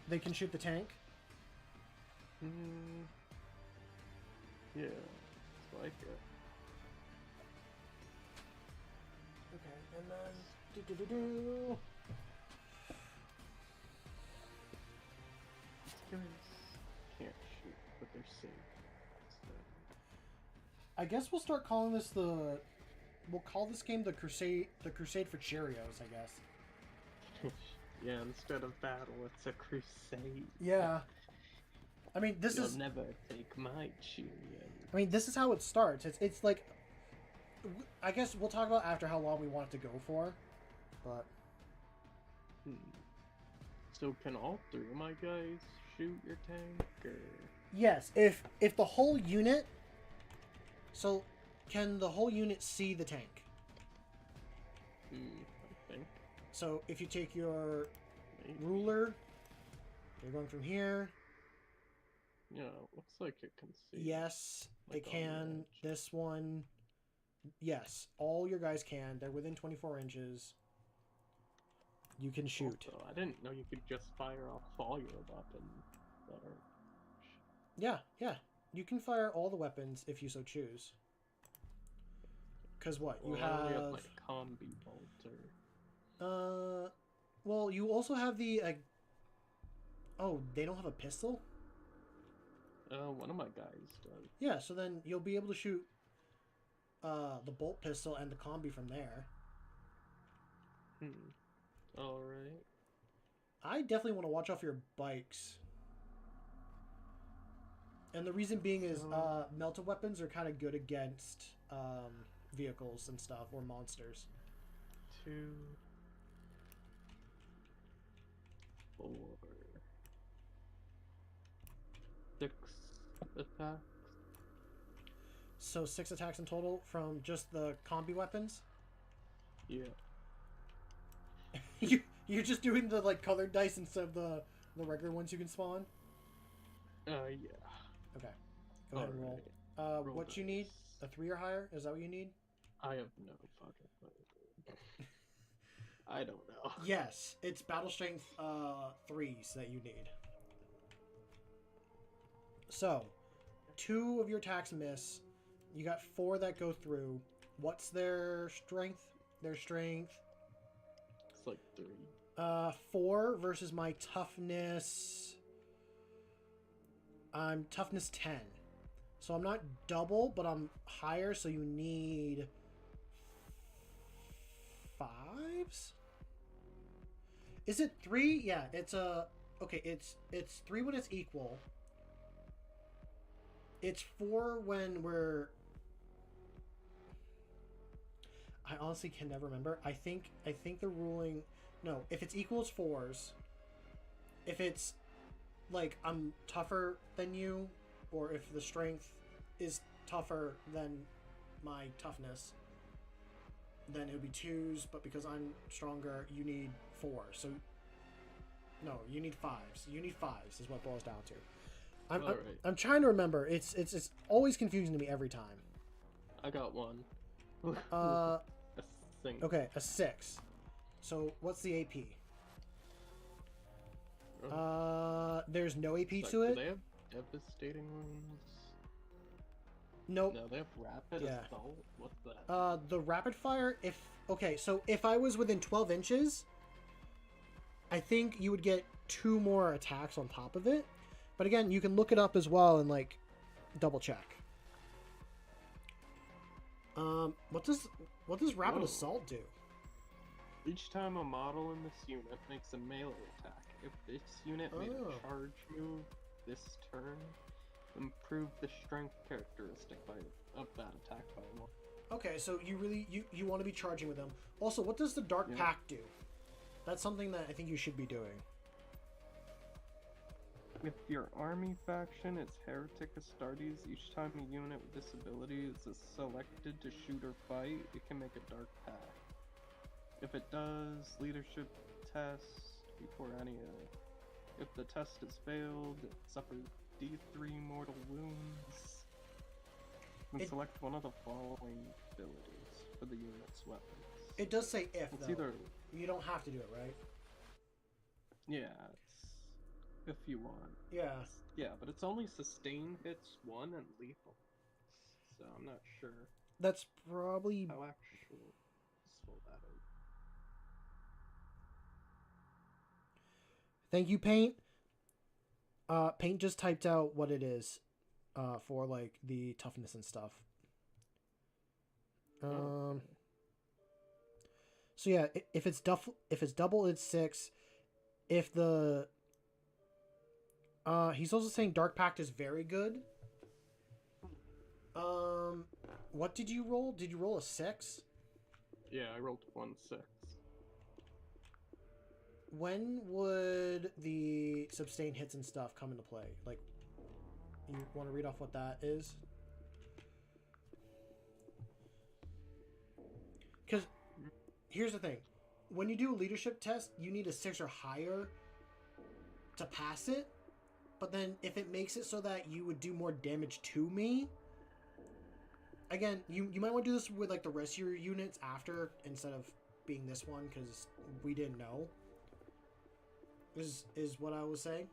They can shoot the tank? Yeah, it's like it. Okay, and then... Can't shoot, but they're safe. So. I guess we'll start calling this the... We'll call this game the Crusade for Cheerios, I guess. Yeah, instead of battle, it's a crusade. Yeah. I mean, You'll never take my Cheerios. I mean, this is how it starts. It's like... I guess we'll talk about after how long we want it to go for. But... So can all three of my guys shoot your tank, or... Yes, if the whole unit... So, can the whole unit see the tank? I think. So, if you take your ruler, you're going from here. Yeah, looks like it can see. Yes, like it can. This one... Yes, all your guys can. They're within 24 inches. You can shoot. Also, I didn't know you could just fire off all your weapons. Yeah. You can fire all the weapons if you so choose. Because what? You have... only have like a combi bolter. Well, you also have the... Oh, they don't have a pistol? One of my guys does. Yeah, so then you'll be able to shoot the bolt pistol and the combi from there. Alright. I definitely want to watch off your bikes. And the reason being is melted weapons are kind of good against vehicles and stuff, or monsters. 2, 4, 6 attacks. So 6 attacks in total from just the combi weapons? Yeah. You're just doing the like colored dice instead of the regular ones you can spawn? Yeah. Okay. Go ahead and roll. Roll what dice. you need? A 3 or higher? Is that what you need? I have no fucking clue. I don't know. Yes, it's battle strength 3s that you need. So, 2 of your attacks miss. You got 4 that go through. What's their strength? Their strength? It's like 3. 4 versus my toughness. I'm toughness 10. So I'm not double, but I'm higher, so you need 5s? Is it 3? Yeah, it's okay, it's 3 when it's equal. It's 4 when we're... I honestly can never remember. I think the ruling... No, if it's equal, it's 4s. If it's, like, I'm tougher than you, or if the strength is tougher than my toughness, then it would be 2s, but because I'm stronger, you need 4. So, no, you need 5s. You need 5s is what it boils down to. I'm trying to remember. It's always confusing to me every time. I got one. A thing. Okay, a 6. So what's the AP? There's no AP to it. Do they have devastating wounds? Nope. No, they have rapid assault. What's that? The rapid fire. So if I was within 12 inches, I think you would get 2 more attacks on top of it. But again, you can look it up as well and like double check. What does rapid assault do? Each time a model in this unit makes a melee attack, if this unit made a charge move this turn, improve the strength characteristic of that attack by 1. Okay, so you want to be charging with them. Also, what does the Dark Pact do? That's something that I think you should be doing. If your army faction is Heretic Astartes, each time a unit with this ability is selected to shoot or fight, it can make a Dark Pact. If it does, leadership test before any if the test is failed, it suffers D3 mortal wounds. And select one of the following abilities for the unit's weapons. It does say if, it's though. Either... You don't have to do it, right? Yeah, it's... if you want. Yeah. Yeah, but it's only sustain hits 1 and lethal. So I'm not sure. That's probably... how actual useful that is. Thank you, Paint. Paint just typed out what it is for, like, the toughness and stuff. So yeah, if it's double, it's 6. If the he's also saying Dark Pact is very good. What did you roll? Did you roll a 6? Yeah, I rolled 1-6. When would the sustain hits and stuff come into play? Like, you want to read off what that is? Because here's the thing. When you do a leadership test, you need a 6 or higher to pass it. But then if it makes it so that you would do more damage to me... Again, you might want to do this with like the rest of your units after instead of being this one, because we didn't know. Is what I was saying.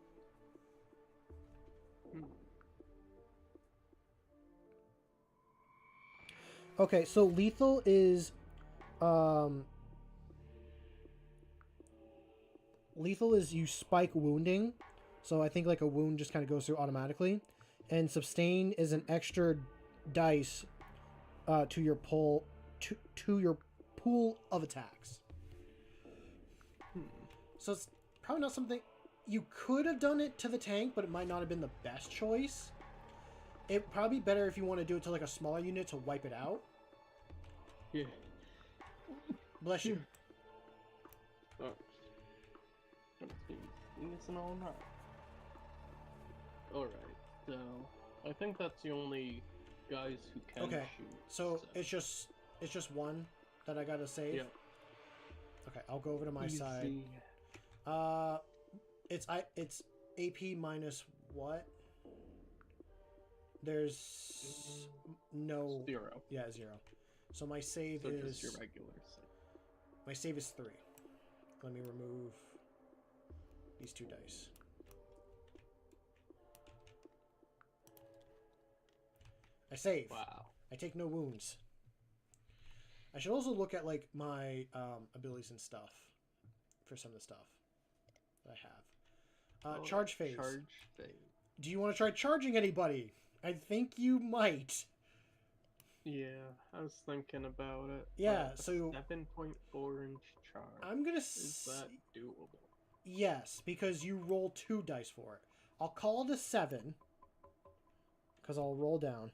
Okay, so lethal is you spike wounding, so I think like a wound just kind of goes through automatically, and sustain is an extra dice to your pool of attacks. So it's probably not something you could have done it to the tank, but it might not have been the best choice. It'd probably be better if you want to do it to like a smaller unit to wipe it out. Yeah. Bless you. Oh. It's an all right. Alright, so I think that's the only guys who can shoot. So it's just one that I gotta save? Yeah. Okay, I'll go over to my side. It's AP minus what? There's no 0. Yeah, 0. So my save is just your regular save. My save is 3. Let me remove these 2 dice. I save. Wow. I take no wounds. I should also look at like my abilities and stuff for some of the stuff that I have. Charge phase. Charge phase. Do you want to try charging anybody? I think you might. Yeah, I was thinking about it. Yeah, so 7.4-inch charge. I'm gonna. Is that doable? Yes, because you roll 2 dice for it. I'll call it a 7. because I'll roll down.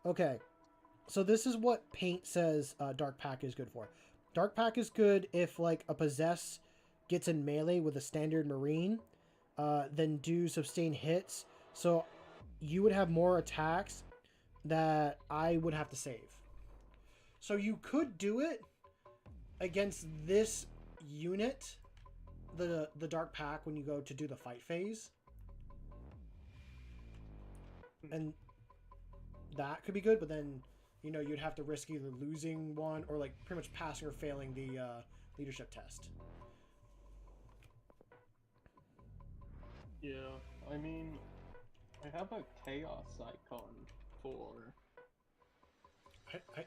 Okay, so this is what Paint says Dark Pack is good for. Dark Pack is good if, like, a Possess gets in melee with a standard Marine, then do sustain hits. So you would have more attacks that I would have to save. So you could do it against this unit, the Dark Pack, when you go to do the fight phase. And that could be good, but then, you know, you'd have to risk either losing one or, like, pretty much passing or failing the leadership test. Yeah, I mean, I have a chaos icon for...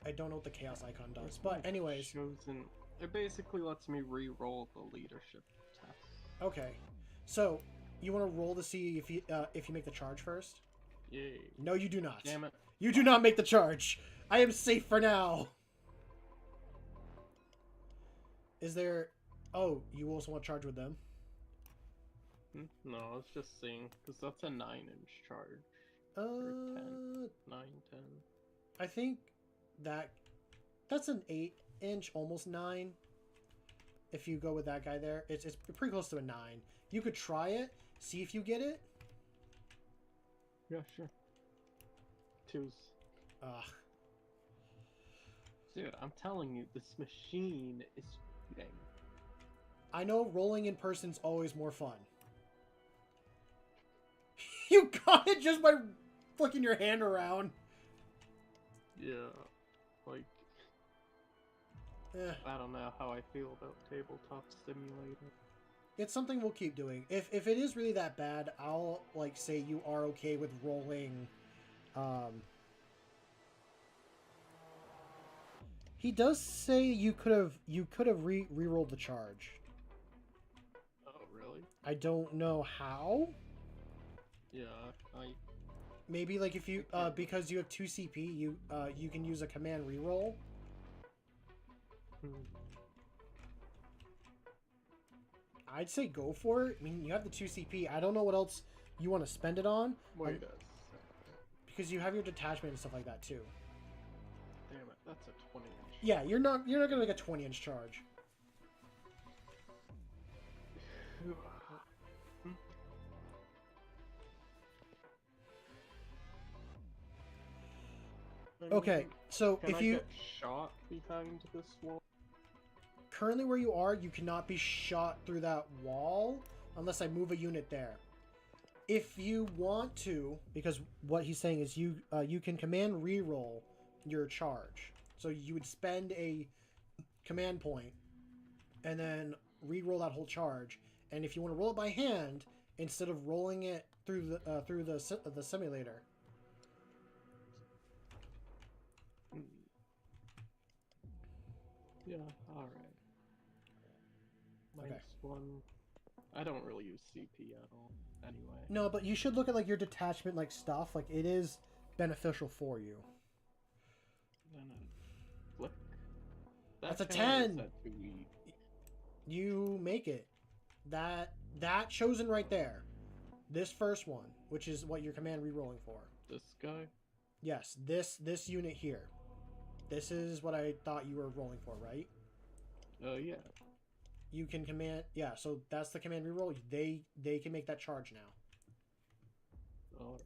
I don't know what the chaos icon does, but anyways. It basically lets me re-roll the leadership test. Okay, so you want to roll to see if you make the charge first? Yay. No, you do not. Damn it. You do not make the charge. I am safe for now. Is there... Oh, you also want to charge with them? No, I was just seeing, because that's a 9-inch charge. 10. 9, 10. I think that's an 8-inch, almost 9. If you go with that guy there, it's pretty close to a 9. You could try it, see if you get it. Yeah, sure. 2s. Ugh. Dude, I'm telling you, this machine is cheating. I know rolling in person's always more fun. You got it just by flicking your hand around. Yeah, like... I don't know how I feel about Tabletop Simulator. It's something we'll keep doing. If it is really that bad, I'll, like, say you are okay with rolling. He does say you could have re-rolled the charge. Oh, really? I don't know how. Yeah, maybe, like, if you because you have 2 CP, you can use a command re-roll. I'd say go for it. I mean, you have the 2 CP. I don't know what else you want to spend it on. Wait because you have your detachment and stuff like that too. Damn it, that's a 20-inch. Yeah, you're not gonna make a 20-inch charge. Okay, so if you get shot behind this wall? Currently where you are, you cannot be shot through that wall unless I move a unit there. If you want to, because what he's saying is you can command reroll your charge. So you would spend a command point and then re-roll that whole charge. And if you want to roll it by hand instead of rolling it through the simulator. Yeah, alright. Okay. -1. I don't really use CP at all, anyway. No, but you should look at, like, your detachment, like, stuff. Like, it is beneficial for you. Then flip. That's a 10! You make it. That chosen right there. This first one, which is what your command re-rolling for. This guy? Yes, this unit here. This is what I thought you were rolling for, right? Yeah. You can command... Yeah, so that's the command reroll. They can make that charge now. Alright.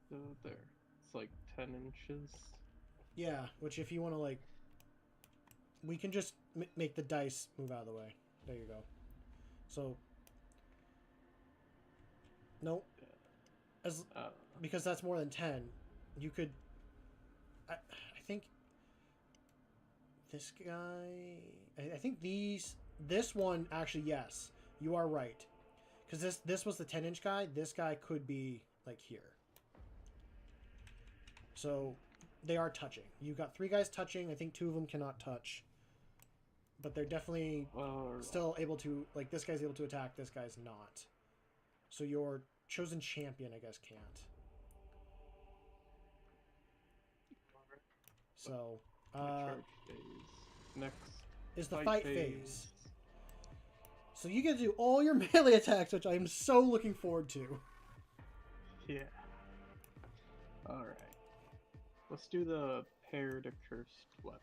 So there. It's like 10 inches. Yeah, which if you want to, like... We can just make the dice move out of the way. There you go. So... Nope. Because that's more than 10. You could... I think... This guy... I think this one, actually, yes. You are right. Because this was the 10-inch guy. This guy could be, like, here. So, they are touching. You've got 3 guys touching. I think 2 of them cannot touch. But they're definitely still able to... Like, this guy's able to attack. This guy's not. So, your chosen champion, I guess, can't. So... charge phase. Next is the fight phase. So you get to do all your melee attacks, which I'm so looking forward to. Yeah. Alright. Let's do the paired accursed weapon.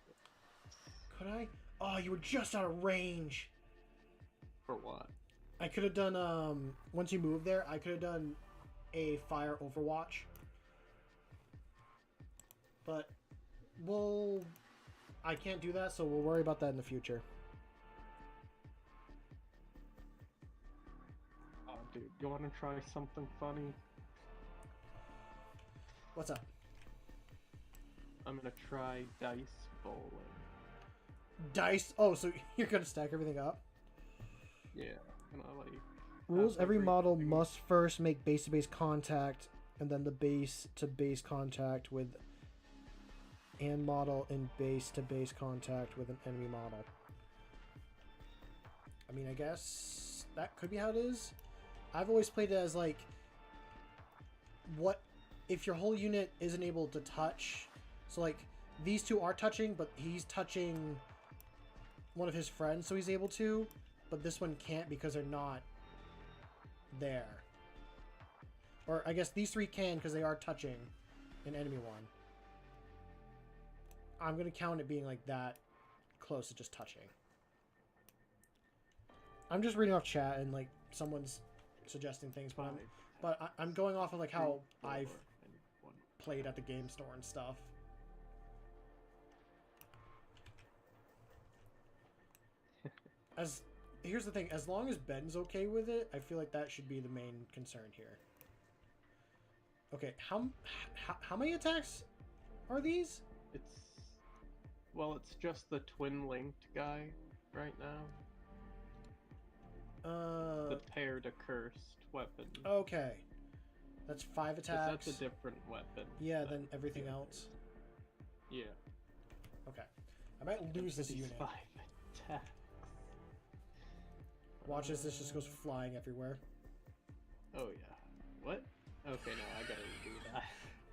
Could I? Oh, you were just out of range. For what? I could have done, once you move there, I could have done a fire overwatch. But, I can't do that, so we'll worry about that in the future. Oh, dude, you want to try something funny? What's up? I'm gonna try dice bowling. Dice? Oh, so you're gonna stack everything up? Yeah, and I like... Rules: every model everything- must first make base-to-base contact, and then the base-to-base contact with an model in base-to-base contact with an enemy model. I mean, I guess that could be how it is. I've always played it as, like, what if your whole unit isn't able to touch? So, like, these two are touching, but he's touching one of his friends, so he's able to, but this one can't because they're not there. Or I guess these three can because they are touching an enemy one. I'm going to count it being like that close to just touching. I'm just reading off chat and like someone's suggesting things, but I'm going off of like how I've played at the game store and stuff. Here's the thing, as long as Ben's okay with it, I feel like that should be the main concern here. Okay, how many attacks are these? It's just the twin linked guy right now. The paired accursed weapon. Okay. That's 5 attacks. That's a different weapon. Yeah, than everything else. Yeah. Okay. I might lose this unit. 5 attacks. Watch this just goes flying everywhere. Oh yeah. What? Okay, no, I gotta do that.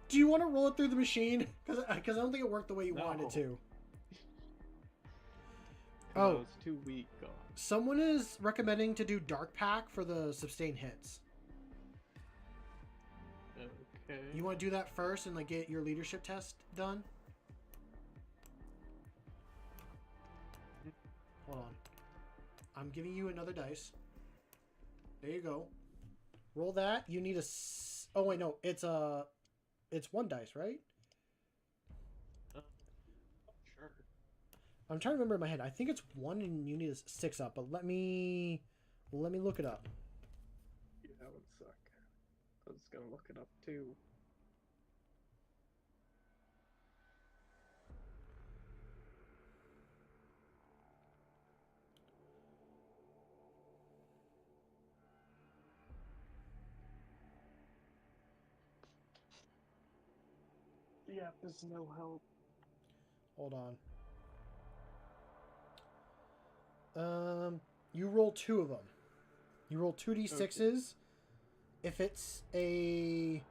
Do you want to roll it through the machine? Because I don't think it worked the way you wanted it to. Oh, it's too weak. Someone is recommending to do Dark Pack for the sustained hits. Okay. You want to do that first and like get your leadership test done? Hold on. I'm giving you another dice. There you go. Roll that. You need a... Oh, wait, no. It's 1 dice, right? Sure. I'm trying to remember in my head. I think it's 1 and you need a 6 up, but let me look it up. Yeah, that would suck. I was gonna look it up too. Yeah, there's no help. Hold on. You roll 2 of them. You roll 2d6s. Okay. If it's a...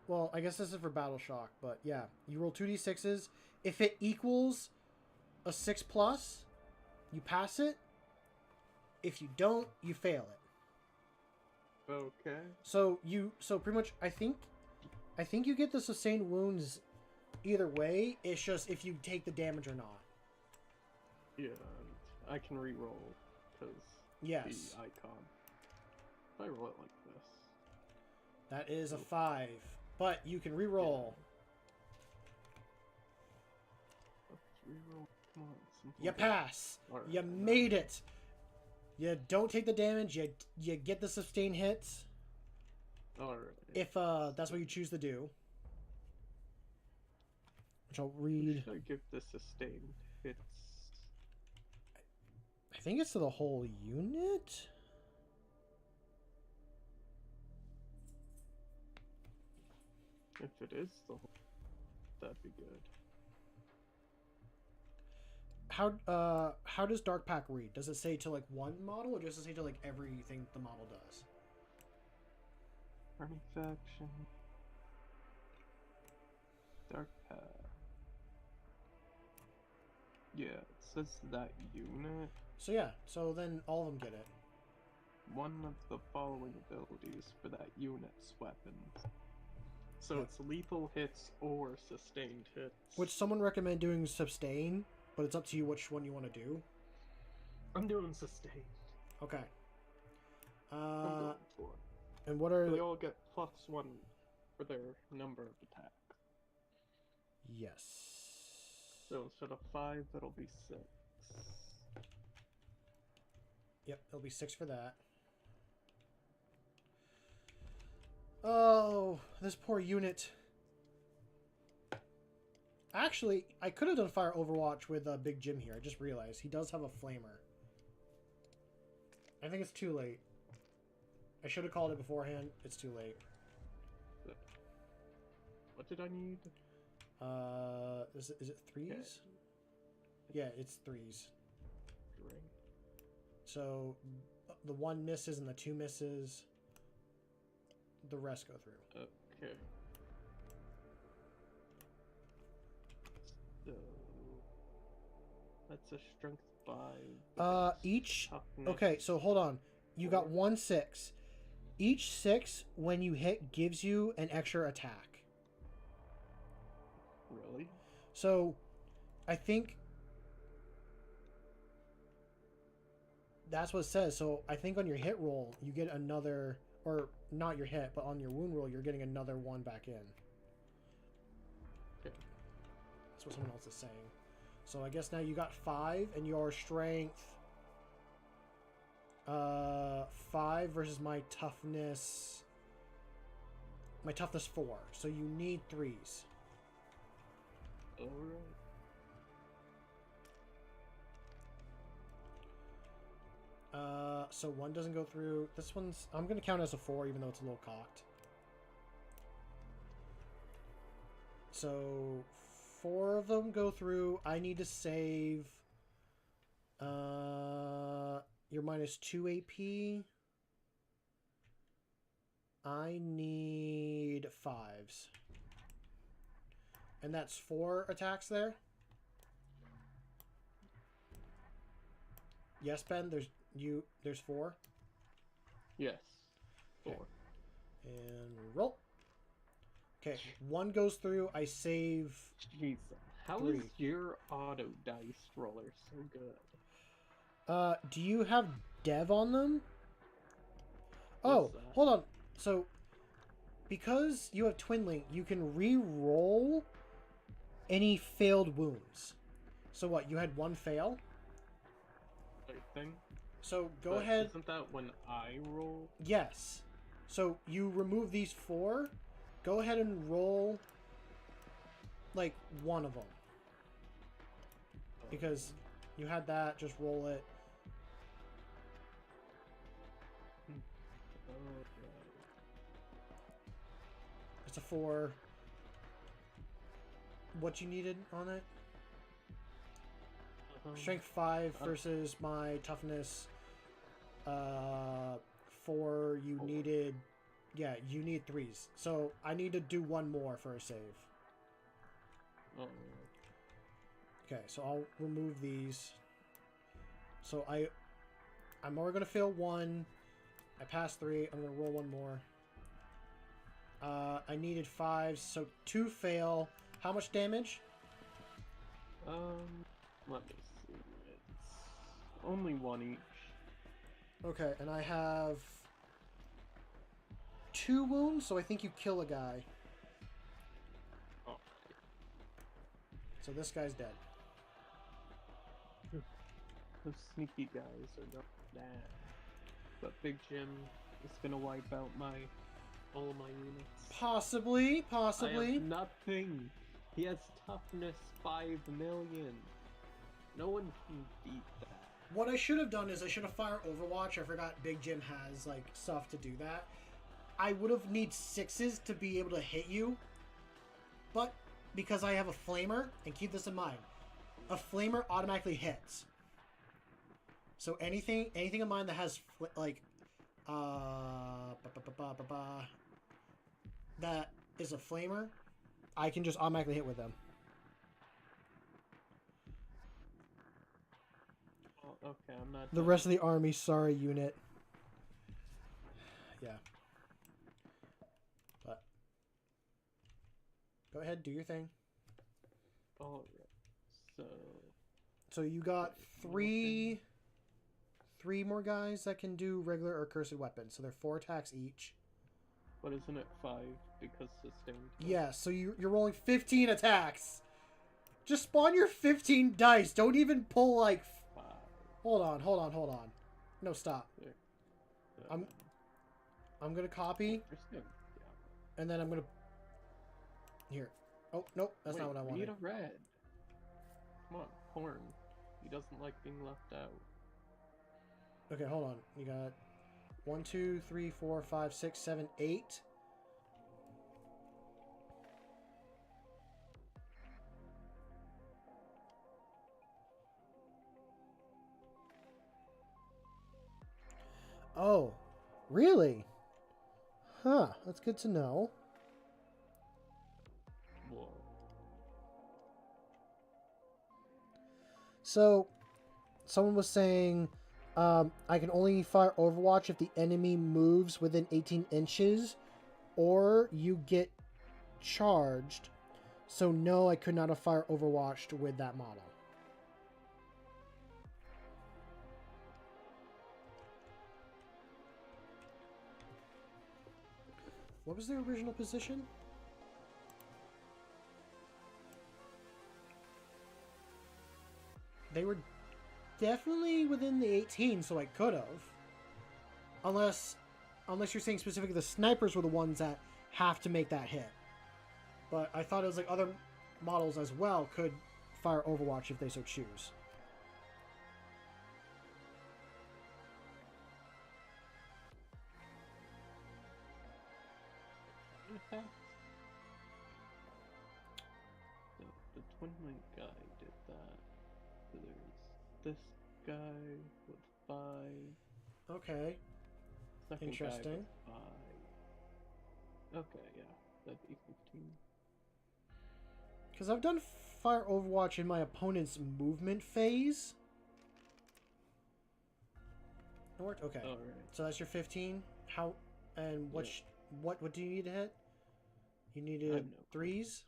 Well, I guess this is for Battle Shock, but yeah. You roll 2d6s. If it equals a 6+, you pass it. If you don't, you fail it. Okay. So pretty much, I think you get the sustained wounds either way. It's just if you take the damage or not. Yeah, I can re-roll because yes. The icon. If I roll it like this. That is a 5, but you can re-roll. Yeah. Let's re-roll. Come on. You pass. Right, you made it. You don't take the damage. You get the sustained hits. Alright. If that's what you choose to do. Which I'll read. Should I give the sustained hits? I think it's to the whole unit. If it is the whole, that'd be good. How does Dark Pack read? Does it say to like 1 model, or does it say to like everything the model does? Army faction. Dark Pack. Yeah, it says that unit. So yeah, so then all of them get it. one of the following abilities for that unit's weapons. So Yep. it's lethal hits or sustained hits. Would someone recommend doing sustain? But it's up to you which one you want to do. I'm doing sustained. Okay. I'm going for it. And what are They all get +1 for their number of attacks. Yes. So instead of 5, it'll be 6. Yep, it'll be 6 for that. Oh, this poor unit. Actually, I could have done Fire Overwatch with Big Jim here. I just realized he does have a flamer. I think it's too late. I should have called it beforehand. It's too late. What did I need? Is it 3s? Okay. Yeah, it's 3s. Ring. So the 1 misses and the 2 misses. The rest go through. Okay. So that's a strength 5. Each. Toughness. Okay, so hold on. You got 1 6. Each 6, when you hit, gives you an extra attack. Really? So, I think that's what it says. So, I think on your hit roll, you get another, or not your hit, but on your wound roll, you're getting another 1 back in. Okay. That's what someone else is saying. So, I guess now you got 5, and your strength 5 versus my toughness. My toughness 4. So, you need 3s. Alright. So 1 doesn't go through. This one's... I'm going to count as a 4, even though it's a little cocked. So 4 of them go through. I need to save... You're minus 2 AP. I need 5s. And that's 4 attacks there. Yes, Ben. There's 4. Yes. 4. Okay. And roll. Okay, 1 goes through. I save. Jeez, how 3. is your auto dice roller so good? Do you have dev on them? What's Oh, that? hold on. So, because you have Twin Link, you can re-roll any failed wounds. So what? You had 1 fail? Thing? So go But ahead. Isn't that when I roll? Yes. So you remove these 4. Go ahead and roll like 1 of them. Because you had that, just roll it. It's a 4. What you needed on it? Strength 5 versus my toughness 4. You needed... Yeah, you need 3s. So I need to do 1 more for a save. Okay, so I'll remove these. So I'm only going to fail 1. I passed 3. I'm going to roll 1 more. I needed 5, so 2 fail. How much damage? Let me see. It's only 1 each. Okay, and I have 2 wounds, so I think you kill a guy. Oh. So this guy's dead. Those sneaky guys are not bad. But Big Jim is gonna wipe out all of my units. Possibly. I have nothing. He has toughness 5 million. No one can beat that. What I should have done is I should have fired Overwatch. I forgot Big Jim has like stuff to do that. I would have need 6s to be able to hit you. But because I have a flamer, and keep this in mind, a flamer automatically hits. So anything of mine that has like that is a flamer, I can just automatically hit with them. Oh, okay, I'm not. The rest of the army, sorry, unit. Yeah. But go ahead, do your thing. Alright, so... So you got three more guys that can do regular or cursed weapons. So they're 4 attacks each. But isn't it 5 because sustained? Yeah, so you're rolling 15 attacks. Just spawn your 15 dice. Don't even pull like... 5. Hold on. No, stop. 6, I'm gonna copy, yeah. and then I'm gonna... Here. Oh, nope, that's not what I We wanted. need a red. Come on, Horn. He doesn't like being left out. Okay, hold on. You got 1, 2, 3, 4, 5, 6, 7, 8. Oh, really? Huh, that's good to know. Whoa. So, someone was saying, I can only fire Overwatch if the enemy moves within 18 inches, or you get charged. So no, I could not have fire Overwatched with that model. What was their original position? They were definitely within the 18, so I could have. Unless you're saying specifically the snipers were the ones that have to make that hit. But I thought it was like other models as well could fire Overwatch if they so choose. The Twin Link guy did that. So there's this guy with 5. Okay. Second Interesting. guy with 5. Okay, yeah. That'd be 15. Because I've done fire Overwatch in my opponent's movement phase. It worked? Okay. Alright. So that's your 15. How and what Yeah. What do you need to hit? You needed 3s?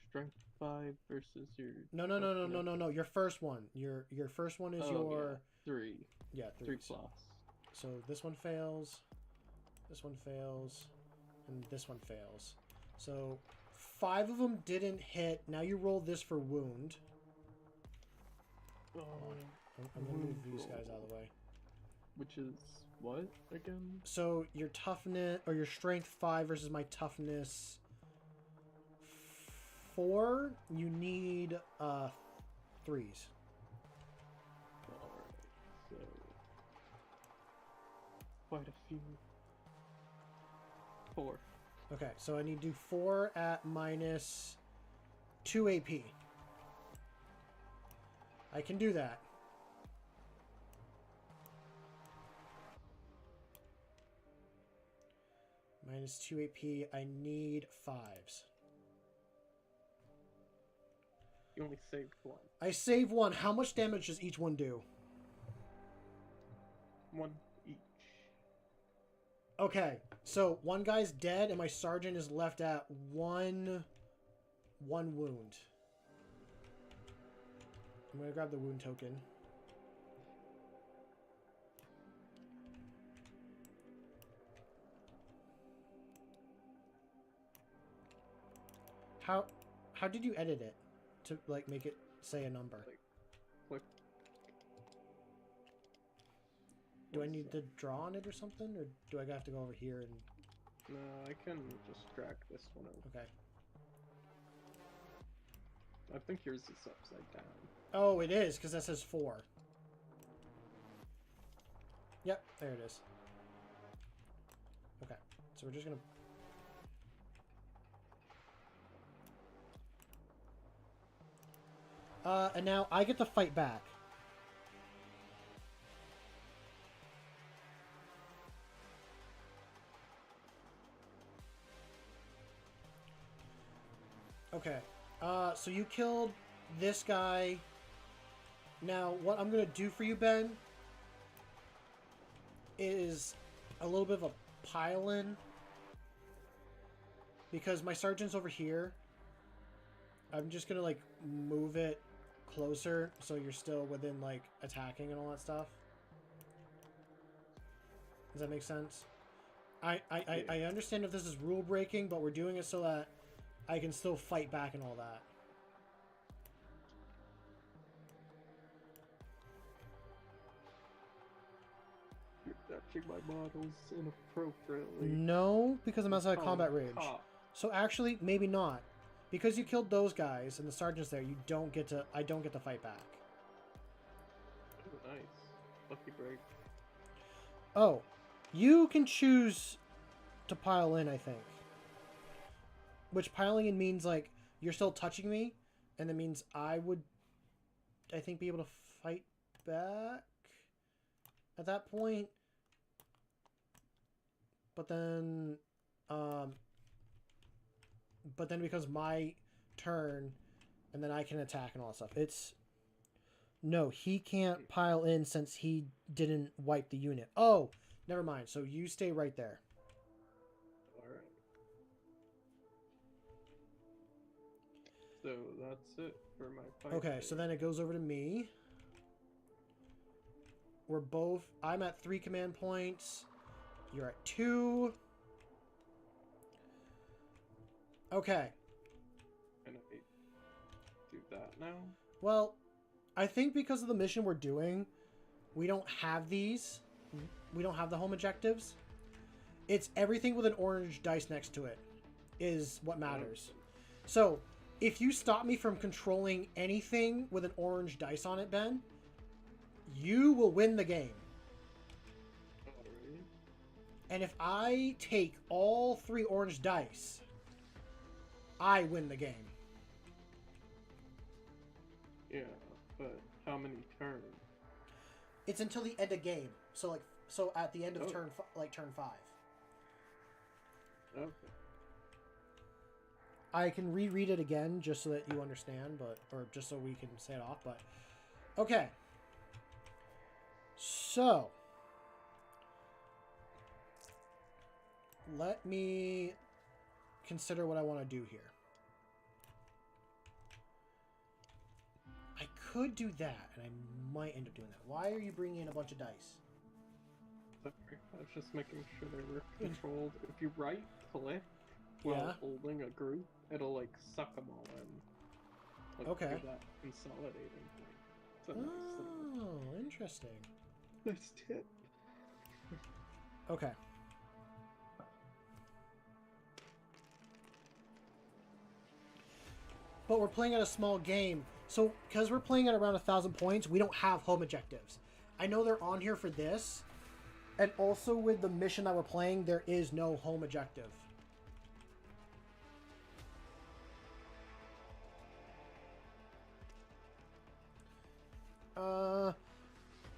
Strength 5 versus your... No. Your first one. Your first one is your... Yeah. 3. Yeah, 3 3s. plus. So this one fails. This one fails. And this one fails. So 5 of them didn't hit. Now you roll this for wound. Oh, I'm going to move these guys out of the way. Which is what again? So your toughness or your strength 5 versus my toughness 4. You need 3s. Alright, so quite a few. 4. Okay, so I need to do 4 at minus 2 AP. I can do that. Minus 2 AP. I need 5s. You only saved 1. I save 1. How much damage does each one do? 1 each. Okay, so one guy's dead and my sergeant is left at one wound. I'm gonna grab the wound token. How did you edit it to like make it say a number? Like, click. Do I need to draw on it or something, or do I have to go over here and? No, I can just drag this one over. Okay. I think yours is upside down. Oh, it is because that says 4. Yep, there it is. Okay, so we're just gonna. And now I get to fight back. Okay. So you killed this guy. Now, what I'm gonna do for you, Ben, is a little bit of a pile-in. Because my sergeant's over here. I'm just gonna, like, move it closer so you're still within, like, attacking and all that stuff. Does that make sense? I understand if this is rule breaking, but we're doing it so that I can still fight back and all that. You're touching my models inappropriately. No, because I'm outside Oh, combat range. cop. So actually, maybe not. Because you killed those guys and the sergeant's there, you don't get to. I don't get to fight back. Oh, nice. Lucky break. Oh, you can choose to pile in, I think. Which piling in means, like, you're still touching me, and that means I would, I think, be able to fight back at that point. But then, it becomes my turn, and then I can attack and all that stuff. It's... No, he can't pile in since he didn't wipe the unit. Oh, never mind. So you stay right there. Alright. So that's it for my fight. Okay, so then it goes over to me. We're both... I'm at 3 command points. You're at 2. Okay. Can I do that now? Well, I think because of the mission we're doing, we don't have these. We don't have the home objectives. It's everything with an orange dice next to it is what matters. So, if you stop me from controlling anything with an orange dice on it, Ben, you will win the game. Alright. And if I take all 3 orange dice, I win the game. Yeah, but how many turns? It's until the end of game. So at the end of turn 5. Okay. I can reread it again just so that you understand, or just so we can say it off, but okay. So let me consider what I want to do here. I could do that, and I might end up doing that. Why are you bringing in a bunch of dice? Sorry, I was just making sure they were controlled. If you right click while holding a group, it'll like suck them all in. Like, Okay. do that consolidating thing. It's a nice little, Oh, interesting. nice tip. Okay. But we're playing at a small game. So, because we're playing at around 1,000 points, we don't have home objectives. I know they're on here for this. And also with the mission that we're playing, there is no home objective.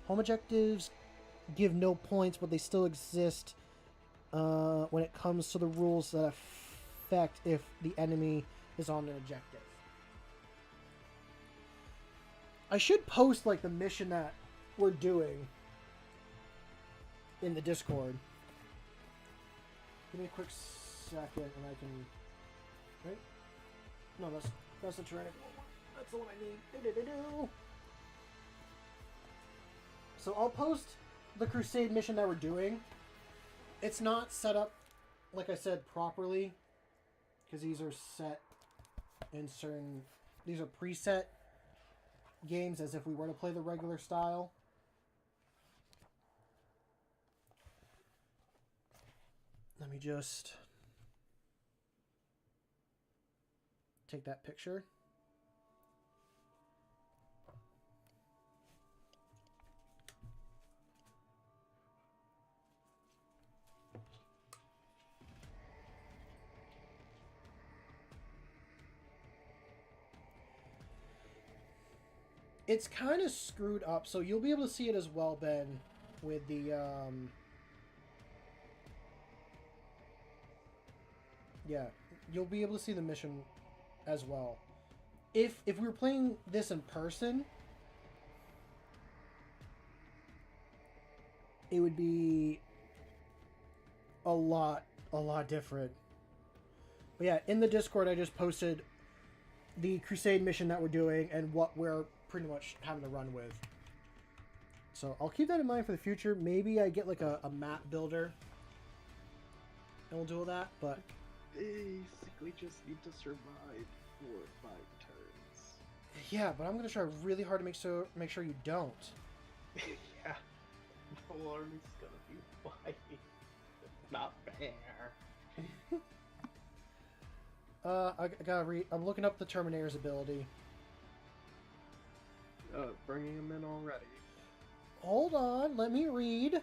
Home objectives give no points, but they still exist when it comes to the rules that affect if the enemy is on an objective. I should post, like, the mission that we're doing in the Discord. Give me a quick second and I can... Right? No, that's the tyrannical one. That's the one I need. So I'll post the Crusade mission that we're doing. It's not set up, like I said, properly. Because these are set in certain... These are preset games as if we were to play the regular style. Let me just take that picture. It's kind of screwed up, so you'll be able to see it as well, Ben, with the yeah, you'll be able to see the mission as well. If we were playing this in person, it would be a lot different. But yeah, in the Discord, I just posted the Crusade mission that we're doing and what we're pretty much having to run with. So I'll keep that in mind for the future. Maybe I get like a map builder and we'll do all that, but... Basically just need to survive 4 or 5 turns. Yeah, but I'm going to try really hard to make sure you don't. Yeah. The whole army's gonna be white. It's not fair. I gotta read. I'm looking up the Terminator's ability. Bringing him in already. Hold on, let me read.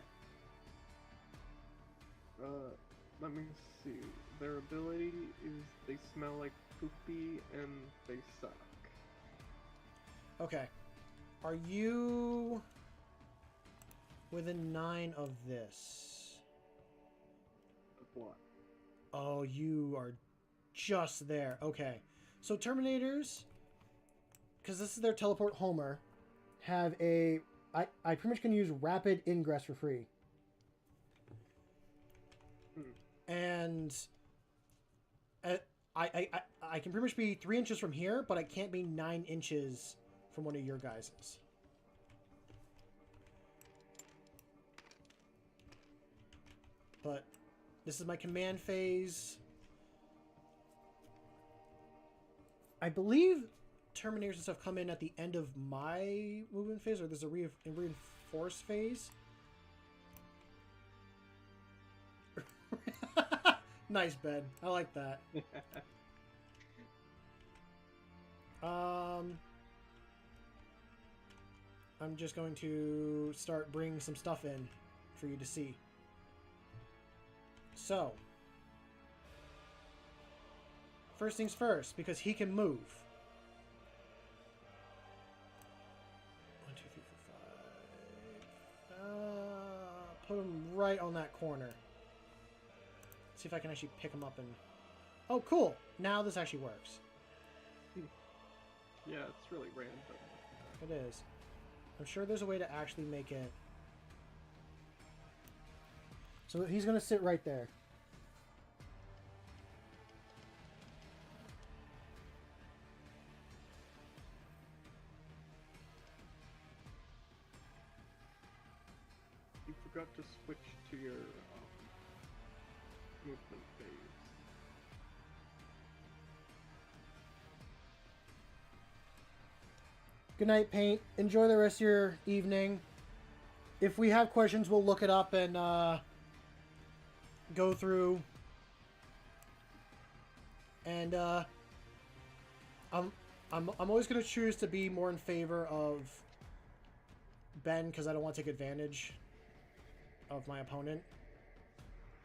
Let me see. Their ability is they smell like poopy and they suck. Okay. Are you within 9 of this? Of what? Oh, you are just there. Okay. So Terminators, because this is their teleport Homer, have a... I pretty much can use rapid ingress for free. And I can pretty much be 3 inches from here, but I can't be 9 inches from one of your guys's. But this is my command phase. I believe Terminators and stuff come in at the end of my movement phase, or there's a reinforce phase. Nice, Ben. I like that. I'm just going to start bringing some stuff in for you to see. So, first things first, because he can move. 1, 2, 3, 4, 5. Put him right on that corner. See if I can actually pick him up and... Oh, cool! Now this actually works. Yeah, it's really random. It is. I'm sure there's a way to actually make it... So he's going to sit right there. You forgot to switch to your movement phase. Good night, Paint. Enjoy the rest of your evening. If we have questions, we'll look it up and go through. And I'm always going to choose to be more in favor of Ben because I don't want to take advantage of my opponent.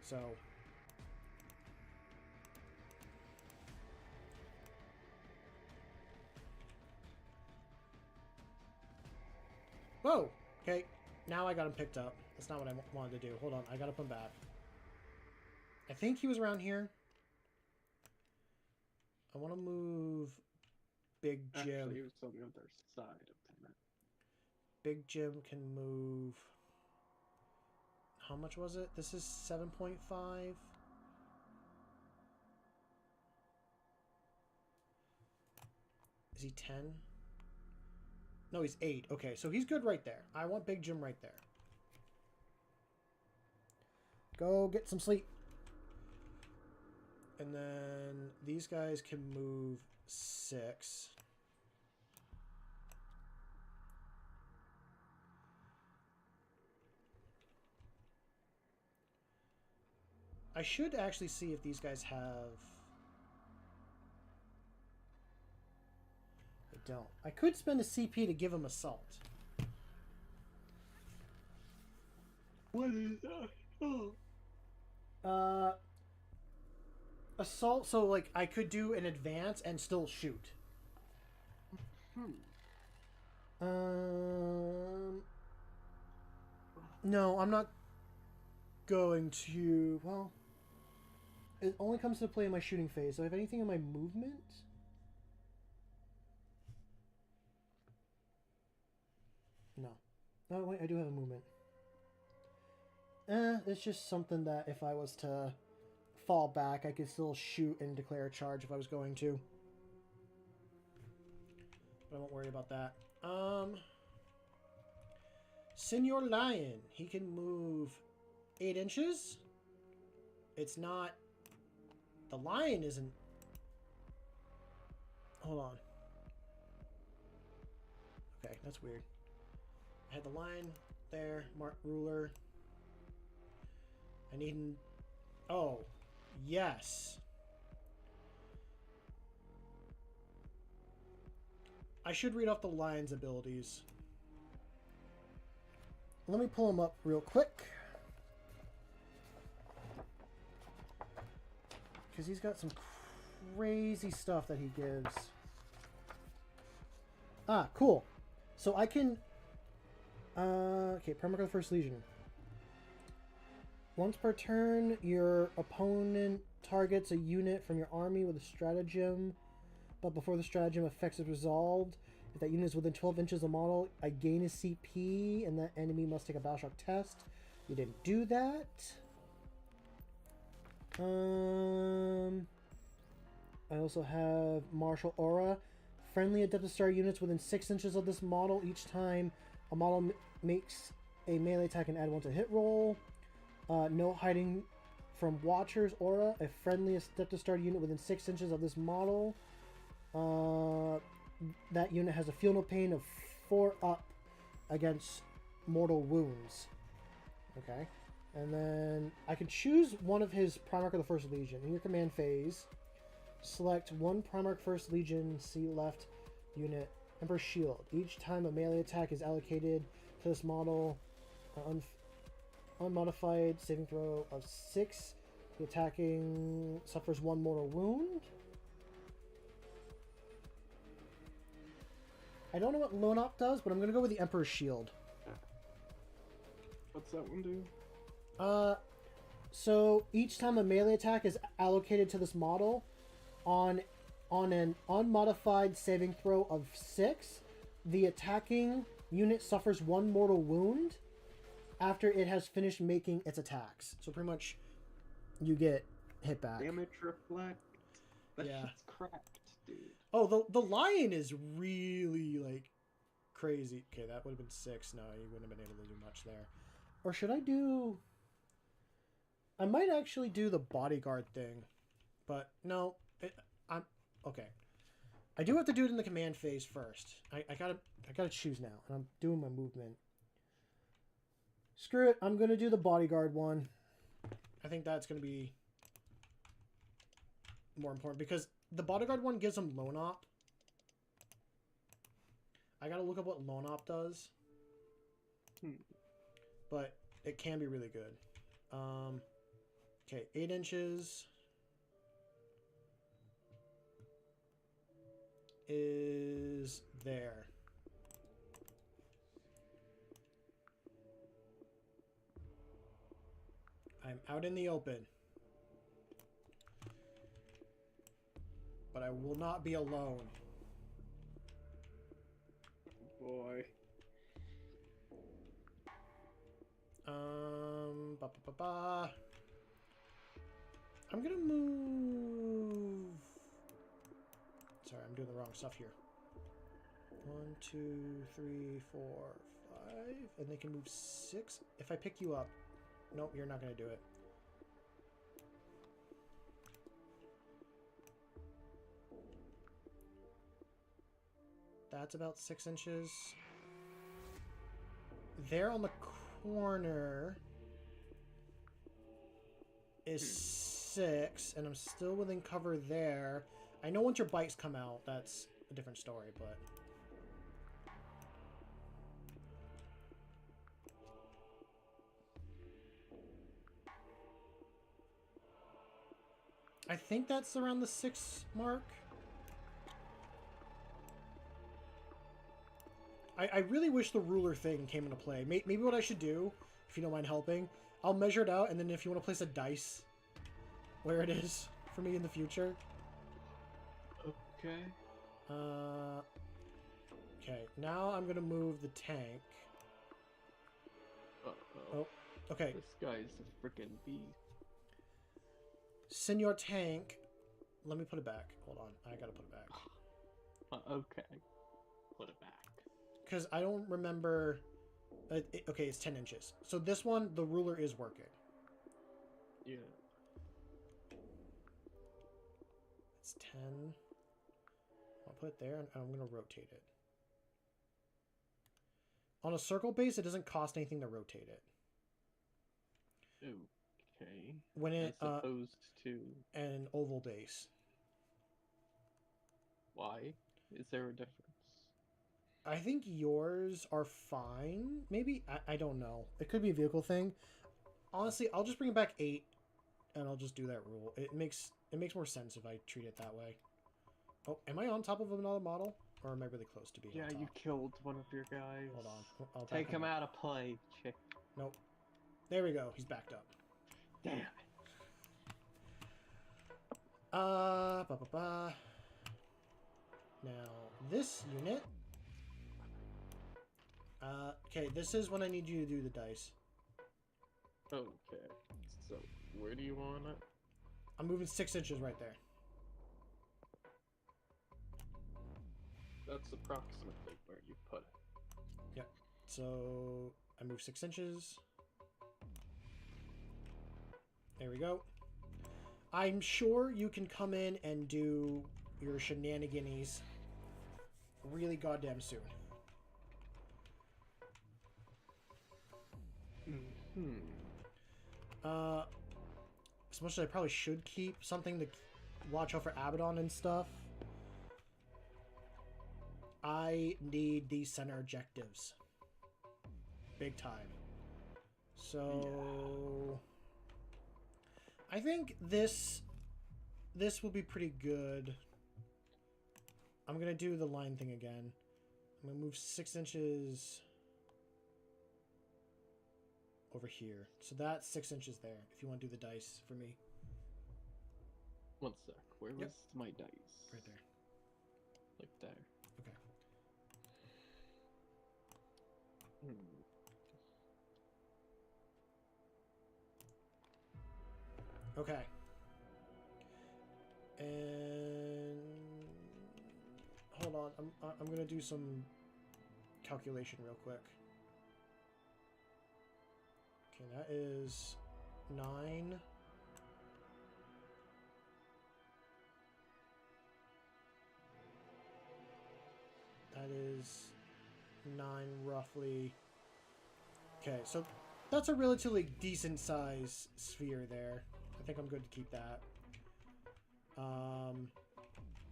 So... Whoa! Okay, now I got him picked up. That's not what I wanted to do. Hold on, I gotta put him back. I think he was around here. I want to move Big Jim. Actually, he was on the other side of the map. Big Jim can move... How much was it? This is 7.5. Is he 10? No, he's 8. Okay, so he's good right there. I want Big Jim right there. Go get some sleep. And then these guys can move 6. I should actually see if these guys have... They don't. I could spend a CP to give them assault. What is that? Oh. Assault, so like I could do an advance and still shoot. No, I'm not going to... Well, it only comes to play in my shooting phase. So if anything in my movement... No. Oh, wait, I do have a movement. It's just something that if I was to fall back, I could still shoot and declare a charge if I was going to. But I won't worry about that. Senor Lion. He can move 8 inches. It's not... The lion isn't... Hold on. Okay, that's weird. I had the line there, mark ruler. I need an... Oh, yes. I should read off the lion's abilities. Let me pull them up real quick. Because he's got some crazy stuff that he gives. Ah, cool. So I can... okay, Primarch of the First Legion. Once per turn, your opponent targets a unit from your army with a stratagem, but before the stratagem effect is resolved, if that unit is within 12 inches of the model, I gain a CP, and that enemy must take a Battleshock test. You didn't do that. I also have Martial Aura. Friendly Adeptus Star units within 6 inches of this model. Each time a model makes a melee attack and add 1 to hit roll. No hiding from Watcher's Aura. A friendly Adeptus Star unit within 6 inches of this model. That unit has a Feel No Pain of 4 up against mortal wounds. Okay. And then I can choose one of his Primarch of the First Legion. In your command phase, select one Primarch First Legion, see left unit, Emperor's Shield. Each time a melee attack is allocated to this model, unmodified saving throw of 6. The attacking suffers 1 mortal wound. I don't know what Lone Op does, but I'm going to go with the Emperor's Shield. What's that one do? So each time a melee attack is allocated to this model, on an unmodified saving throw of 6, the attacking unit suffers 1 mortal wound after it has finished making its attacks. So pretty much, you get hit back. Damage reflect. That Yeah. shit's cracked, dude. Oh, the lion is really, like, crazy. Okay, that would have been 6. No, you wouldn't have been able to do much there. Or should I do... I might actually do the bodyguard thing. But, no. I'm... Okay. I do have to do it in the command phase first. I gotta choose now. And I'm doing my movement. Screw it. I'm gonna do the bodyguard one. I think that's gonna be more important. Because the bodyguard one gives him Lone Op. I gotta look up what Lone Op does. But it can be really good. Okay, 8 inches is there. I'm out in the open. But I will not be alone. Boy. I'm gonna move. Sorry, I'm doing the wrong stuff here. 1, 2, 3, 4, 5, and they can move 6. If I pick you up, nope, you're not gonna do it. That's about 6 inches. There on the corner is 6, and I'm still within cover there. I know once your bikes come out, that's a different story, but... I think that's around the 6 mark. I really wish the ruler thing came into play. Maybe what I should do, if you don't mind helping, I'll measure it out, and then if you want to place a dice where it is for me in the future. Okay. Okay, now I'm going to move the tank. Uh-oh. Oh, Okay. This guy's a freaking beast. Senor Tank. Let me put it back. Hold on. I gotta put it back. Okay. Put it back. Because I don't remember... okay, it's 10 inches. So this one, the ruler is working. Yeah. It's 10. I'll put it there, and I'm going to rotate it. On a circle base, it doesn't cost anything to rotate it. Okay. When it, As opposed to... an oval base. Why? Is there a difference? I think yours are fine. Maybe? I don't know. It could be a vehicle thing. Honestly, I'll just bring it back 8, and I'll just do that rule. It makes more sense if I treat it that way. Oh, am I on top of another model? Or am I really close to being on Yeah, top? you killed one of your guys. Hold on. I'll Take back him up. out of play, chick. Nope. There we go. He's backed up. Damn it. Now, this unit... okay, this is when I need you to do the dice. Okay. So, where do you want it? I'm moving 6 inches right there. That's approximately where you put it. Yep. So, I move 6 inches. There we go. I'm sure you can come in and do your shenanigans really goddamn soon. As much as I probably should keep something to watch out for Abaddon and stuff, I need these center objectives. Big time. So... I think this will be pretty good. I'm going to do the line thing again. I'm going to move 6 inches over here. So that's 6 inches there, if you want to do the dice for me. 1 sec. Where was my dice? Right there. Like there. Okay. Okay. And hold on, I'm gonna do some calculation real quick. Okay, that is 9. That is 9 roughly. Okay, so that's a relatively decent size sphere there. I think I'm good to keep that.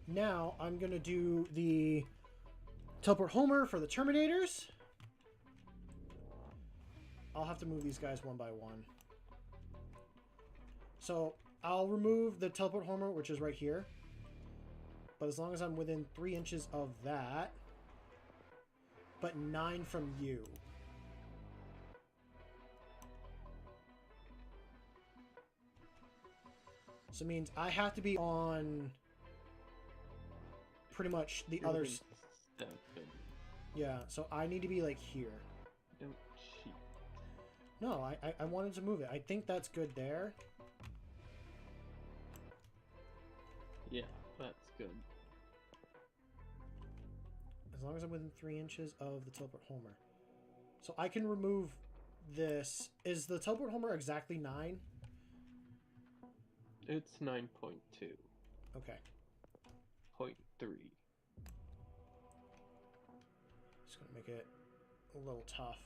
Now I'm gonna do the teleport Homer for the Terminators. I'll have to move these guys one by one. So I'll remove the teleport Homer, which is right here. But as long as I'm within 3 inches of that, but 9 from you. So it means I have to be on pretty much the other... Yeah, so I need to be like here. Don't cheat. No, I wanted to move it. I think that's good there. Yeah, that's good. As long as I'm within 3 inches of the teleport Homer. So I can remove this. Is the teleport Homer exactly 9? It's 9.2. Okay. 0.3. Just gonna make it a little tough.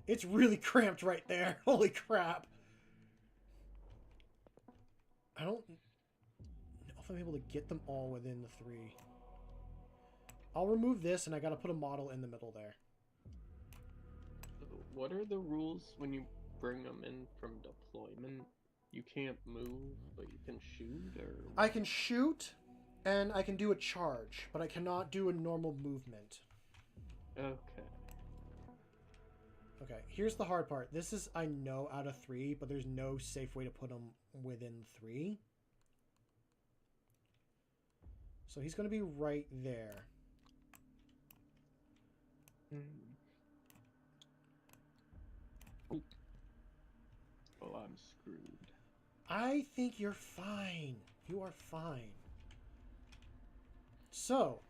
It's really cramped right there. Holy crap. I don't know if I'm able to get them all within the 3. I'll remove this, and I gotta put a model in the middle there. What are the rules when you bring them in from deployment? You can't move, but you can shoot, or... I can shoot, and I can do a charge, but I cannot do a normal movement. Okay. Okay, here's the hard part. This is, I know, out of 3, but there's no safe way to put him within 3. So he's going to be right there. screwed. I think you're fine. You are fine. So,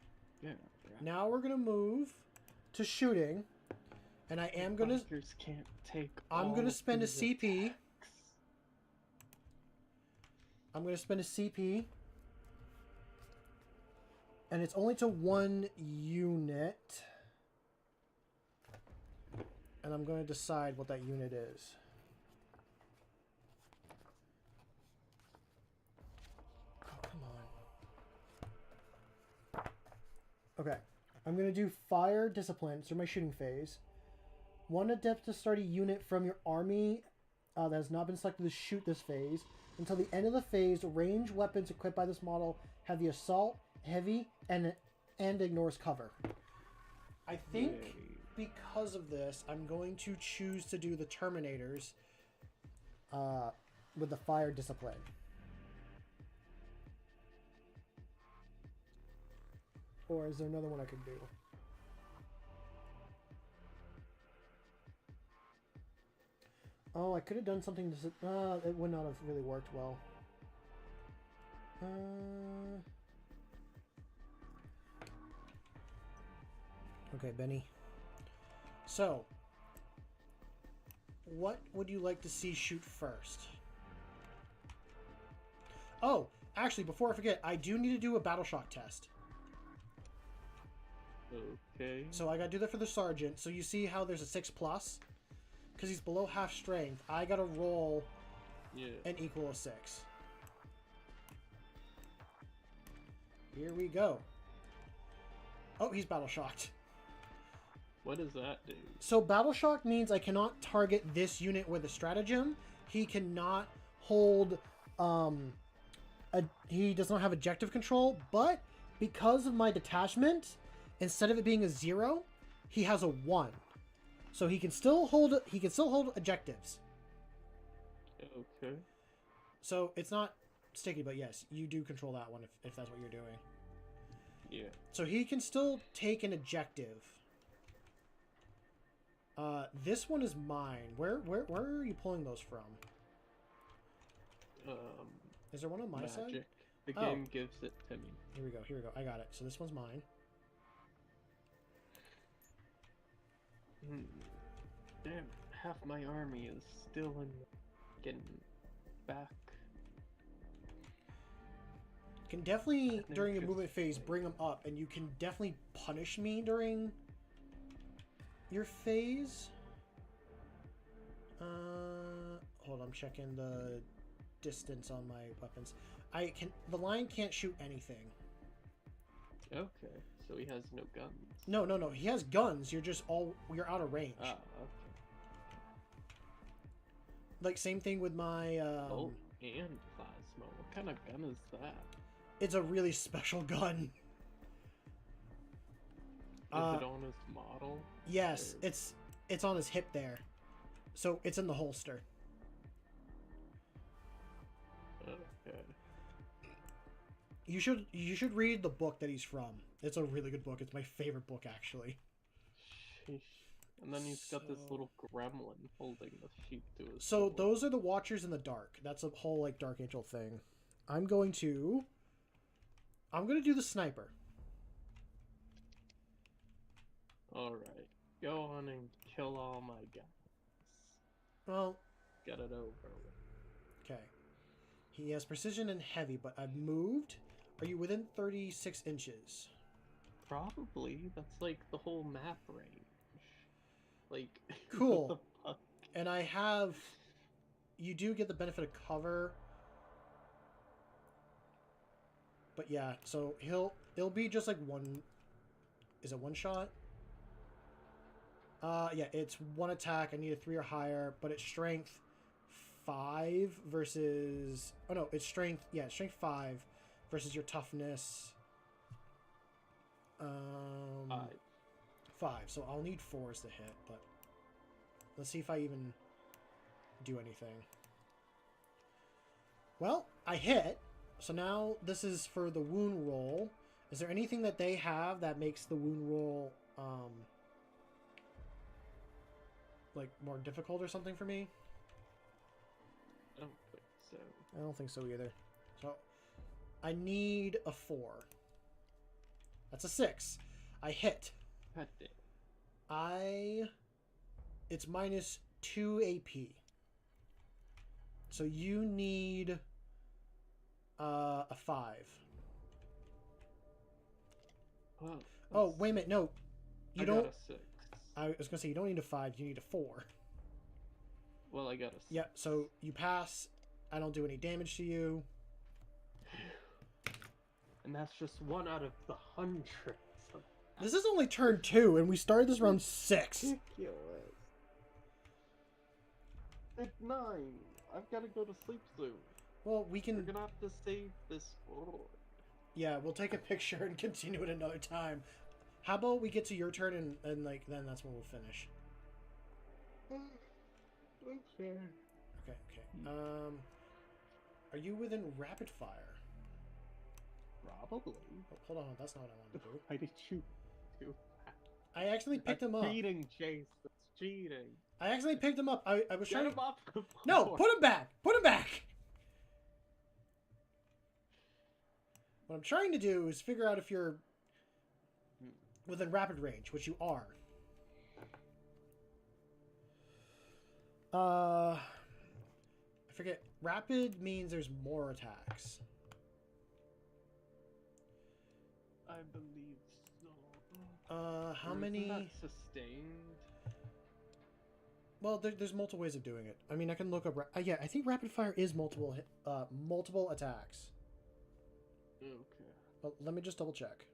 Yeah. now we're gonna move to shooting, and I am gonna. Fighters can't take. I'm all gonna of spend a these CP. attacks. I'm gonna spend a CP, and it's only to one unit, and I'm gonna decide what that unit is. Oh, come on. Okay, I'm gonna do fire discipline through my shooting phase. One attempt to start a unit from your army that has not been selected to shoot this phase. Until the end of the phase, range weapons equipped by this model have the assault, heavy, and ignores cover. I think because of this, I'm going to choose to do the Terminators with the fire discipline. Or is there another one I could do? Oh, I could have done something to... it would not have really worked well. Okay, Benny. So, what would you like to see shoot first? Oh, actually, before I forget, I do need to do a battle shock test. Okay. So I gotta do that for the sergeant. So you see how there's a 6+? Because he's below half strength, I gotta roll an equal of 6. Here we go. Oh, he's battle shocked. What does that do? So battle shock means I cannot target this unit with a stratagem. He cannot hold. He does not have objective control, but because of my detachment, instead of it being a 0, he has a 1. So he can still hold. He can still hold objectives. Okay. So it's not sticky, but yes, you do control that one if that's what you're doing. Yeah. So he can still take an objective. This one is mine. Where are you pulling those from? Is there one on my magic. side? The game gives it to me. Here we go. Here we go. I got it. So this one's mine. Damn, half my army is still in getting back. You can definitely, during a movement phase, bring them up, and you can definitely punish me during your phase. Hold on, I'm checking the distance on my weapons. The lion can't shoot anything. Okay, so he has no guns. No. He has guns. You're out of range. Ah, okay. Like same thing with my. Oh, and plasma. What kind of gun is that? It's a really special gun. Is it on his model? Yes, or... it's on his hip there, so it's in the holster. Okay. You should read the book that he's from. It's a really good book. It's my favorite book, actually. Sheesh. And then he's got this little gremlin holding the sheep to his So sword. those are the Watchers in the Dark. That's a whole like Dark Angel thing. I'm going to do the sniper. Alright. Go on and kill all my guys. Well, Get it over with. okay. He has precision and heavy, but I've moved. Are you within 36 inches? Probably. That's like the whole map range. Like, Cool. what the fuck? And you do get the benefit of cover. But yeah, so it'll be just like one. Is it one shot? Yeah, it's one attack. I need a 3 or higher, but it's strength 5 versus. Oh no, it's strength. Yeah, strength 5 versus your toughness. 5. So I'll need 4s to hit, but let's see if I even do anything. Well, I hit. So now this is for the wound roll. Is there anything that they have that makes the wound roll like more difficult or something for me? I don't think so. I don't think so either. So, I need a 4. That's a 6. I hit. God damn. It's minus 2 AP. So you need a 5. Oh, wait a minute. No. You don't. Got a 6. I was going to say, you don't need a 5. You need a 4. Well, I got a 6. Yeah, so you pass. I don't do any damage to you. And that's just 1 out of the hundreds. This is only turn 2, and we started this round 6. Ridiculous. It's 9. I've got to go to sleep soon. Well, we can... We're gonna have to save this forward. Yeah, we'll take a picture and continue it another time. How about we get to your turn, and like, then that's when we'll finish. Okay. Okay. Are you within rapid fire? Probably. Oh, hold on, that's not what I wanted to do. Why did you do that? I actually picked him up. Cheating, Chase. That's cheating. I actually picked him up. I was Get trying him to... up. No, put him back! Put him back! What I'm trying to do is figure out if you're within rapid range, which you are. I forget. Rapid means there's more attacks. I believe so. How many? Isn't that sustained? Well, there's multiple ways of doing it. I mean, I can look up. Yeah, I think rapid fire is multiple attacks. Okay. But let me just double check.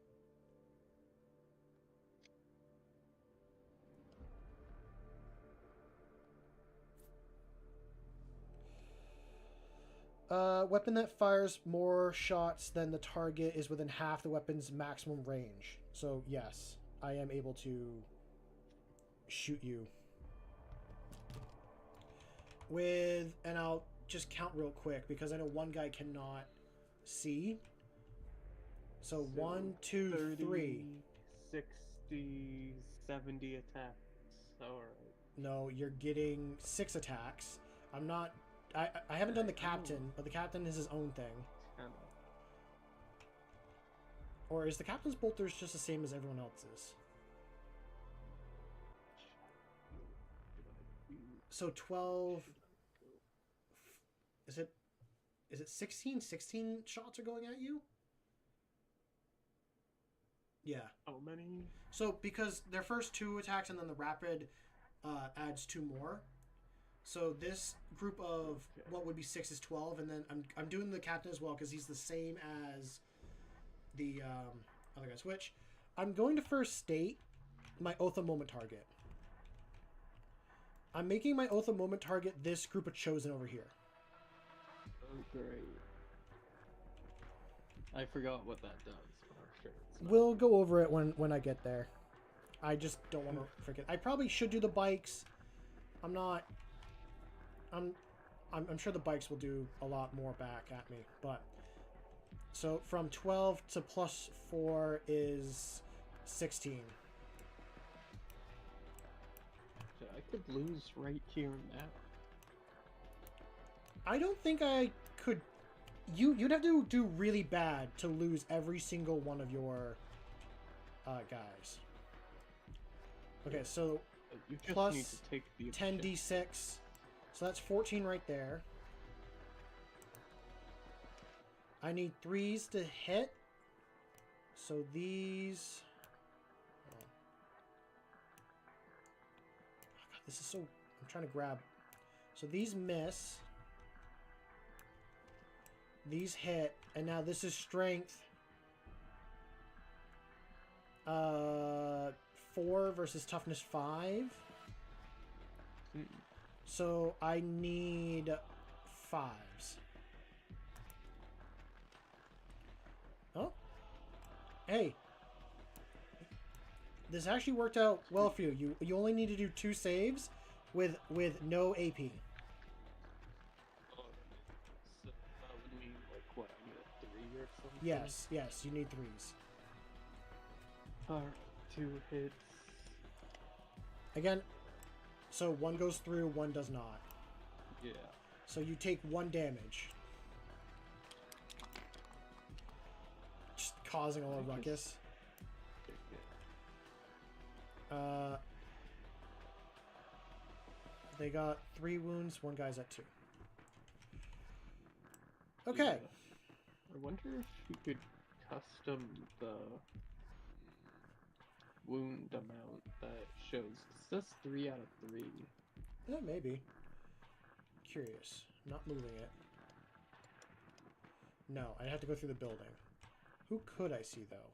Weapon that fires more shots than the target is within half the weapon's maximum range. So, yes, I am able to shoot you. And I'll just count real quick because I know one guy cannot see. So 1, 2, 30, 3. 60, 70 attacks. Alright. No, you're getting 6 attacks. I'm not... I haven't done the captain, but the captain is his own thing. 10. Or is the captain's bolters just the same as everyone else's? So 12... Is it 16? 16 shots are going at you? Yeah. How many? So because their first 2 attacks and then the rapid adds 2 more. So this group of what would be 6 is 12, and then I'm doing the captain as well because he's the same as the other guys. Which I'm going to first state my Oath of Moment target. I'm making my Oath of Moment target this group of chosen over here. Oh great! I forgot what that does. For sure. We'll go over it when I get there. I just don't want to forget. I probably should do the bikes. I'm not. I'm sure the bikes will do a lot more back at me, but so from 12 to plus 4 is 16. I could lose right here and now. I don't think I could. You'd have to do really bad to lose every single one of your guys. Okay, so You just plus need to take the 10d6. So that's 14 right there. I need 3s to hit. So these... Oh. God, this is so... I'm trying to grab... So these miss. These hit. And now this is strength. 4 versus toughness 5. So I need 5s. Oh. Hey. This actually worked out well for you. You only need to do 2 saves with no AP. So that would mean like what? I need a 3 or something. Yes, you need 3s. Alright, 2 hits. Again, so 1 goes through, 1 does not. Yeah. So you take 1 damage. Just causing a little ruckus. They got 3 wounds, 1 guy's at 2. Okay. Yeah. I wonder if you could custom the wound amount that shows. It says 3 out of 3. Yeah, maybe. Curious. Not moving it. No, I'd have to go through the building. Who could I see, though?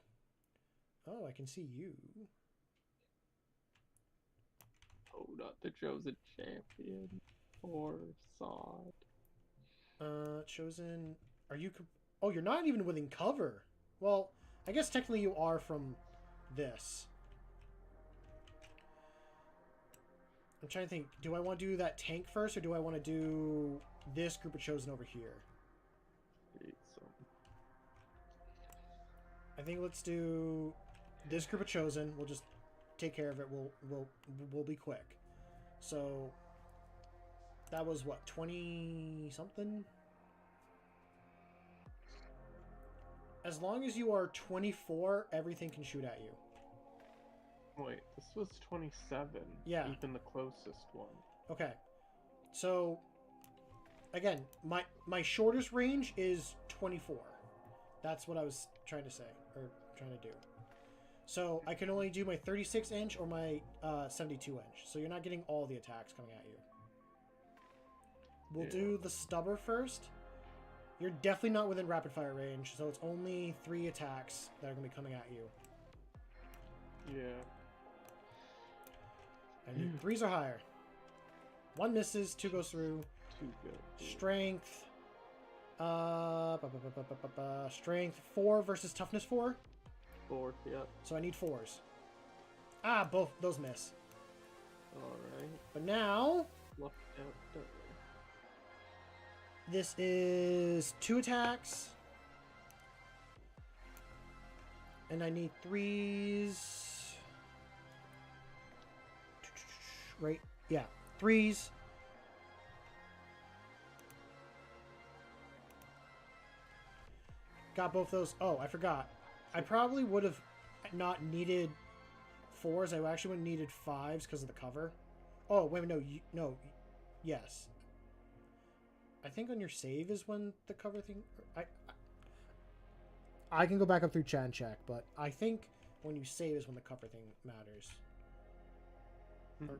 Oh, I can see you. Oh, not the chosen champion. Poor sod. Chosen... Are you... Oh, you're not even within cover. Well, I guess technically you are from this. I'm trying to think. Do I want to do that tank first, or do I want to do this group of chosen over here? I think let's do this group of chosen. We'll just take care of it. We'll be quick. So that was what, 20 something? As long as you are 24, everything can shoot at you. Wait, this was 27. Yeah. Even the closest one. Okay. So again, my shortest range is 24. That's what I was trying to say, or trying to do. So I can only do my 36 inch or my 72 inch. So you're not getting all the attacks coming at you. We'll do the stubber first. You're definitely not within rapid fire range, so it's only 3 attacks that are going to be coming at you. Yeah. And 3s are higher. 1 misses, 2 goes through. 2 go. Strength. Strength 4 versus toughness 4. 4, yep. So I need 4s. Ah, both those miss. Alright. But now Lucked out, don't we? this is 2 attacks. And I need 3s. Right? Yeah. 3s. Got both those. Oh, I forgot. I probably would have not needed 4s. I actually would have needed 5s because of the cover. Oh, wait, no. No. Yes. I think on your save is when the cover thing... I can go back up through chat and check, but I think when you save is when the cover thing matters. Or,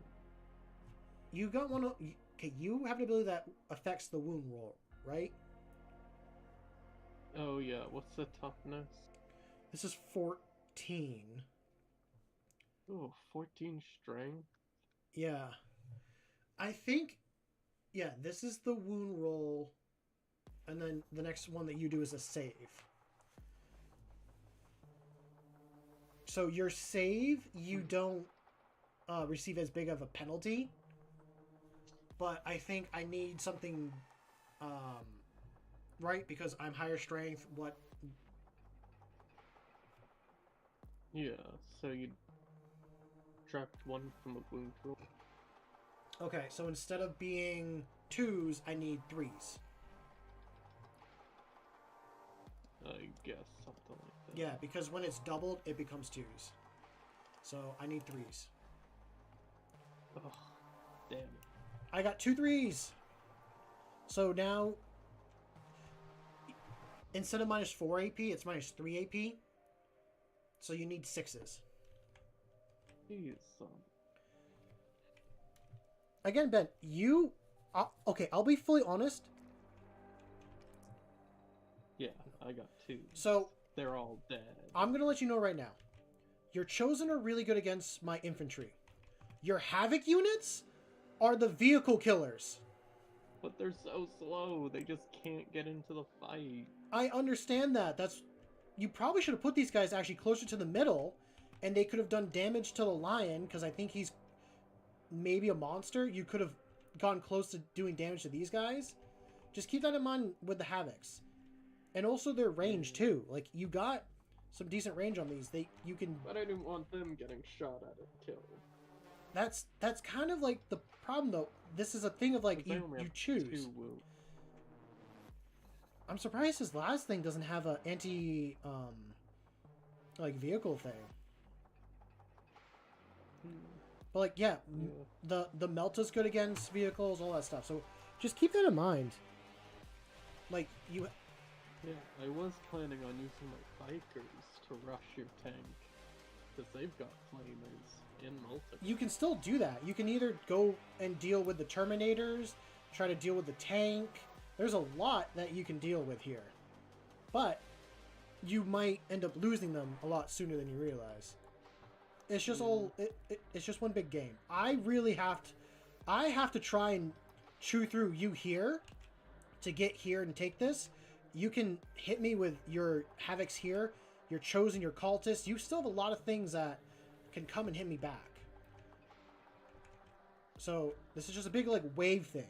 you got one of... Okay, you have an ability that affects the wound roll, right? Oh, yeah. What's the toughness? This is 14. Oh, 14 strength? Yeah. I think... Yeah, this is the wound roll. And then the next one that you do is a save. So your save, you don't receive as big of a penalty. But I think I need something... right? Because I'm higher strength. What... Yeah, so you trapped 1 from a wound roll. Okay, so instead of being 2s, I need 3s. I guess, something like that. Yeah, because when it's doubled, it becomes 2s. So I need 3s. Oh, damn it. I got 2 3s! So now, instead of minus 4 AP, it's minus 3 AP. So you need 6s. Jeez, Again, Ben, you... okay, I'll be fully honest. Yeah, I got 2. So... They're all dead. I'm going to let you know right now. Your Chosen are really good against my infantry. Your Havoc units are the vehicle killers. But they're so slow, they just can't get into the fight. I understand that. That's... You probably should have put these guys actually closer to the middle, and they could have done damage to the lion, because I think he's maybe a monster. You could have gone close to doing damage to these guys. Just keep that in mind with the Havocs. And also their range, too. Like, you got some decent range on these. But I didn't want them getting shot at and killed. That's kind of like the problem though. This is a thing of like They you only have choose. 2 wounds. I'm surprised his last thing doesn't have a anti like vehicle thing. But like yeah, the melt is good against vehicles, all that stuff. So just keep that in mind. Like you. Yeah, I was planning on using my bikers to rush your tank, because they've got flamers in multiple. You can still do that. You can either go and deal with the Terminators, try to deal with the tank. There's a lot that you can deal with here. But you might end up losing them a lot sooner than you realize. It's just it's just one big game. I have to try and chew through you here to get here and take this. You can hit me with your Havocs here, your Chosen, your Cultists. You still have a lot of things that can come and hit me back. So this is just a big like wave thing.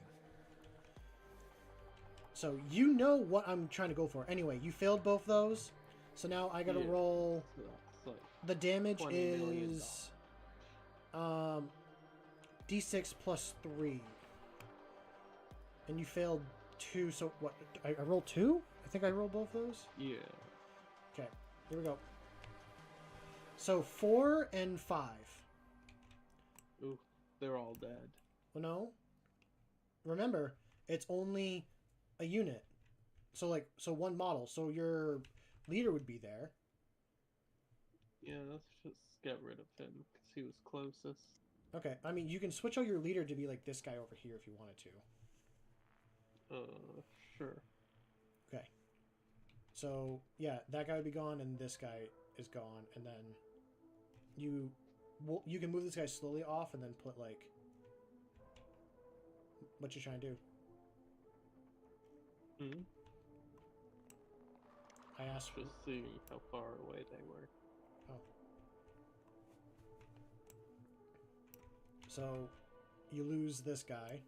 So you know what I'm trying to go for. Anyway, you failed both those. So now I gotta roll. So The damage $20 million. is D6 plus 3. And you failed 2, so what? I rolled 2? I think I rolled both those? Yeah. Okay, here we go. So 4 and 5. Ooh, they're all dead. Well, no. Remember, it's only a unit. So one model. So your leader would be there. Yeah, let's just get rid of him, because he was closest. Okay, I mean, you can switch out your leader to be like this guy over here if you wanted to. Sure. Okay. So, yeah, that guy would be gone, and this guy is gone, and then you can move this guy slowly off, and then put, like, what you trying to do? Hmm? I asked for... Just seeing how far away they were. Oh. So, you lose this guy.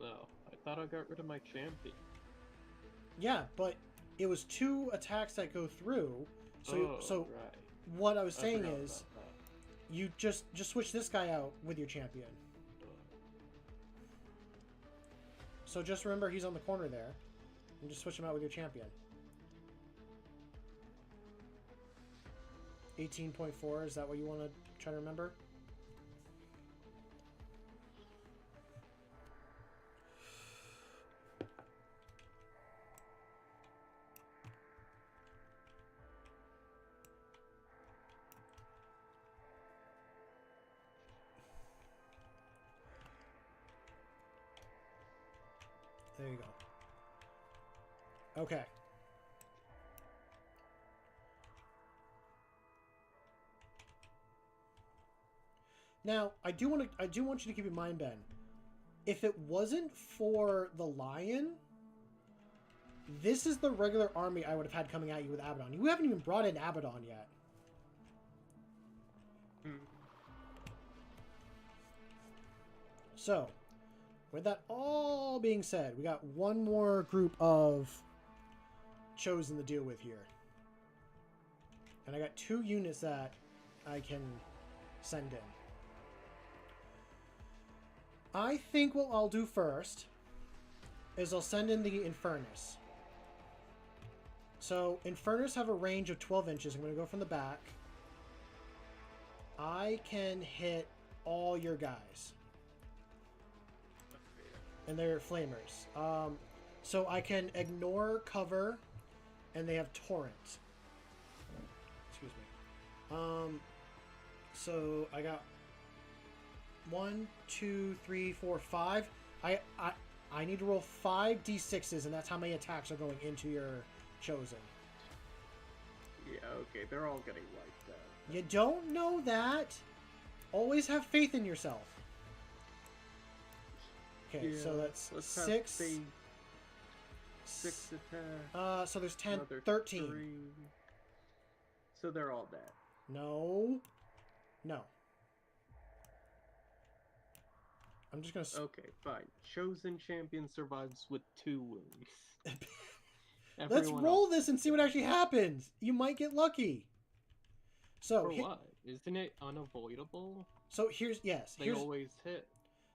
Oh, I thought I got rid of my champion. Yeah, but it was 2 attacks that go through. So, right. what I was saying forgot is, about that. you just switch this guy out with your champion. So just remember he's on the corner there, and just switch him out with your champion. 18.4, is that what you want to try to remember? There you go. Okay. Now, I do want you to keep in mind, Ben, if it wasn't for the lion, this is the regular army I would have had coming at you with Abaddon. You haven't even brought in Abaddon yet. So, with that all being said, we got one more group of Chosen to deal with here. And I got 2 units that I can send in. I think what I'll do first is I'll send in the Infernus. So, Infernus have a range of 12 inches. I'm going to go from the back. I can hit all your guys. And they're flamers. So I can ignore cover, and they have torrent. Excuse me. So I got 1, 2, 3, 4, 5. I need to roll 5 d6s, and that's how many attacks are going into your Chosen. Yeah, okay, they're all getting wiped out. You don't know that. Always have faith in yourself. Okay, Yeah, so that's let's 6. have 6 attacks. So there's 10, Another 13. 3. So they're all dead. No. No. I'm just gonna... Okay, fine. Chosen champion survives with 2 wounds. Let's roll this and see what actually happens. You might get lucky. So For what? Isn't it unavoidable? So here's They always hit.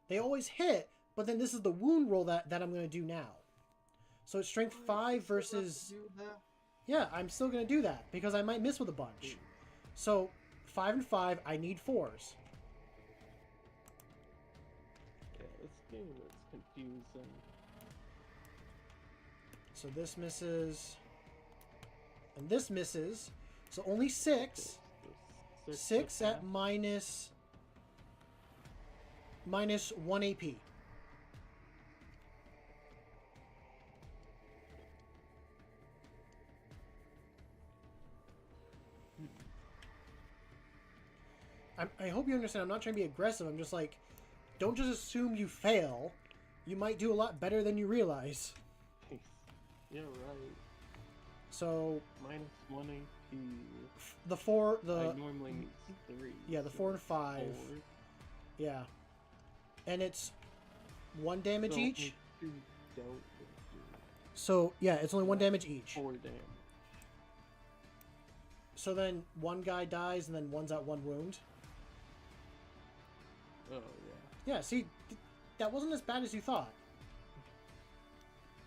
They always hit, but then this is the wound roll that I'm going to do now. So it's strength 5 versus... Yeah, I'm still going to do that because I might miss with a bunch. So 5 and 5, I need 4s. Yeah, this game is confusing. So this misses. And this misses. So only 6. Okay, 6 at minus 1 AP. I hope you understand. I'm not trying to be aggressive. I'm just like, don't just assume you fail. You might do a lot better than you realize. Yeah, right. So minus 1 AP. The 4, I normally need 3. Yeah, the 4 and 5. 4. Yeah, and it's 1 damage So each. don't So yeah, it's only 1 damage each. 4 damage. So then one guy dies, and then one's at 1 wound. Oh yeah. Yeah, see, that wasn't as bad as you thought.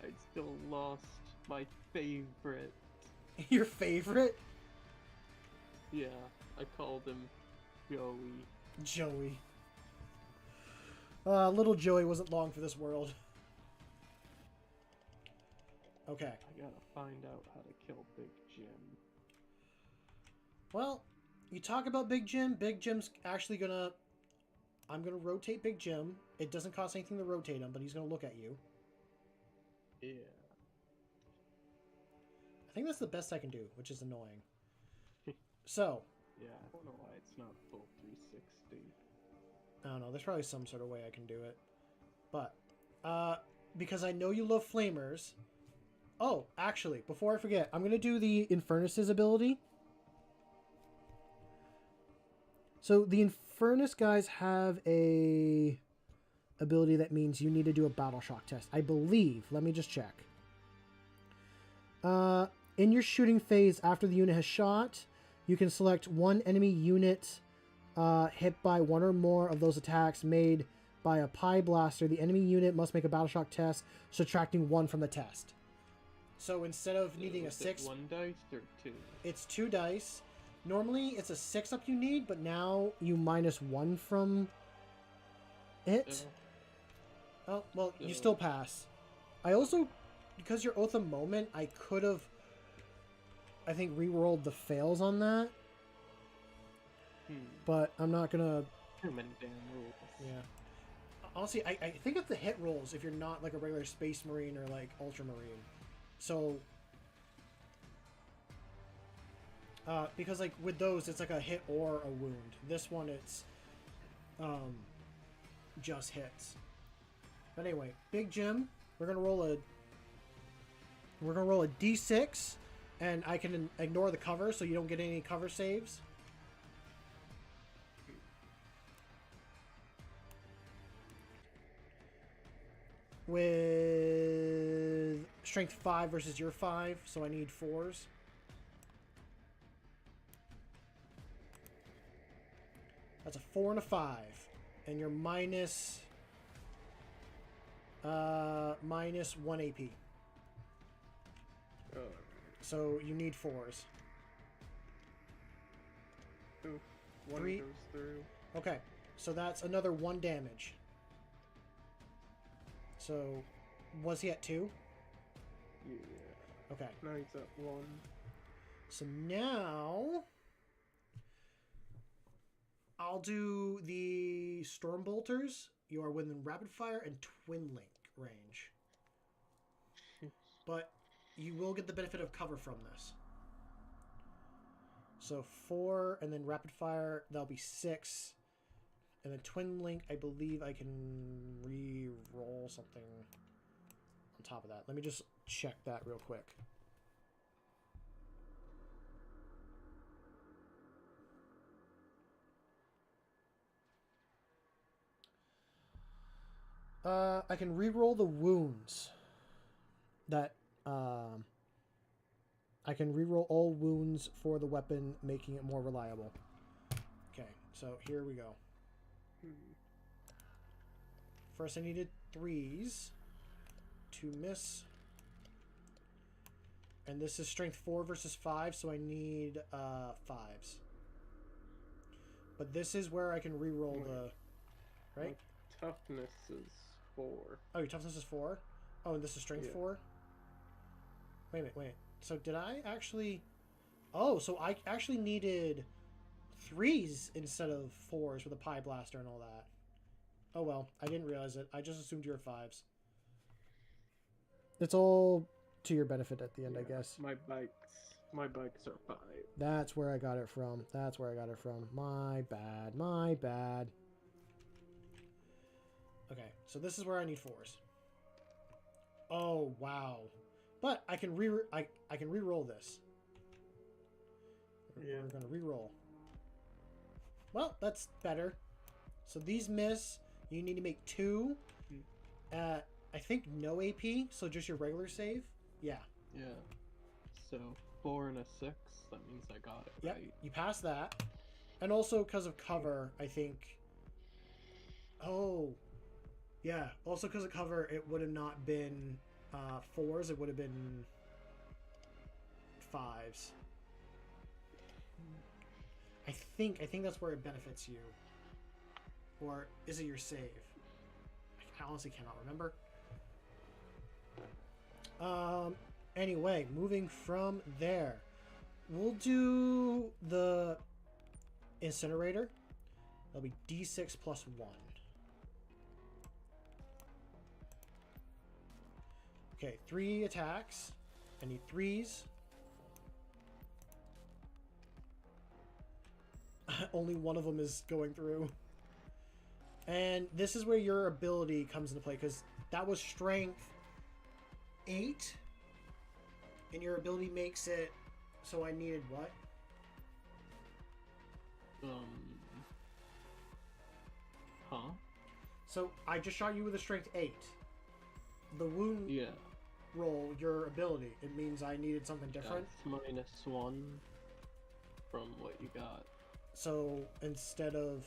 I still lost my favorite. Your favorite? Yeah, I called him Joey. Joey. Little Joey wasn't long for this world. Okay. I gotta find out how to kill Big Jim. Well, you talk about Big Jim. Big Jim's actually gonna... I'm gonna rotate Big Jim. It doesn't cost anything to rotate him, but he's gonna look at you. Yeah. I think that's the best I can do, which is annoying. So. Yeah, I don't know why it's not full 360. I don't know. There's probably some sort of way I can do it. But, because I know you love flamers. Oh, actually, before I forget, I'm going to do the Infernus's ability. So the Infernus guys have a ability that means you need to do a battle shock test. I believe. Let me just check. In your shooting phase after the unit has shot, you can select one enemy unit hit by one or more of those attacks made by a Pie Blaster. The enemy unit must make a battle shock test, subtracting 1 from the test. So instead of needing a 6... 1 dice or 2? It's 2 dice. Normally it's a 6 up you need, but now you minus 1 from it. Oh, well, you still pass. I also, because you're Oath of Moment, I could have, I think, re-rolled the fails on that. But I'm not gonna... Too many damn rules. Yeah. Honestly, I think it's the hit rolls if you're not like a regular Space Marine or like Ultramarine. So... because like with those, it's like a hit or a wound. This one, it's just hits. But anyway, Big Jim, we're gonna roll a D6, and I can ignore the cover so you don't get any cover saves. With strength 5 versus your 5, so I need 4s. That's a 4 and a 5. And you're minus 1 AP. Oh. So you need 4s. Ooh, 1 3 goes through. Okay, so that's another 1 damage. So, was he at 2? Yeah. Okay. Now he's at 1. So now... I'll do the Storm Bolters. You are within rapid fire and twin link range. But you will get the benefit of cover from this. So 4, and then rapid fire, that'll be 6. And then twin link, I believe I can re-roll something on top of that. Let me just check that real quick. I can re-roll the wounds. That, I can re-roll all wounds for the weapon, making it more reliable. Okay, so here we go. First I needed 3s to miss. And this is strength 4 versus 5, so I need 5s. But this is where I can re-roll the... Right? My toughness is 4. Oh, your toughness is 4? Oh, and this is strength 4? Wait a minute, wait. So did I actually... Oh, so I actually needed 3s instead of 4s with a Pie Blaster and all that. Oh well, I didn't realize it. I just assumed you were 5s. It's all to your benefit at the end, I guess. My bikes are 5. That's where I got it from. That's where I got it from. My bad. My bad. Okay, so this is where I need 4s. Oh wow. But I can I can re-roll this. Yeah. We're gonna re-roll. Well, that's better. So these miss. You need to make 2 at, I think, no AP, so just your regular save. Yeah. Yeah. So 4 and a 6. That means I got it. Yep. Right? You pass that, and also because of cover, I think. Oh. Yeah. Also because of cover, it would have not been 4s. It would have been 5s. I think that's where it benefits you. Or is it your save? I honestly cannot remember. Anyway, moving from there. We'll do the incinerator. That'll be D6 plus 1. Okay, 3 attacks. I need 3s. Only one of them is going through. And this is where your ability comes into play, because that was strength 8. And your ability makes it so I needed what? Huh? So I just shot you with a strength 8. The wound roll, your ability, it means I needed something different. That's -1 from what you got. So instead of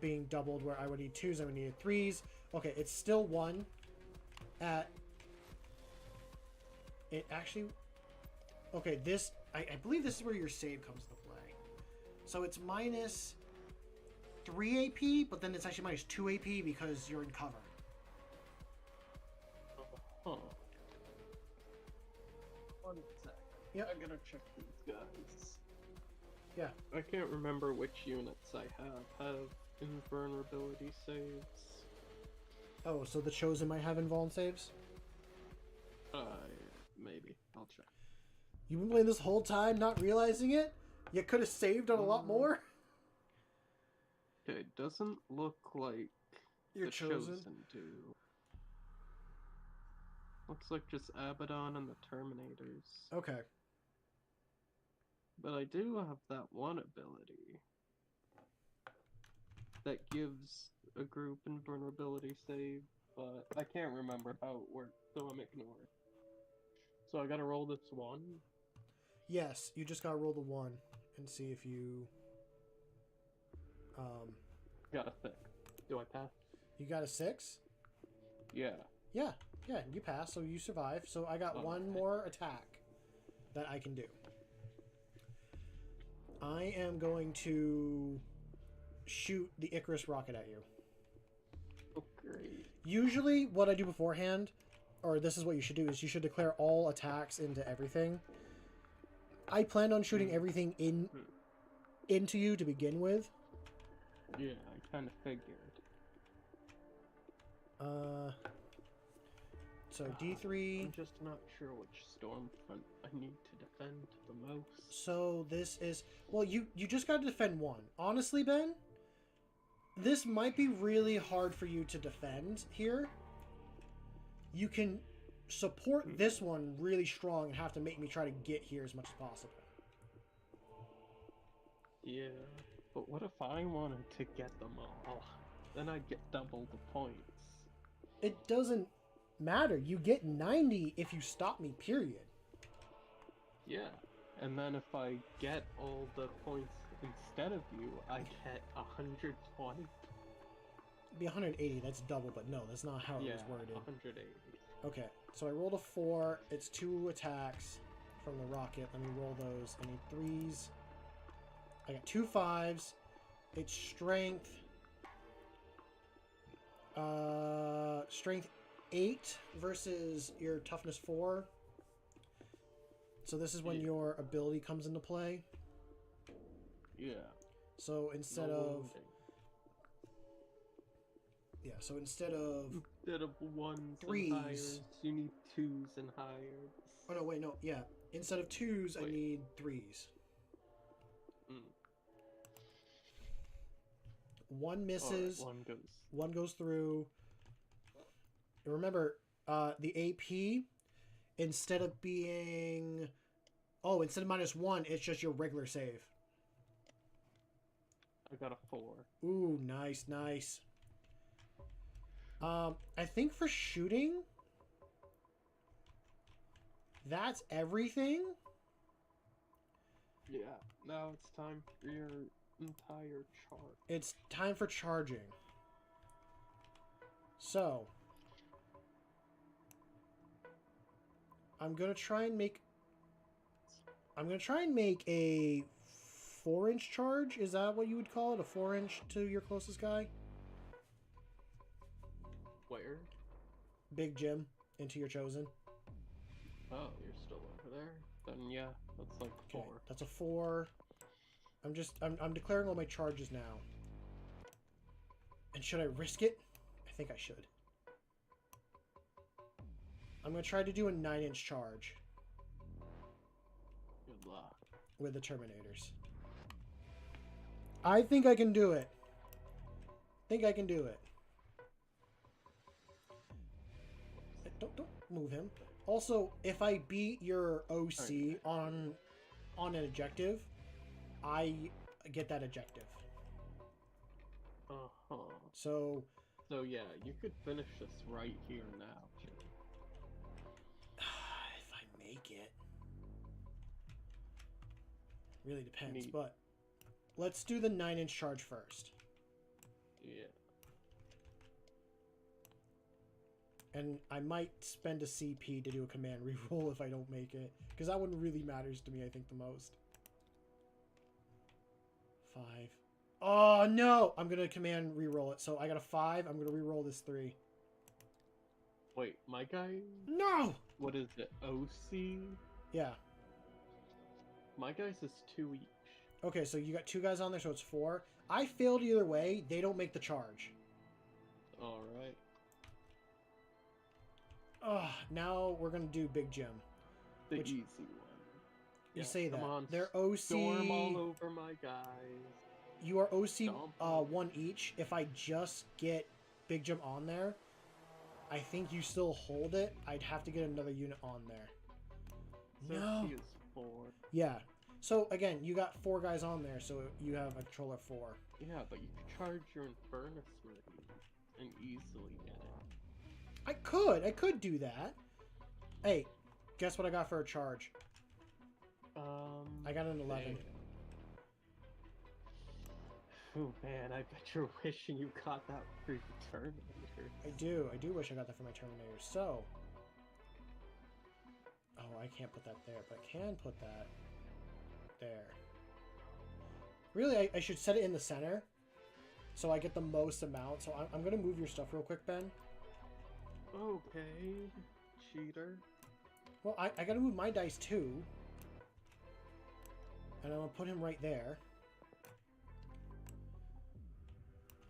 being doubled where I would need 2s, I would need 3s. Okay, it's still 1 at... It actually... Okay, this... I believe this is where your save comes into play. So it's minus 3 AP, but then it's actually minus 2 AP because you're in cover. Huh. 1 sec. Yep. I gotta check these guys. Yeah. I can't remember which units I have invulnerability saves. Oh, so the Chosen might have invuln saves? Maybe. I'll check. You've been playing this whole time not realizing it? You could have saved on a lot more? Okay, it doesn't look like You're the chosen do. Looks like just Abaddon and the Terminators. Okay. But I do have that one ability that gives a group invulnerability save, but I can't remember how it works, so I'm ignoring. So I gotta roll this 1? Yes, you just gotta roll the 1 and see if you... Got a 6. Do I pass? You got a 6? Yeah. Yeah, you pass, so you survive. So I got one more attack that I can do. I am going to shoot the Icarus rocket at you. Oh, great. Usually, what I do beforehand, or this is what you should do, is you should declare all attacks into everything. I planned on shooting everything into you to begin with. Yeah, I kind of figured. So D3. I'm just not sure which Stormfront I need to defend the most. So this is... Well, you just got to defend 1. Honestly, Ben, this might be really hard for you to defend here. You can support this one really strong and have to make me try to get here as much as possible. Yeah, but what if I wanted to get them all? Then I'd get double the points. It doesn't matter. You get 90 if you stop me, period. Yeah, and then if I get all the points instead of you, I get 120. be 180. That's double, but no, that's not how it Yeah, was worded. 180. Okay, so I rolled a 4. It's 2 attacks from the rocket. Let me roll those. I need 3s. I got 2 5s. It's strength. Strength 8 versus your toughness 4. So this is when your ability comes into play. Yeah. So instead of... Yeah, so instead of 1s 3s... and higher, you need 2s and higher. Oh, no, wait, no, yeah. Instead of 2s, I need 3s. Mm. 1 misses. Right, 1 goes through. And remember, the AP, instead of being... Oh, instead of -1, it's just your regular save. I got a 4. Ooh, nice, nice. I think for shooting, that's everything. Yeah, now it's time for your entire charge. It's time for charging. So, I'm gonna try and make a 4-inch charge. Is that what you would call it? A 4-inch to your closest guy? Where? Big Jim into your chosen. Oh, you're still over there? Then yeah, that's like 4. Okay, that's a 4. I'm declaring all my charges now. And should I risk it? I think I should. I'm gonna try to do a 9-inch charge. Good luck. With the Terminators. I think I can do it. Think I can do it. Don't move him. Also, if I beat your OC on an objective, I get that objective. Uh-huh. So yeah, you could finish this right here now. if I make it. Really depends, Neat. but let's do the 9-inch charge first. Yeah. And I might spend a CP to do a command reroll if I don't make it. Because that one really matters to me, I think, the most. 5. Oh, no! I'm going to command reroll it. So I got a 5. I'm going to reroll this 3. Wait, my guy? No! What is it? OC? Yeah. My guy's is 2 each. Okay, so you got 2 guys on there, so it's 4. I failed either way. They don't make the charge. Alright. Now we're going to do Big Jim. The easy one. You say that. On, They're OC... storm all over my guys. You are OC 1 each. If I just get Big Jim on there, I think you still hold it. I'd have to get another unit on there. So No. he is 4. Yeah. So, again, you got 4 guys on there, so you have a controller 4. Yeah, but you could charge your Infernus Meridian and easily get it. I could do that. Hey, guess what I got for a charge? I got an 11. Oh man, I bet you're wishing you got that for your Terminator. I do wish I got that for my Terminators. So, oh, I can't put that there, but I can put that there. Really, I should set it in the center, so I get the most amount. So I'm gonna move your stuff real quick, Ben. Okay, cheater. Well, I gotta move my dice too. And I'm gonna put him right there.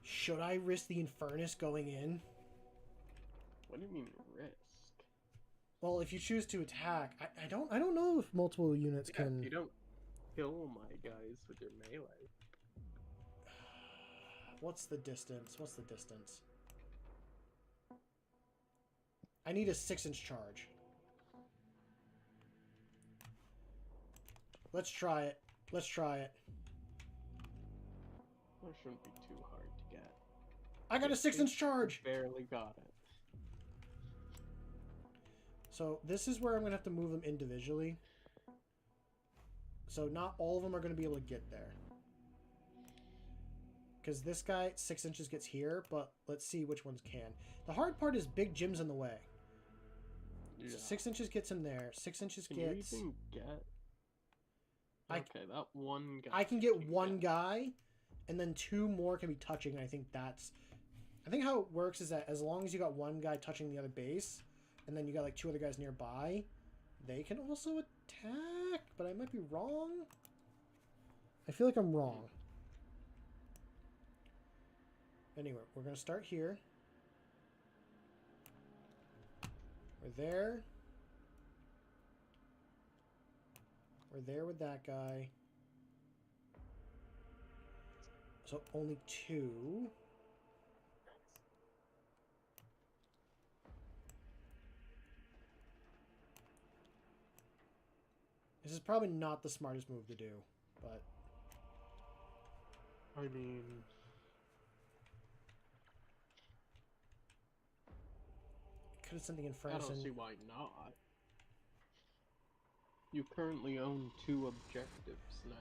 Should I risk the Infernus going in? What do you mean risk? Well, if you choose to attack, I don't know if multiple units can. You don't kill my guys with your melee. What's the distance? What's the distance? I need a 6-inch charge. Let's try it. Let's try it. That shouldn't be too hard to get. I got a 6-inch charge! Barely got it. So this is where I'm going to have to move them individually. So not all of them are going to be able to get there. Because this guy, 6 inches gets here, but let's see which ones can. The hard part is Big Jim's in the way. Yeah. So 6 inches gets him there. 6 inches Can gets... you even get... Okay, that one guy. I can get one guy, and then 2 more can be touching. I think that's... I think how it works is that as long as you got one guy touching the other base, and then you got like 2 other guys nearby, they can also attack, but I might be wrong. I feel like I'm wrong. Anyway, we're going to start here. We're there. We're there with that guy. So only 2. This is probably not the smartest move to do, but... I mean... Could have something in I France. don't see why not. You currently own 2 objectives now.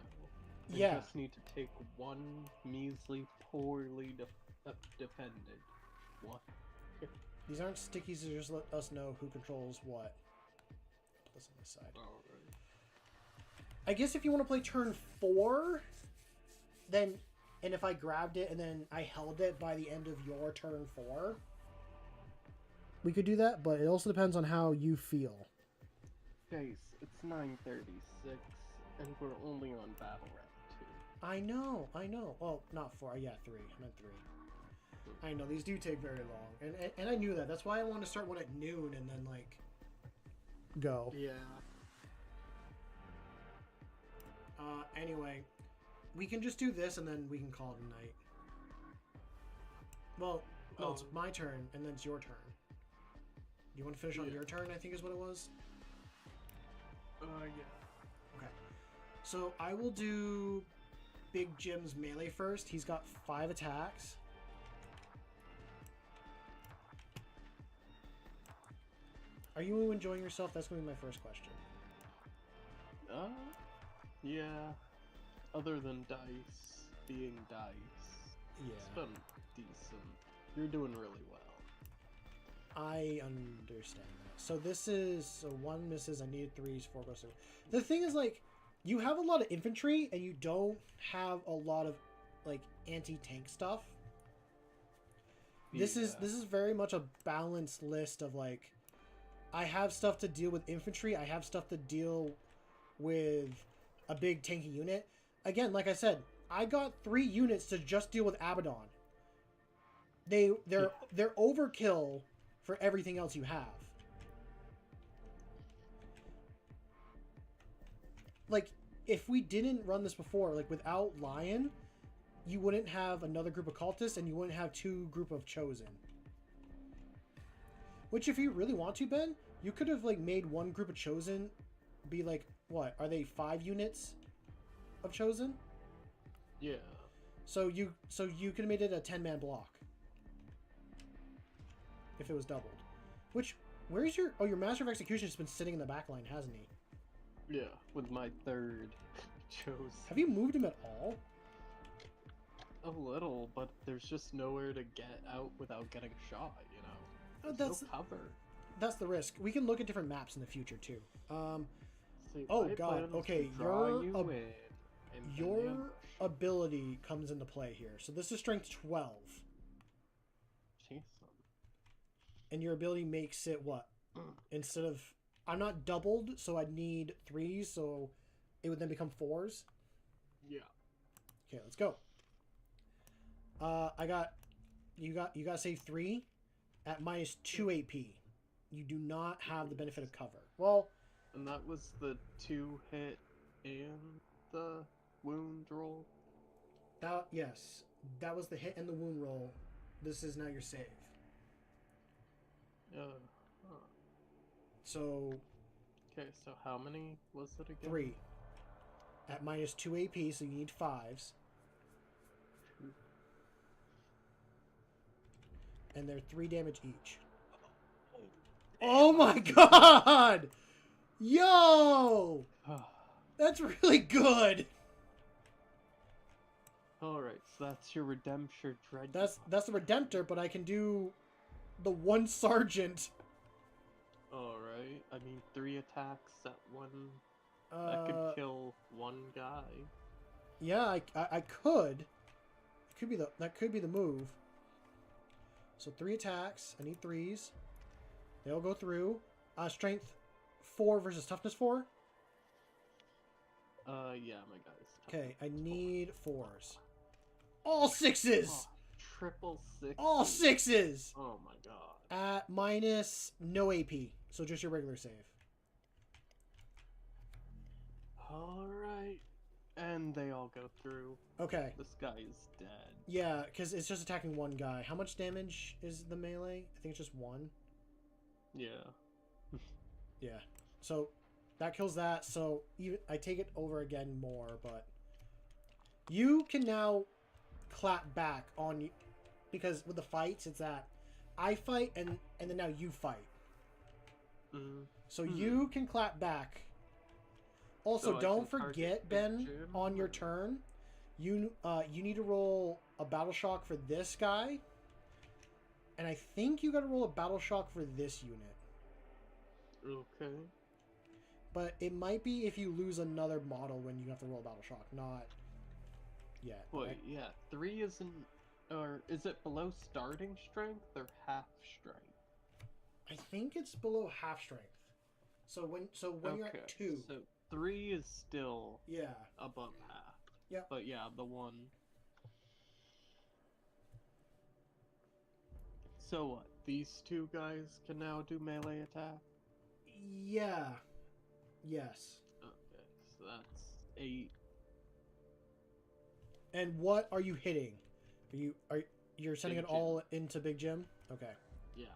You just need to take one measly, poorly defended one. These aren't stickies to just let us know who controls what. Put this on the side. Alright. I guess if you want to play turn 4, then... And if I grabbed it and then I held it by the end of your turn 4... We could do that, but it also depends on how you feel. Guys, it's 9:36, and we're only on battle round 2. I know. Oh, not 4. Yeah, 3. I meant 3. I know, these do take very long. And I knew that. That's why I wanted to start one at noon and then, like, go. Yeah. Anyway, we can just do this and then we can call it a night. Well, no, it's my turn and then it's your turn. You want to finish on your turn, I think is what it was? Yeah. Okay. So I will do Big Jim's melee first. He's got 5 attacks. Are you enjoying yourself? That's going to be my first question. Yeah. Other than dice being dice. Yeah. It's been decent. You're doing really well. I understand that. So this is... So 1 misses. I needed 3s. 4 goes through. The thing is, like, you have a lot of infantry, and you don't have a lot of, like, anti-tank stuff. This is very much a balanced list of, like... I have stuff to deal with infantry. I have stuff to deal with a big tanky unit. Again, like I said, I got 3 units to just deal with Abaddon. They're overkill for everything else you have. Like, if we didn't run this before, like without Lion, you wouldn't have another group of cultists and you wouldn't have 2 group of chosen. Which, if you really want to, Ben, you could have like made 1 group of chosen be like, what? Are they 5 units of chosen? Yeah. So you could have made it a 10-man block. If it was doubled. Which, where's your... Oh, your Master of Execution has been sitting in the back line, hasn't he? Yeah, with my 3rd chosen. Have you moved him at all? A little, but there's just nowhere to get out without getting shot, you know? There's no cover. That's the risk. We can look at different maps in the future, too. See, oh, God. Okay, your ability comes into play here. So this is strength 12. Jeez. And your ability makes it what? Instead of... I'm not doubled, so I'd need 3s, so it would then become 4s. Yeah. Okay, let's go. You got save 3 at minus 2 AP. You do not have the benefit of cover. Well... And that was the 2 hit and the wound roll? Yes. That was the hit and the wound roll. This is now your save. So... Okay, so how many was it again? 3. At minus 2 AP, so you need 5s. And they're 3 damage each. Oh my god! Yo! That's really good! Alright, so that's your Redemption Dread. That's the Redemptor, but I can do the one Sergeant. Alright, I mean 3 attacks at one. That could kill one guy. Yeah, I could. That could be the move. So 3 attacks. I need 3s. They all go through. Strength 4 versus toughness 4. Yeah, my guys. Okay, I need 4s. All 6s. Oh, triple 6. All 6s. Oh my god. At minus no AP, so just your regular save. Alright. And they all go through. Okay. This guy is dead. Yeah, because it's just attacking one guy. How much damage is the melee? I think it's just 1. Yeah. Yeah. So that kills that. So even I take it over again more, but you can now clap back on you, because with the fights it's that I fight and then now you fight. So you can clap back. Also, So don't forget, Ben, on your turn, you need to roll a battle shock for this guy, and I think you got to roll a battle shock for this unit. Okay. But it might be if you lose another model when you have to roll a battle shock, not yet. Wait, yeah, 3 isn't, or is it below starting strength or half strength? I think it's below half strength. So when you're at 2, so 3 is still above half. Yeah. But yeah, the 1. So what? These 2 guys can now do melee attack? Yeah. Yes. Okay, so that's 8. And what are you hitting? You're sending Big it all into Big Jim? Okay. Yeah.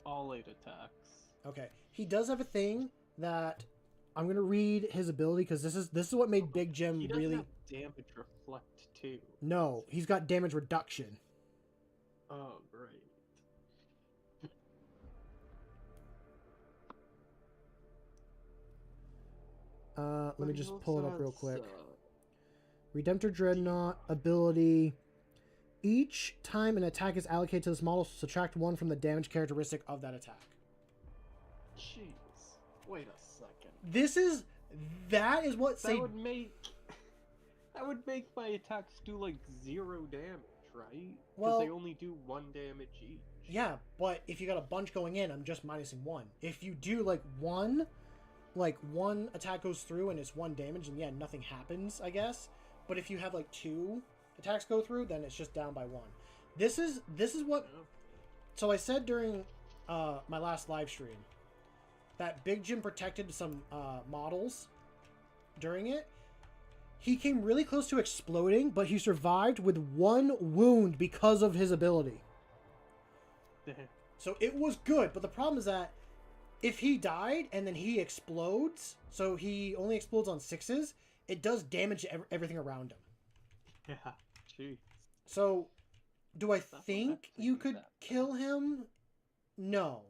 All 8 attacks. Okay. He does have a thing that I'm gonna read his ability because this is what made Big Jim He doesn't really have damage reflect too. No, he's got damage reduction. Oh, great. Let me just pull it up real quick. Redemptor Dreadnought ability. Each time an attack is allocated to this model, subtract 1 from the damage characteristic of that attack. Jeez. Wait a second. That is what that would make my attacks do like 0 damage, right? Because they only do 1 damage each. Yeah, but if you got a bunch going in, I'm just minusing 1. If you do like one attack goes through and it's 1 damage, and yeah, nothing happens, I guess. But if you have like 2 attacks go through, then it's just down by 1. This is what. So I said during my last live stream that Big Jim protected some models during it. He came really close to exploding, but he survived with 1 wound because of his ability. So it was good, but the problem is that if he died and then he explodes, so he only explodes on 6s, it does damage everything around him. Yeah, jeez. So, do I think you could kill him? No.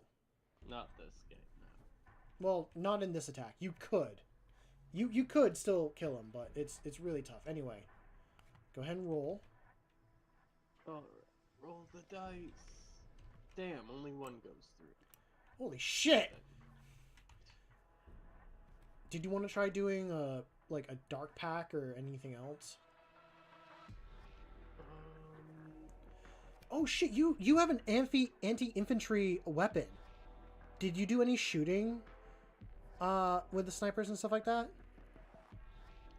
Not this game, no. Well, not in this attack. You could. You could still kill him, but it's really tough. Anyway, go ahead and roll. Alright, roll the dice. Damn, only 1 goes through. Holy shit! Did you want to try doing like a dark pack or anything else? Oh shit! You have an anti-infantry weapon. Did you do any shooting with the snipers and stuff like that?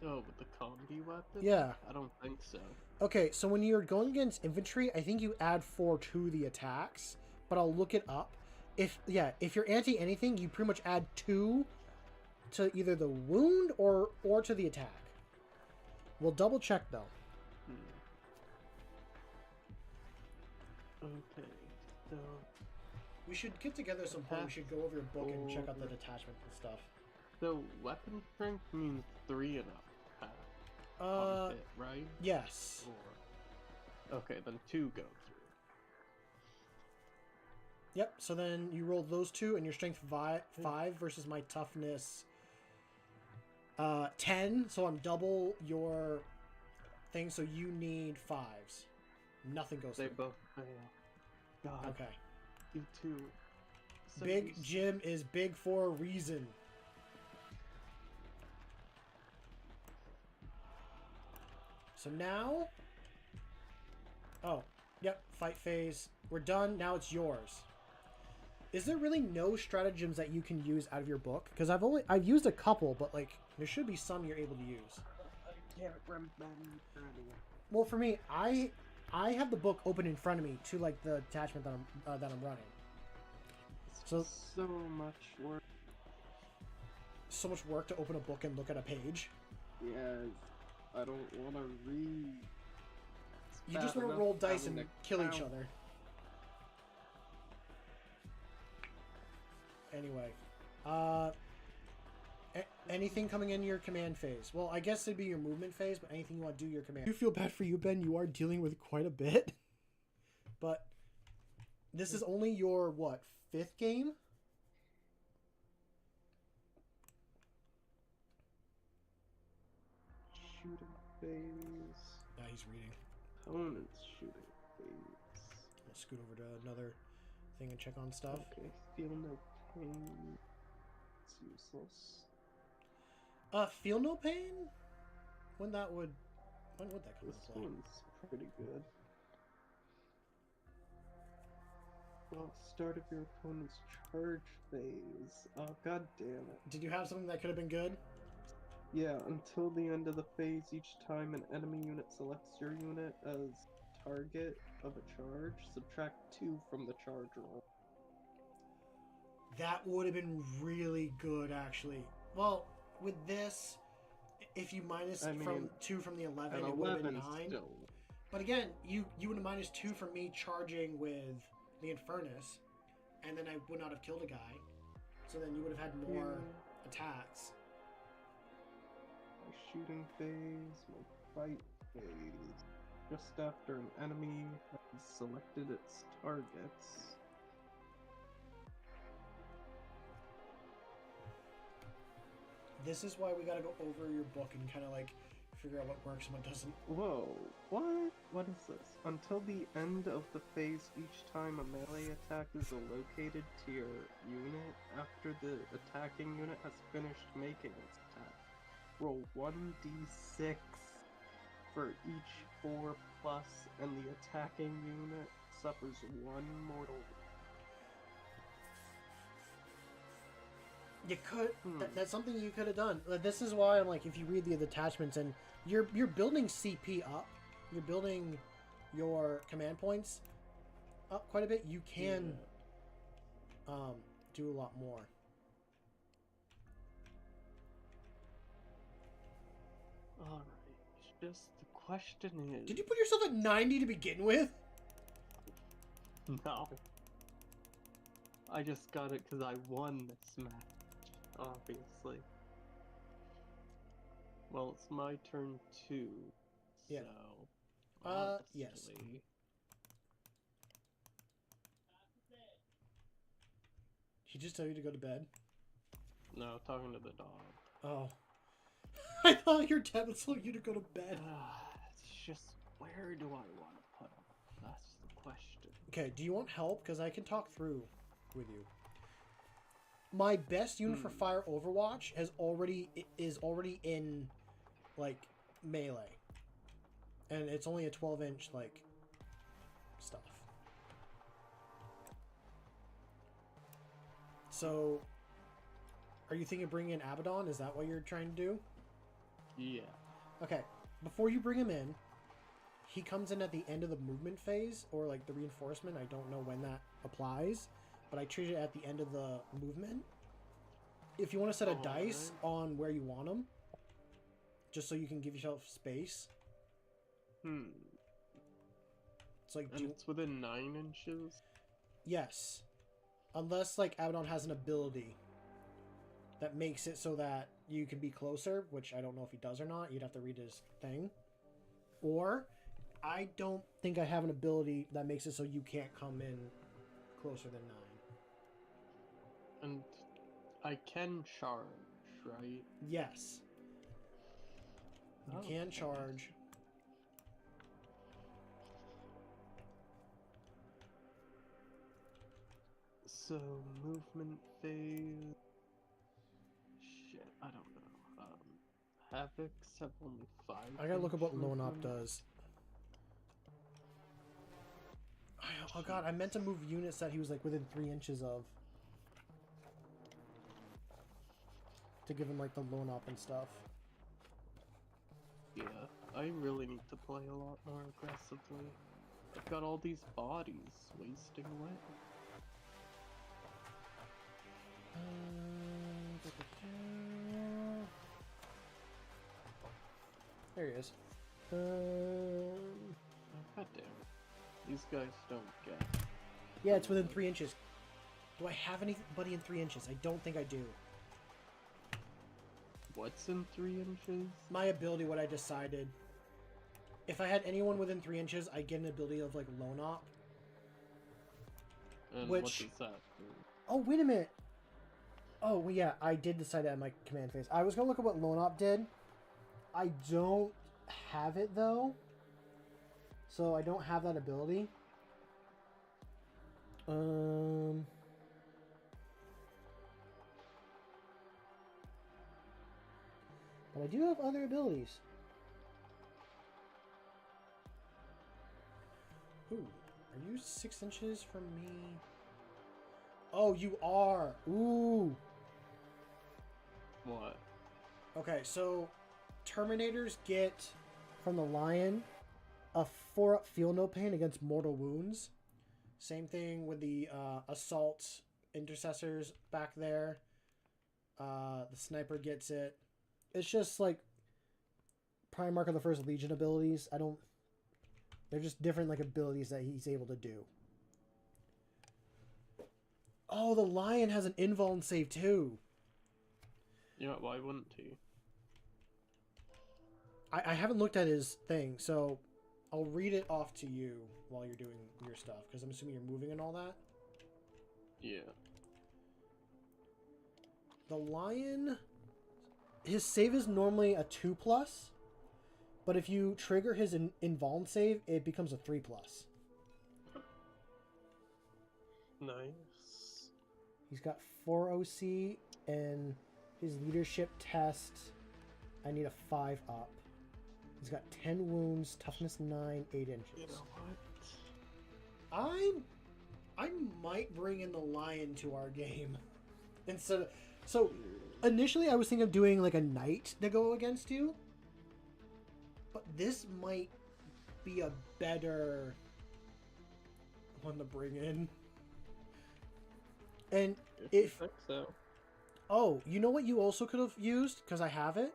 Oh, with the combi weapon? Yeah. I don't think so. Okay, so when you're going against infantry, I think you add 4 to the attacks, but I'll look it up. If you're anti-anything, you pretty much add 2 to either the wound or to the attack. We'll double check though. Okay, so We should get together some point. We should go over your book and check out the detachment and stuff. So weapon strength means 3 and up. On hit, right? Yes. Or... Okay, then 2 go through. Yep. So then you roll those 2, and your strength 5 versus my toughness 10. So I'm double your thing, so you need 5s. Nothing goes They through. both fail. God, Okay. you two. So Big Jim is big for a reason. So now... Oh, yep, fight phase. We're done. Now it's yours. Is there really no stratagems that you can use out of your book? Because I've used a couple, but like there should be some you're able to use. I can't remember anyone. Well, for me, I have the book open in front of me to like the attachment that I'm running. So much work. So much work to open a book and look at a page. Yes, I don't want to read. You just want to roll dice and kill each other. Anyway, anything coming in your command phase? Well, I guess it'd be your movement phase, but anything you want to do your command. I do feel bad for you, Ben. You are dealing with quite a bit. But this is only your, what, 5th game? Shooting phase. Yeah, he's reading. Opponent's shooting phase. I'll scoot over to another thing and check on stuff. Okay, feel no pain. It's useless. Feel no pain? When would that come into play? This one's pretty good. Well, start of your opponent's charge phase. Oh, god damn it. Did you have something that could have been good? Yeah, until the end of the phase, each time an enemy unit selects your unit as target of a charge, subtract 2 from the charge roll. That would have been really good, actually. Well, with this, if you minus from 2 from the 11, it would have been 9. Still. But again, you would have minus 2 from me charging with the Infernus, and then I would not have killed a guy. So then you would have had more attacks. My shooting phase, my fight phase. Just after an enemy has selected its targets. This is why we gotta go over your book and kind of like figure out what works and what doesn't. Whoa, what? What is this? Until the end of the phase, each time a melee attack is allocated to your unit after the attacking unit has finished making its attack. Roll 1d6 for each 4+, and the attacking unit suffers 1 mortal. You could. That's something you could have done. This is why I'm like, if you read the attachments and you're building CP up, you're building your command points up quite a bit. You can do a lot more. Alright, just the question is... Did you put yourself at 90 to begin with? No. I just got it because I won this match. Obviously. Well, it's my turn too. Yeah. So. Yes. He just tell you to go to bed? No, talking to the dog. Oh. I thought your dad would tell you to go to bed. It's just, where do I want to put him? That's the question. Okay, do you want help? Because I can talk through with you. My best unit for Fire Overwatch is already in, like, melee. And it's only a 12-inch, like, stuff. So, are you thinking of bringing in Abaddon? Is that what you're trying to do? Yeah. Okay, before you bring him in, he comes in at the end of the movement phase, or, like, the reinforcement. I don't know when that applies. But I treat it at the end of the movement. If you want to set a dice on where you want them, just so you can give yourself space. It's like, it's within 9 inches? Yes. Unless, like, Abaddon has an ability that makes it so that you can be closer, which I don't know if he does or not. You'd have to read his thing. Or, I don't think I have an ability that makes it so you can't come in closer than 9. And I can charge, right? Yes. You can charge. So, movement phase... Shit, I don't know. Havocs have only 5 I gotta look at what Lone Op movement. does. Oh god, I meant to move units that he was like within 3 inches of. To give him like the Lone Op and stuff. Yeah, I really need to play a lot more aggressively. I've got all these bodies wasting away. There he is. Oh, God damn it. These guys don't get... Yeah, it's within 3 inches. Do I have anybody in 3 inches? I don't think I do. What's in 3 inches? My ability, what I decided. If I had anyone within 3 inches, I get an ability of like Lone Op. And Which... what does that do? Oh, wait a minute. Oh, well, yeah, I did decide that in my command phase. I was going to look at what Lone Op did. I don't have it, though. So I don't have that ability. But I do have other abilities. Ooh, are you 6 inches from me? Oh, you are. Ooh. What? Okay, so Terminators get from the Lion a 4-up feel no pain against mortal wounds. Same thing with the assault intercessors back there. The sniper gets it. It's just like Primarch of the First Legion abilities. They're just different like abilities that he's able to do. Oh, the Lion has an invuln save too. Yeah, why wouldn't he? I haven't looked at his thing, so I'll read it off to you while you're doing your stuff, because I'm assuming you're moving and all that. Yeah. The Lion, his save is normally a 2+, but if you trigger his invuln save, it becomes a 3+. Nice. He's got 4 OC, and his leadership test, I need a 5 up. He's got 10 wounds, toughness 9, 8 inches. You know what? I might bring in the Lion to our game. Instead of, so initially I was thinking of doing like a knight to go against you. But this might be a better one to bring in. And if I think so. oh, you know what you also could have used, because I have it?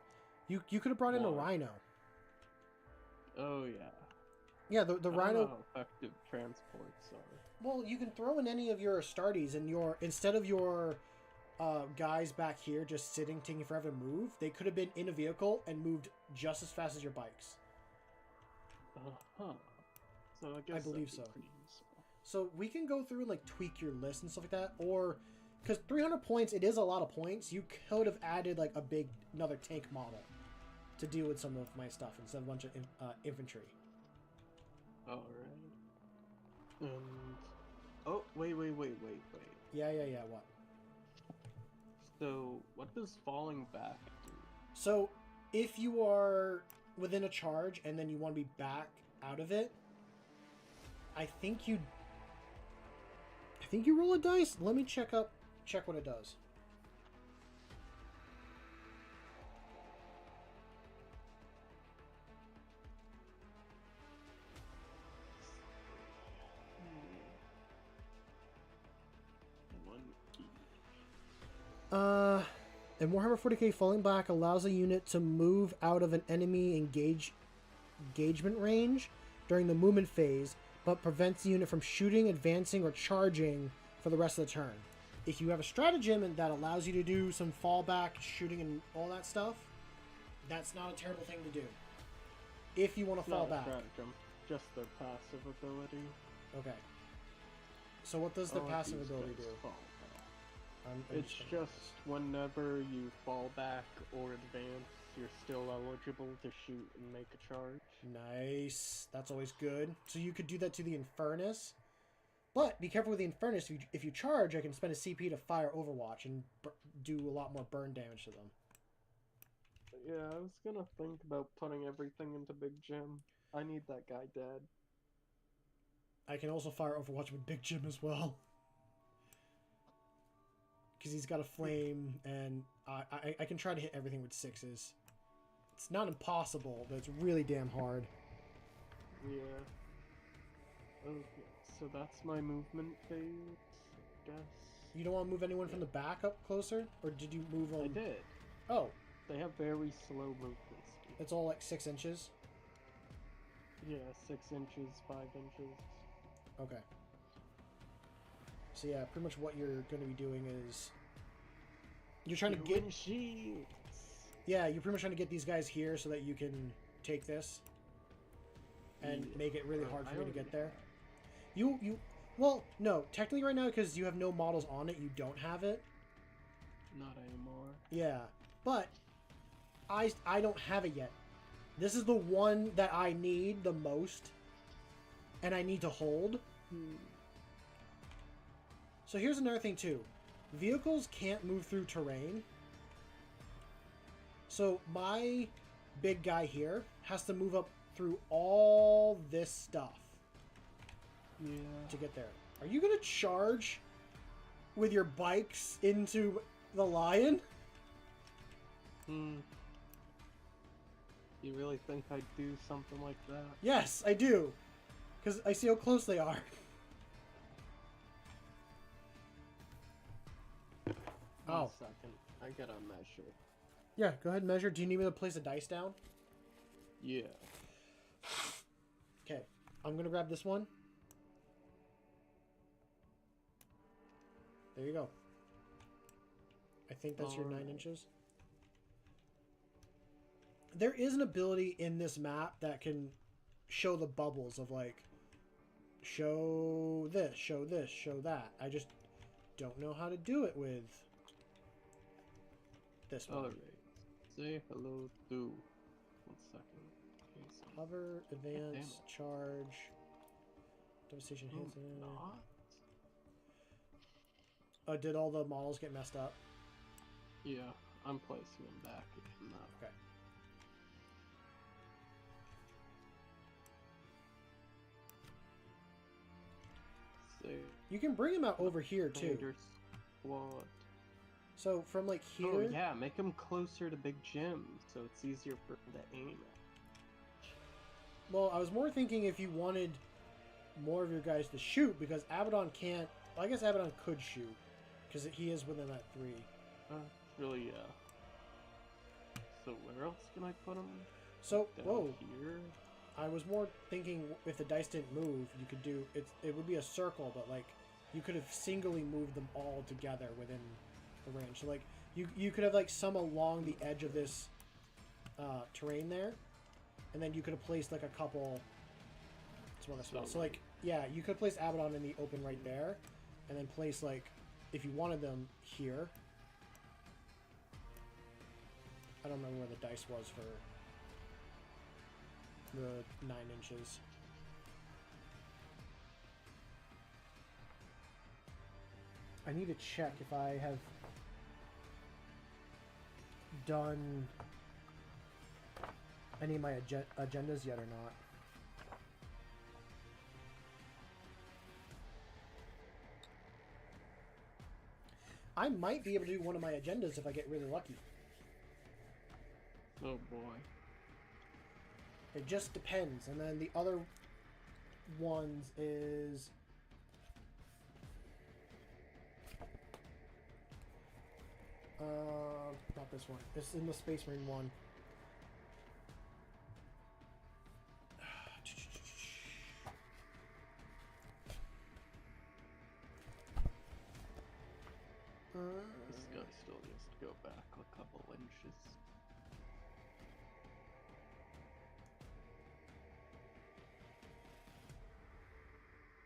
You could have brought in a What? Rhino. Oh yeah. Yeah, the I don't Rhino. know how effective transports are. Well, you can throw in any of your Astartes, and instead of your guys back here just sitting, taking forever to move, they could have been in a vehicle and moved just as fast as your bikes. Uh-huh. So I guess believe that'd be so. pretty useful. So we can go through and like tweak your list and stuff like that, or because 300 points, it is a lot of points. You could have added like another tank model to deal with some of my stuff instead of a bunch of infantry. Alright. And... Oh, wait. Yeah, what? So, what does falling back do? So, if you are within a charge and then you want to be back out of it, I think you roll a dice. Let me check what it does. In Warhammer 40k, falling back allows a unit to move out of an enemy engagement range during the movement phase, but prevents the unit from shooting, advancing, or charging for the rest of the turn. If you have a stratagem that allows you to do some fallback, shooting, and all that stuff, that's not a terrible thing to do. If you want to fall back. Stratagem, just their passive ability. Okay. So what does the passive ability do? Fall back. It's just whenever you fall back or advance, you're still eligible to shoot and make a charge. Nice. That's always good. So you could do that to the Infernus. But be careful with the Infernus. If you charge, I can spend a CP to fire Overwatch and do a lot more burn damage to them. Yeah, I was gonna think about putting everything into Big Jim. I need that guy dead. I can also fire Overwatch with Big Jim as well. Because he's got a flame, and I can try to hit everything with 6s. It's not impossible, but it's really damn hard. Yeah. Okay, so that's my movement phase, I guess. You don't want to move anyone from the back up closer? Or did you move them? I did. Oh. They have very slow movement speed. It's all like 6 inches? Yeah, 6 inches, 5 inches. Okay. So yeah, pretty much what you're going to be doing is... You're trying to get... shields! Yeah, you're pretty much trying to get these guys here so that you can take this. And make it really hard for me to get there. Well, no. Technically right now, because you have no models on it, you don't have it. Not anymore. Yeah. But... I don't have it yet. This is the one that I need the most. And I need to hold. So here's another thing too. Vehicles can't move through terrain. So my big guy here has to move up through all this stuff. Yeah. To get there. Are you gonna charge with your bikes into the lion? You really think I'd do something like that? Yes, I do. Because I see how close they are. One second. I gotta measure. Yeah, go ahead and measure. Do you need me to place a dice down? Yeah. Okay. I'm going to grab this one. There you go. I think that's your 9 inches. There is an ability in this map that can show the bubbles of like, show this, show this, show that. I just don't know how to do it with this one. Alright. Say hello to... 1 second. Okay, so Hover, advance, charge, devastation hits. Not? Did all the models get messed up? Yeah, I'm placing them back again now. Okay. Say You can bring him out over here too. Commander Squad. So from like here. Oh yeah, make him closer to Big Jim so it's easier for him to aim at. Well, I was more thinking if you wanted more of your guys to shoot, because Abaddon can't. Well, I guess Abaddon could shoot because he is within that 3. Really, yeah. So where else can I put him? So Down whoa. Here? I was more thinking if the dice didn't move, you could do it. It would be a circle, but like you could have singly moved them all together within the range. So like you could have like some along the edge of this terrain there, and then you could have placed like a couple smaller spots. So like yeah, you could place Abaddon in the open right there, and then place like if you wanted them here. I don't remember where the dice was for the 9 inches. I need to check if I have done any of my agendas yet or not. I might be able to do one of my agendas if I get really lucky. Oh boy. It just depends. And then the other ones is... not this one. It's in the Space Marine one. This guy still needs to go back a couple inches.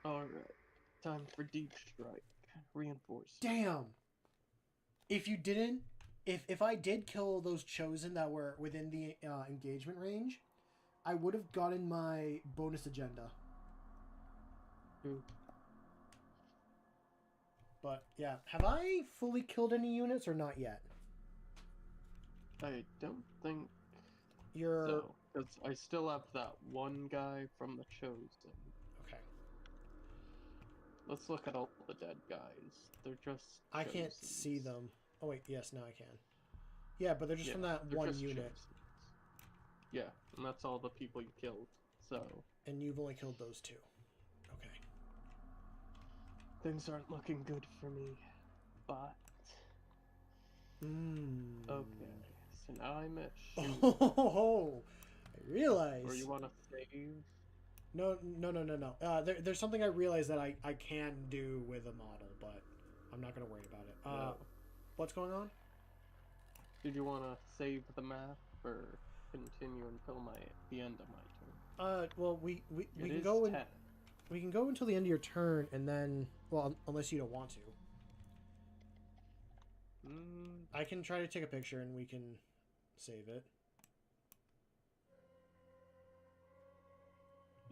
Alright, time for Deep Strike. Reinforced. Damn! If you didn't... If I did kill those Chosen that were within the engagement range, I would have gotten my bonus agenda. Ooh. But yeah, have I fully killed any units or not yet? I don't think You're so, because I still have that one guy from the Chosen. okay. Let's look at all the dead guys. They're just I can't Chosens. see them. Oh wait, yes, now I can. Yeah, but they're just from that they're one just unit. Chosens. Yeah, and that's all the people you killed. So. And you've only killed those two. Okay. Things aren't looking good for me, but. Okay, so now I'm at shoot. Oh, I realize. Or you want to save? No. There's something I realize that I can do with a model, but I'm not gonna worry about it. No. What's going on? Did you want to save the map or continue until the end of my turn? Well, we can go in. We can go until the end of your turn, and then, well, unless you don't want to. I can try to take a picture, and we can save it.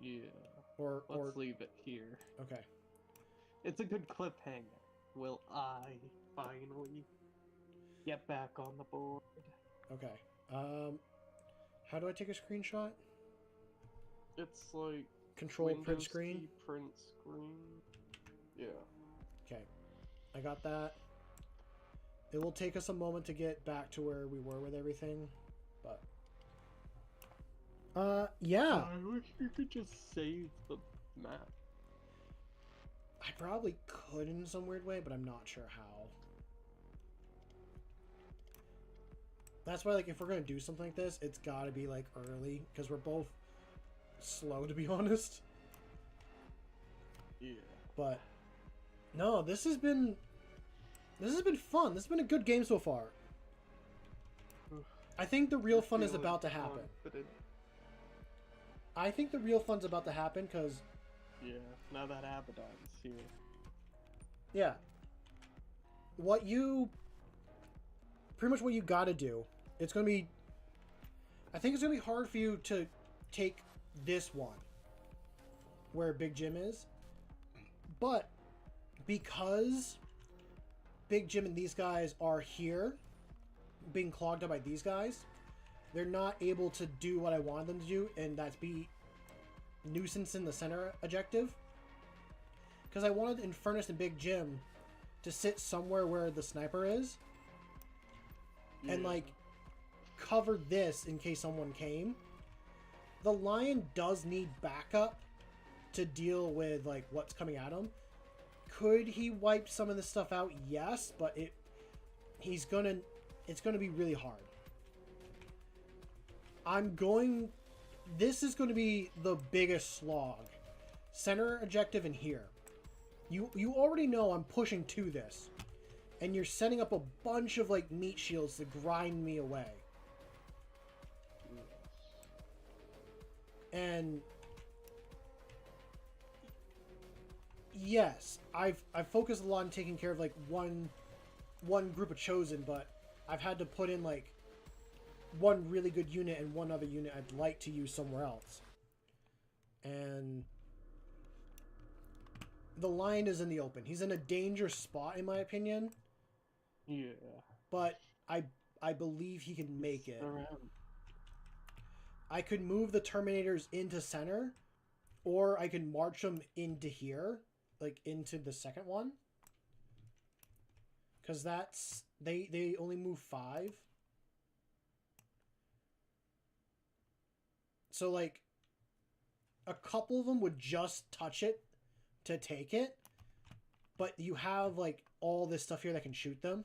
Yeah. Or let's leave it here. Okay. It's a good cliffhanger. Will I finally get back on the board? Okay. How do I take a screenshot? It's like Control Windows print screen. key, print screen. Yeah. Okay. I got that. It will take us a moment to get back to where we were with everything, but yeah. I wish you could just save the map. I probably could in some weird way, but I'm not sure how. That's why, like, if we're gonna do something like this, it's gotta be like early, because we're both slow, to be honest. Yeah. But no, this has been fun. This has been a good game so far. I think the real fun is about to happen. I think the real fun's about to happen because... Yeah, now that Abaddon's here. Yeah. Pretty much what you gotta do. It's gonna be... I think it's gonna be hard for you to take this one. Where Big Jim is. But because Big Jim and these guys are here, being clogged up by these guys, they're not able to do what I wanted them to do, and that's be nuisance in the center objective. Because I wanted Infernus and Big Jim to sit somewhere where the sniper is, and like cover this in case someone came. The Lion does need backup to deal with like what's coming at him. Could he wipe some of this stuff out? Yes, but it's gonna be really hard. This is going to be the biggest slog. Center objective in here. You already know I'm pushing to this. And you're setting up a bunch of like meat shields to grind me away. And yes, I've focused a lot on taking care of like one group of Chosen, but I've had to put in like one really good unit and one other unit I'd like to use somewhere else. And the Lion is in the open. He's in a dangerous spot, in my opinion. Yeah. But I believe he can make it. Around. I could move the Terminators into center, or I could march them into here, like into the second one. Because that's... They only move 5. So, like, a couple of them would just touch it to take it. But you have, like, all this stuff here that can shoot them.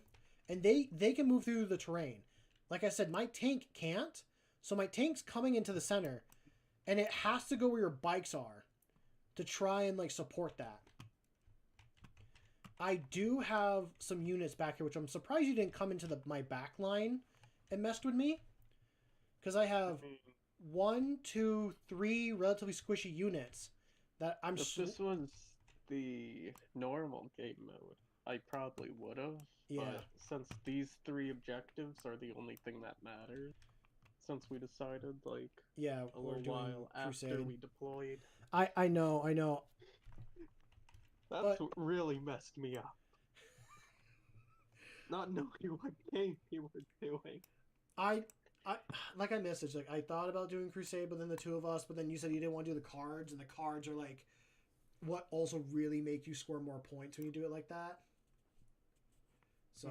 And they can move through the terrain. Like I said, my tank can't. So my tank's coming into the center. And it has to go where your bikes are to try and, like, support that. I do have some units back here, which I'm surprised you didn't come into my back line and messed with me. Because I have... 1, 2, 3 relatively squishy units that I'm... If this was the normal game mode, I probably would have. Yeah. But since these 3 objectives are the only thing that matters, since we decided, like, a little while after we deployed. I know. That's what really messed me up. not knowing what game you were doing. I like I messaged, like I thought about doing Crusade, but then the two of us, but then you said you didn't want to do the cards, and the cards are like what also really make you score more points when you do it like that. So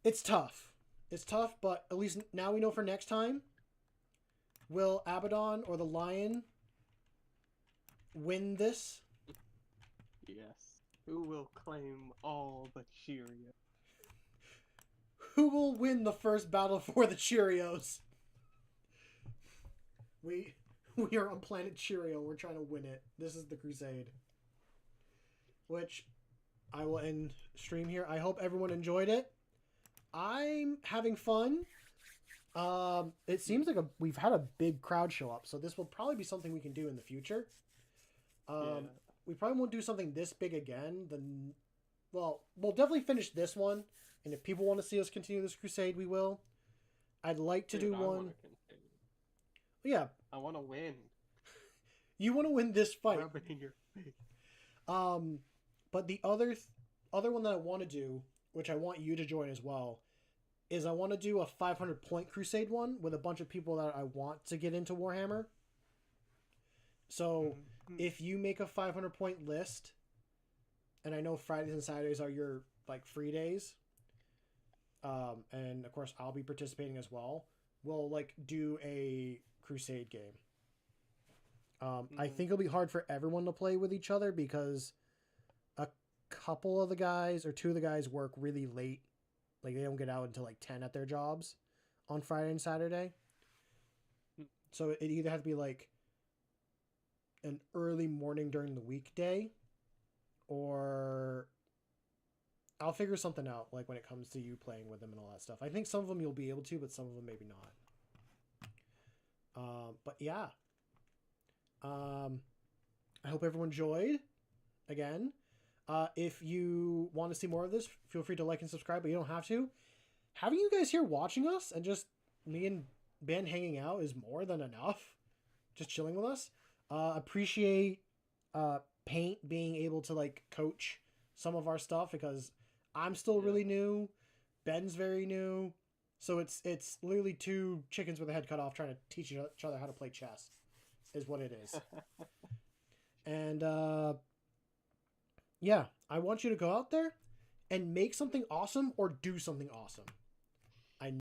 it's tough. It's tough, but at least now we know for next time. Will Abaddon or the Lion win this? Yes. Who will claim all the Cheerios? Who will win the first battle for the Cheerios? We are on planet Cheerio. We're trying to win it. This is the Crusade. Which I will end stream here. I hope everyone enjoyed it. I'm having fun. It seems like we've had a big crowd show up, so this will probably be something we can do in the future. We probably won't do something this big again. Well, we'll definitely finish this one, and if people want to see us continue this crusade, we will. I'd like to do one. Yeah, I want to win. You want to win this fight. Rub it in your face. But the other one that I want to do, which I want you to join as well, is I want to do a 500 point crusade one with a bunch of people that I want to get into Warhammer. So if you make a 500 point list, and I know Fridays and Saturdays are your like free days, and of course I'll be participating as well, we'll like do a crusade game. I think it'll be hard for everyone to play with each other because a couple of the guys or two of the guys work really late. Like they don't get out until like 10 at their jobs on Friday and Saturday. So it either has to be like an early morning during the weekday, or I'll figure something out like when it comes to you playing with them and all that stuff. I think some of them you'll be able to, but some of them maybe not. But yeah. I hope everyone enjoyed. Again, if you want to see more of this, feel free to like and subscribe, but you don't have to. Having you guys here watching us and just me and Ben hanging out is more than enough. Just chilling with us. Appreciate Paint being able to like coach some of our stuff because I'm still really new. Ben's very new. So it's literally two chickens with a head cut off trying to teach each other how to play chess is what it is. And yeah, I want you to go out there and make something awesome or do something awesome.